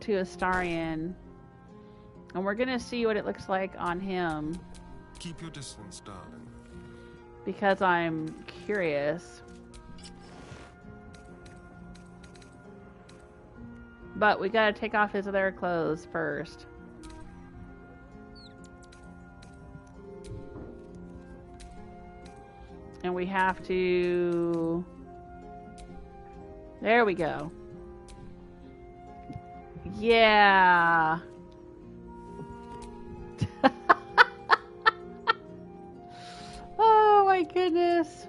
to Astarion. And we're going to see what it looks like on him. Keep your distance, darling. Because I'm curious. But we gotta take off his other clothes first. And we have to... There we go. Yeah. Oh my goodness.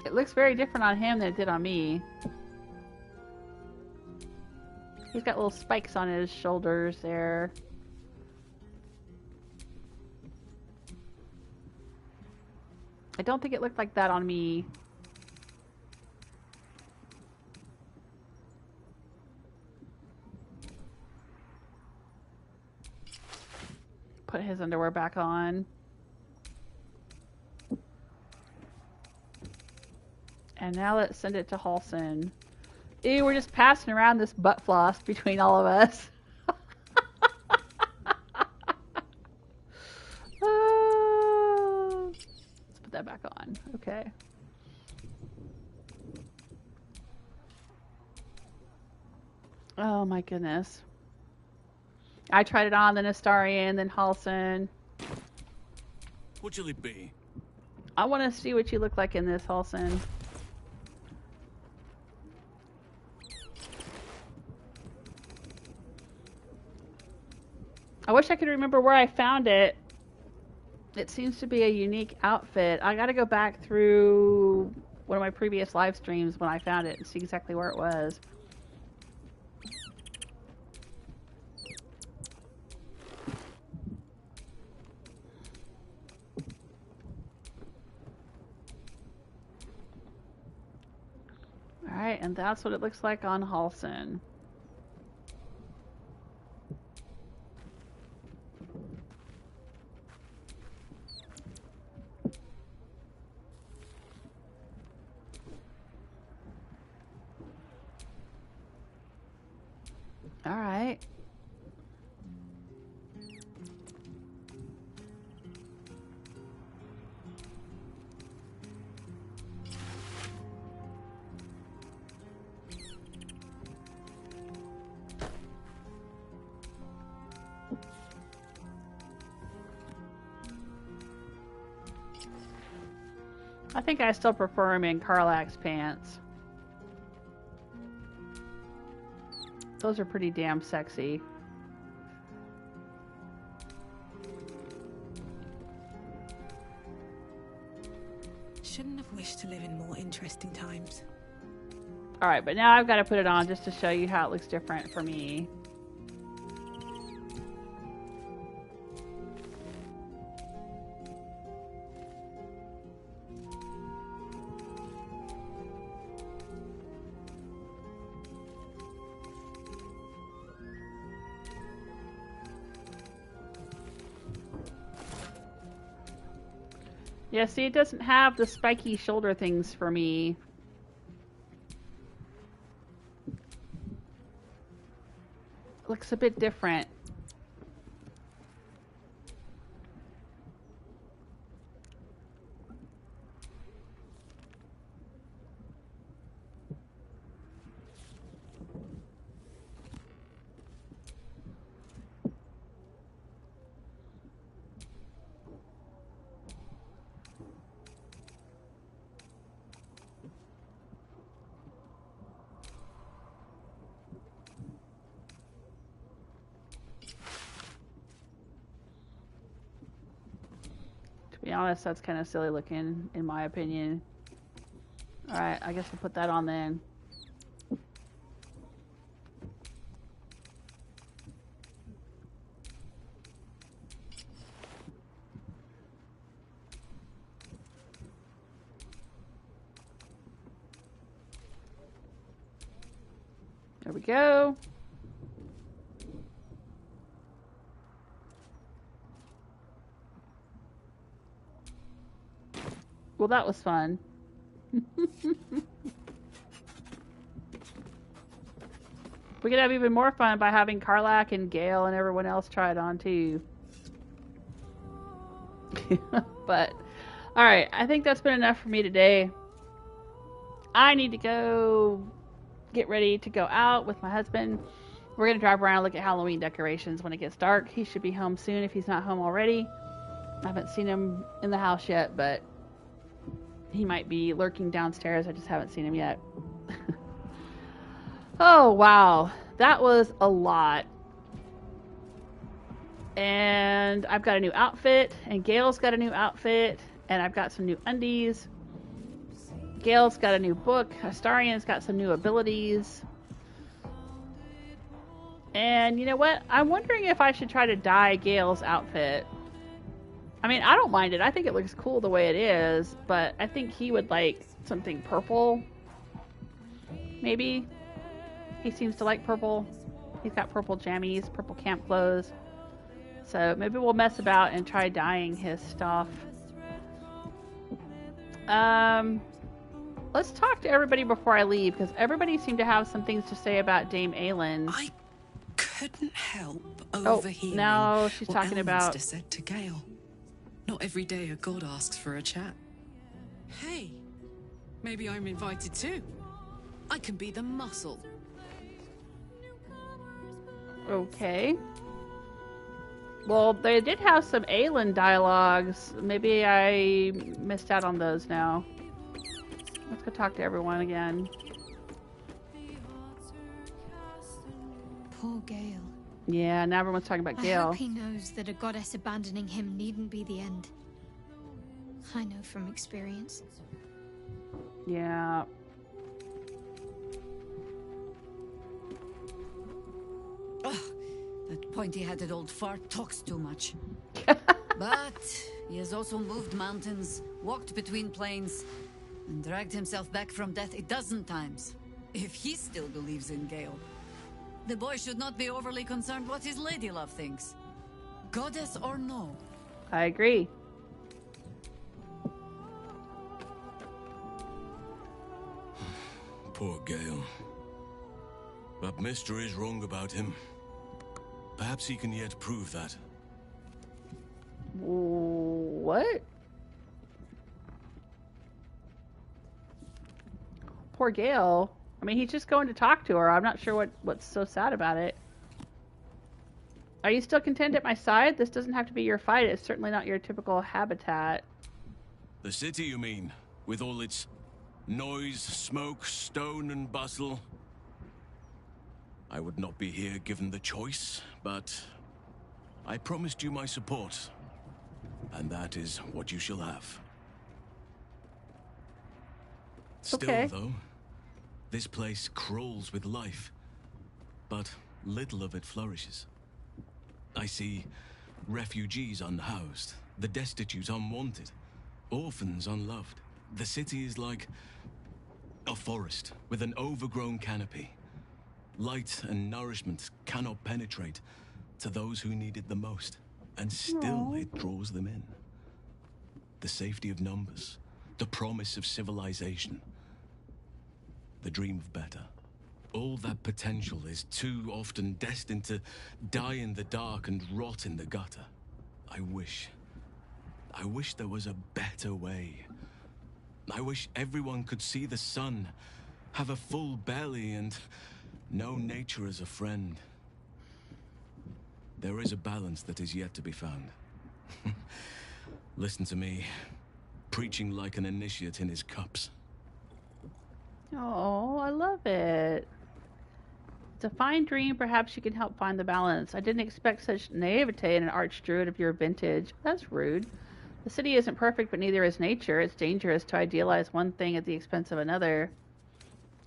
It looks very different on him than it did on me. He's got little spikes on his shoulders there. I don't think it looked like that on me. Put his underwear back on. And now let's send it to Halsin. Ew, we're just passing around this butt floss between all of us. Let's put that back on. Okay. Oh my goodness. I tried it on, then Astarion, then Halsin. What shall it be? I want to see what you look like in this, Halsin. I wish I could remember where I found it. It seems to be a unique outfit. I gotta go back through one of my previous live streams when I found it and see exactly where it was. Alright, and that's what it looks like on Halsin. Alright. I think I still prefer him in Karlach's pants. Those are pretty damn sexy. Shouldn't have wished to live in more interesting times. Alright, but now I've got to put it on just to show you how it looks different for me. Yeah, see, it doesn't have the spiky shoulder things for me. It looks a bit different. honest, that's kind of silly looking, in my opinion. Alright, I guess we'll put that on then. There we go. Well, that was fun. We could have even more fun by having Karlach and Gale and everyone else try it on too. But, alright, I think that's been enough for me today. I need to go get ready to go out with my husband. We're going to drive around and look at Halloween decorations when it gets dark. He should be home soon if he's not home already. I haven't seen him in the house yet, but he might be lurking downstairs. I just haven't seen him yet. Oh, wow. That was a lot. And I've got a new outfit, and Gale's got a new outfit, and I've got some new undies. Gale's got a new book. Astarion's got some new abilities. And you know what? I'm wondering if I should try to dye Gale's outfit. I mean, I don't mind it. I think it looks cool the way it is, but I think he would like something purple. Maybe. He seems to like purple. He's got purple jammies, purple camp clothes. So maybe we'll mess about and try dyeing his stuff. Let's talk to everybody before I leave, because everybody seemed to have some things to say about Dame Aylin. I couldn't help overhearing no, she's what talking about Elminster said to Gale. Not every day a god asks for a chat. Hey, maybe I'm invited too. I can be the muscle. Okay. Well, they did have some Aylin dialogues. Maybe I missed out on those now. Let's go talk to everyone again. Poor Gale. Yeah, now everyone's talking about Gale. I hope he knows that a goddess abandoning him needn't be the end. I know from experience. Yeah. Ugh, that pointy-headed old fart talks too much. But he has also moved mountains, walked between plains, and dragged himself back from death a dozen times. If he still believes in Gale, the boy should not be overly concerned what his ladylove thinks. Goddess or no. I agree. Poor Gale. But Mister is wrong about him. Perhaps he can yet prove that. What? Poor Gale. I mean, he's just going to talk to her. I'm not sure what's so sad about it. Are you still content at my side? This doesn't have to be your fight. It's certainly not your typical habitat. The city, you mean? With all its noise, smoke, stone, and bustle? I would not be here given the choice, but I promised you my support. And that is what you shall have. Still, okay. Though, this place crawls with life, but little of it flourishes. I see refugees unhoused, the destitute unwanted, orphans unloved. The city is like a forest with an overgrown canopy. Light and nourishment cannot penetrate to those who need it the most, and still it draws them in. The safety of numbers, the promise of civilization, the dream of better. All that potential is too often destined to die in the dark and rot in the gutter. I wish there was a better way. I wish everyone could see the sun, have a full belly, and know nature as a friend. There is a balance that is yet to be found. Listen to me, preaching like an initiate in his cups. Oh, I love it. It's a fine dream. Perhaps you can help find the balance. I didn't expect such naivete in an archdruid of your vintage. That's rude. The city isn't perfect, but neither is nature. It's dangerous to idealize one thing at the expense of another.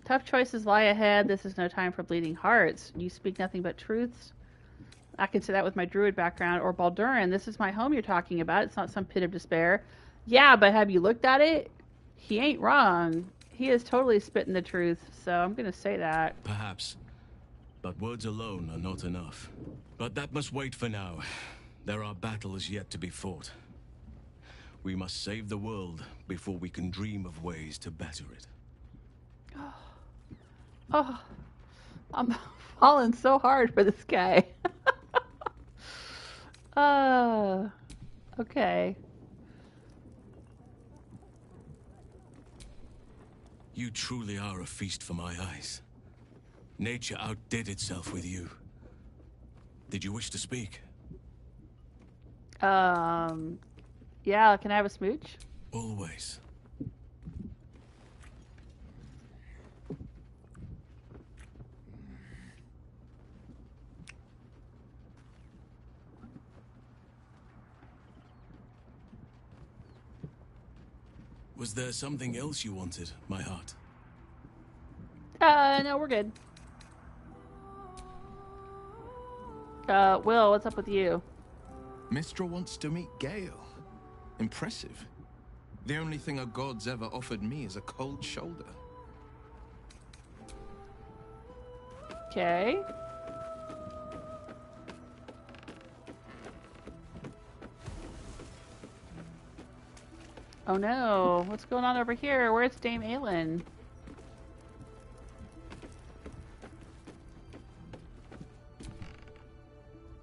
Tough choices lie ahead. This is no time for bleeding hearts. You speak nothing but truths. I can say that with my druid background. Or Baldurin, this is my home you're talking about. It's not some pit of despair. Yeah, but have you looked at it? He ain't wrong. He is totally spitting the truth, so I'm going to say that. Perhaps. But words alone are not enough. But that must wait for now. There are battles yet to be fought. We must save the world before we can dream of ways to better it. Oh, I'm falling so hard for this guy. Okay. You truly are a feast for my eyes. Nature outdid itself with you. Did you wish to speak? Yeah, can I have a smooch? Always. Was there something else you wanted, my heart? No, we're good. Will, what's up with you? Mistra wants to meet Gale. Impressive. The only thing a god's ever offered me is a cold shoulder. Okay. Oh no, what's going on over here? Where's Dame Aylin?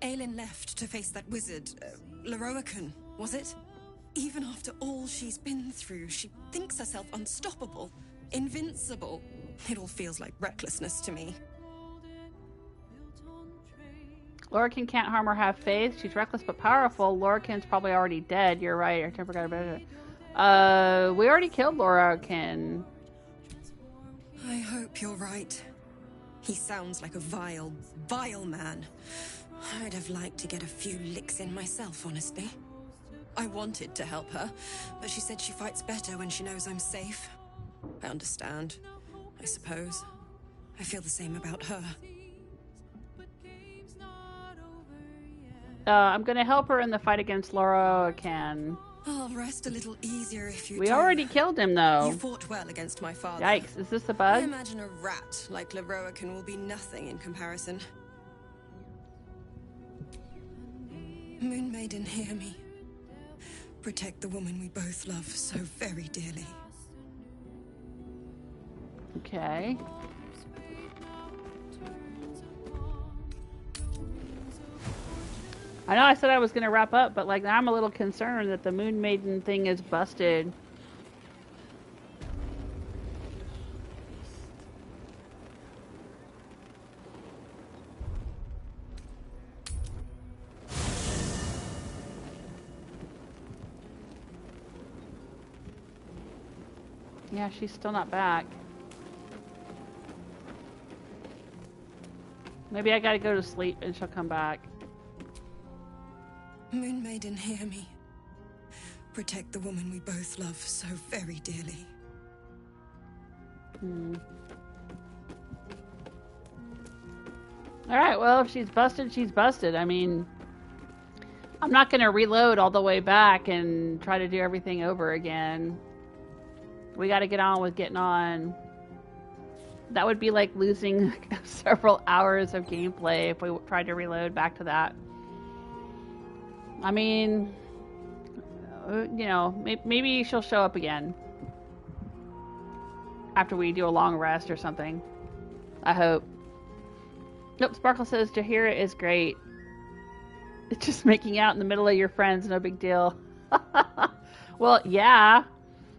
Aylin left to face that wizard, Lorroakan, was it? Even after all she's been through, she thinks herself unstoppable, invincible. It all feels like recklessness to me. Lorroakan can't harm or have faith. She's reckless but powerful. Lorroakan's probably already dead. You're right. I temper got about it. We already killed Lorroakan. I hope you're right. He sounds like a vile, vile man. I'd have liked to get a few licks in myself, honestly. I wanted to help her, but she said she fights better when she knows I'm safe. I understand, I suppose. I feel the same about her. I'm gonna help her in the fight against Lorroakan. I'll rest a little easier if you We do. already killed him, though. You fought well against my father. Yikes, is this a I bug? imagine a rat like Lorroakan will be nothing in comparison. Moon Maiden, hear me. Protect the woman we both love so very dearly. Okay. I know I said I was going to wrap up, but like now I'm a little concerned that the Moon Maiden thing is busted. Yeah, she's still not back. Maybe I gotta go to sleep and she'll come back. Moon Maiden, hear me. Protect the woman we both love so very dearly. Alright, well, if she's busted, she's busted. I mean, I'm not gonna reload all the way back and try to do everything over again. We gotta get on with getting on. That would be like losing several hours of gameplay if we tried to reload back to that. I mean, you know, maybe she'll show up again after we do a long rest or something. I hope. Nope, Sparkle says Jahira is great. It's just making out in the middle of your friends, no big deal. Well, yeah.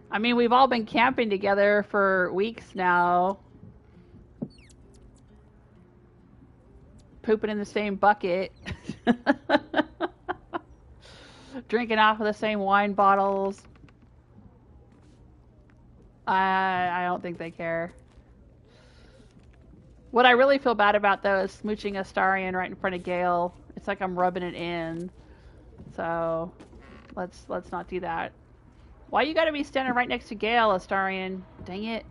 I mean, we've all been camping together for weeks now. Pooping in the same bucket. Drinking off of the same wine bottles. I don't think they care. What I really feel bad about, though, is smooching Astarion right in front of Gale. It's like I'm rubbing it in. So, Let's not do that. Why you gotta be standing right next to Gale, Astarion? Dang it.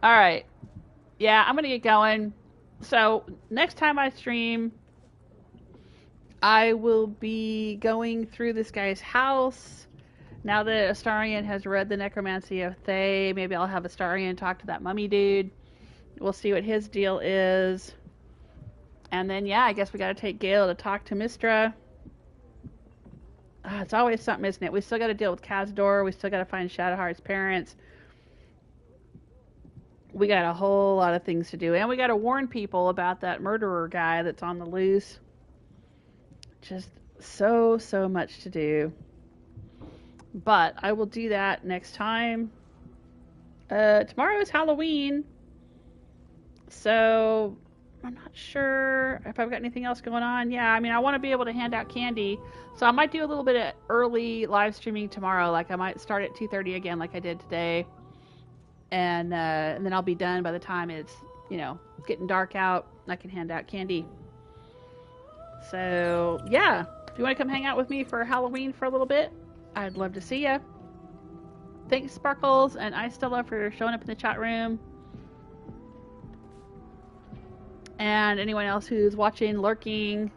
Alright. Yeah, I'm gonna get going. So, next time I stream, I will be going through this guy's house. Now that Astarion has read the Necromancy of Thay, maybe I'll have Astarion talk to that mummy dude. We'll see what his deal is. And then, yeah, I guess we gotta take Gale to talk to Mistra. It's always something, isn't it? We still gotta deal with Kazdor. We still gotta find Shadowheart's parents. We got a whole lot of things to do. And we gotta warn people about that murderer guy that's on the loose. Just so much to do. But I will do that next time. Tomorrow is Halloween. So I'm not sure if I've got anything else going on. Yeah, I mean, I want to be able to hand out candy. So I might do a little bit of early live streaming tomorrow. Like I might start at 2:30 again like I did today. And then I'll be done by the time it's, getting dark out. I can hand out candy. So, yeah. If you want to come hang out with me for Halloween for a little bit, I'd love to see ya. Thanks, Sparkles and Istella, for showing up in the chat room. And anyone else who's watching, lurking,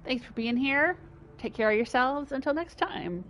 thanks for being here. Take care of yourselves. Until next time.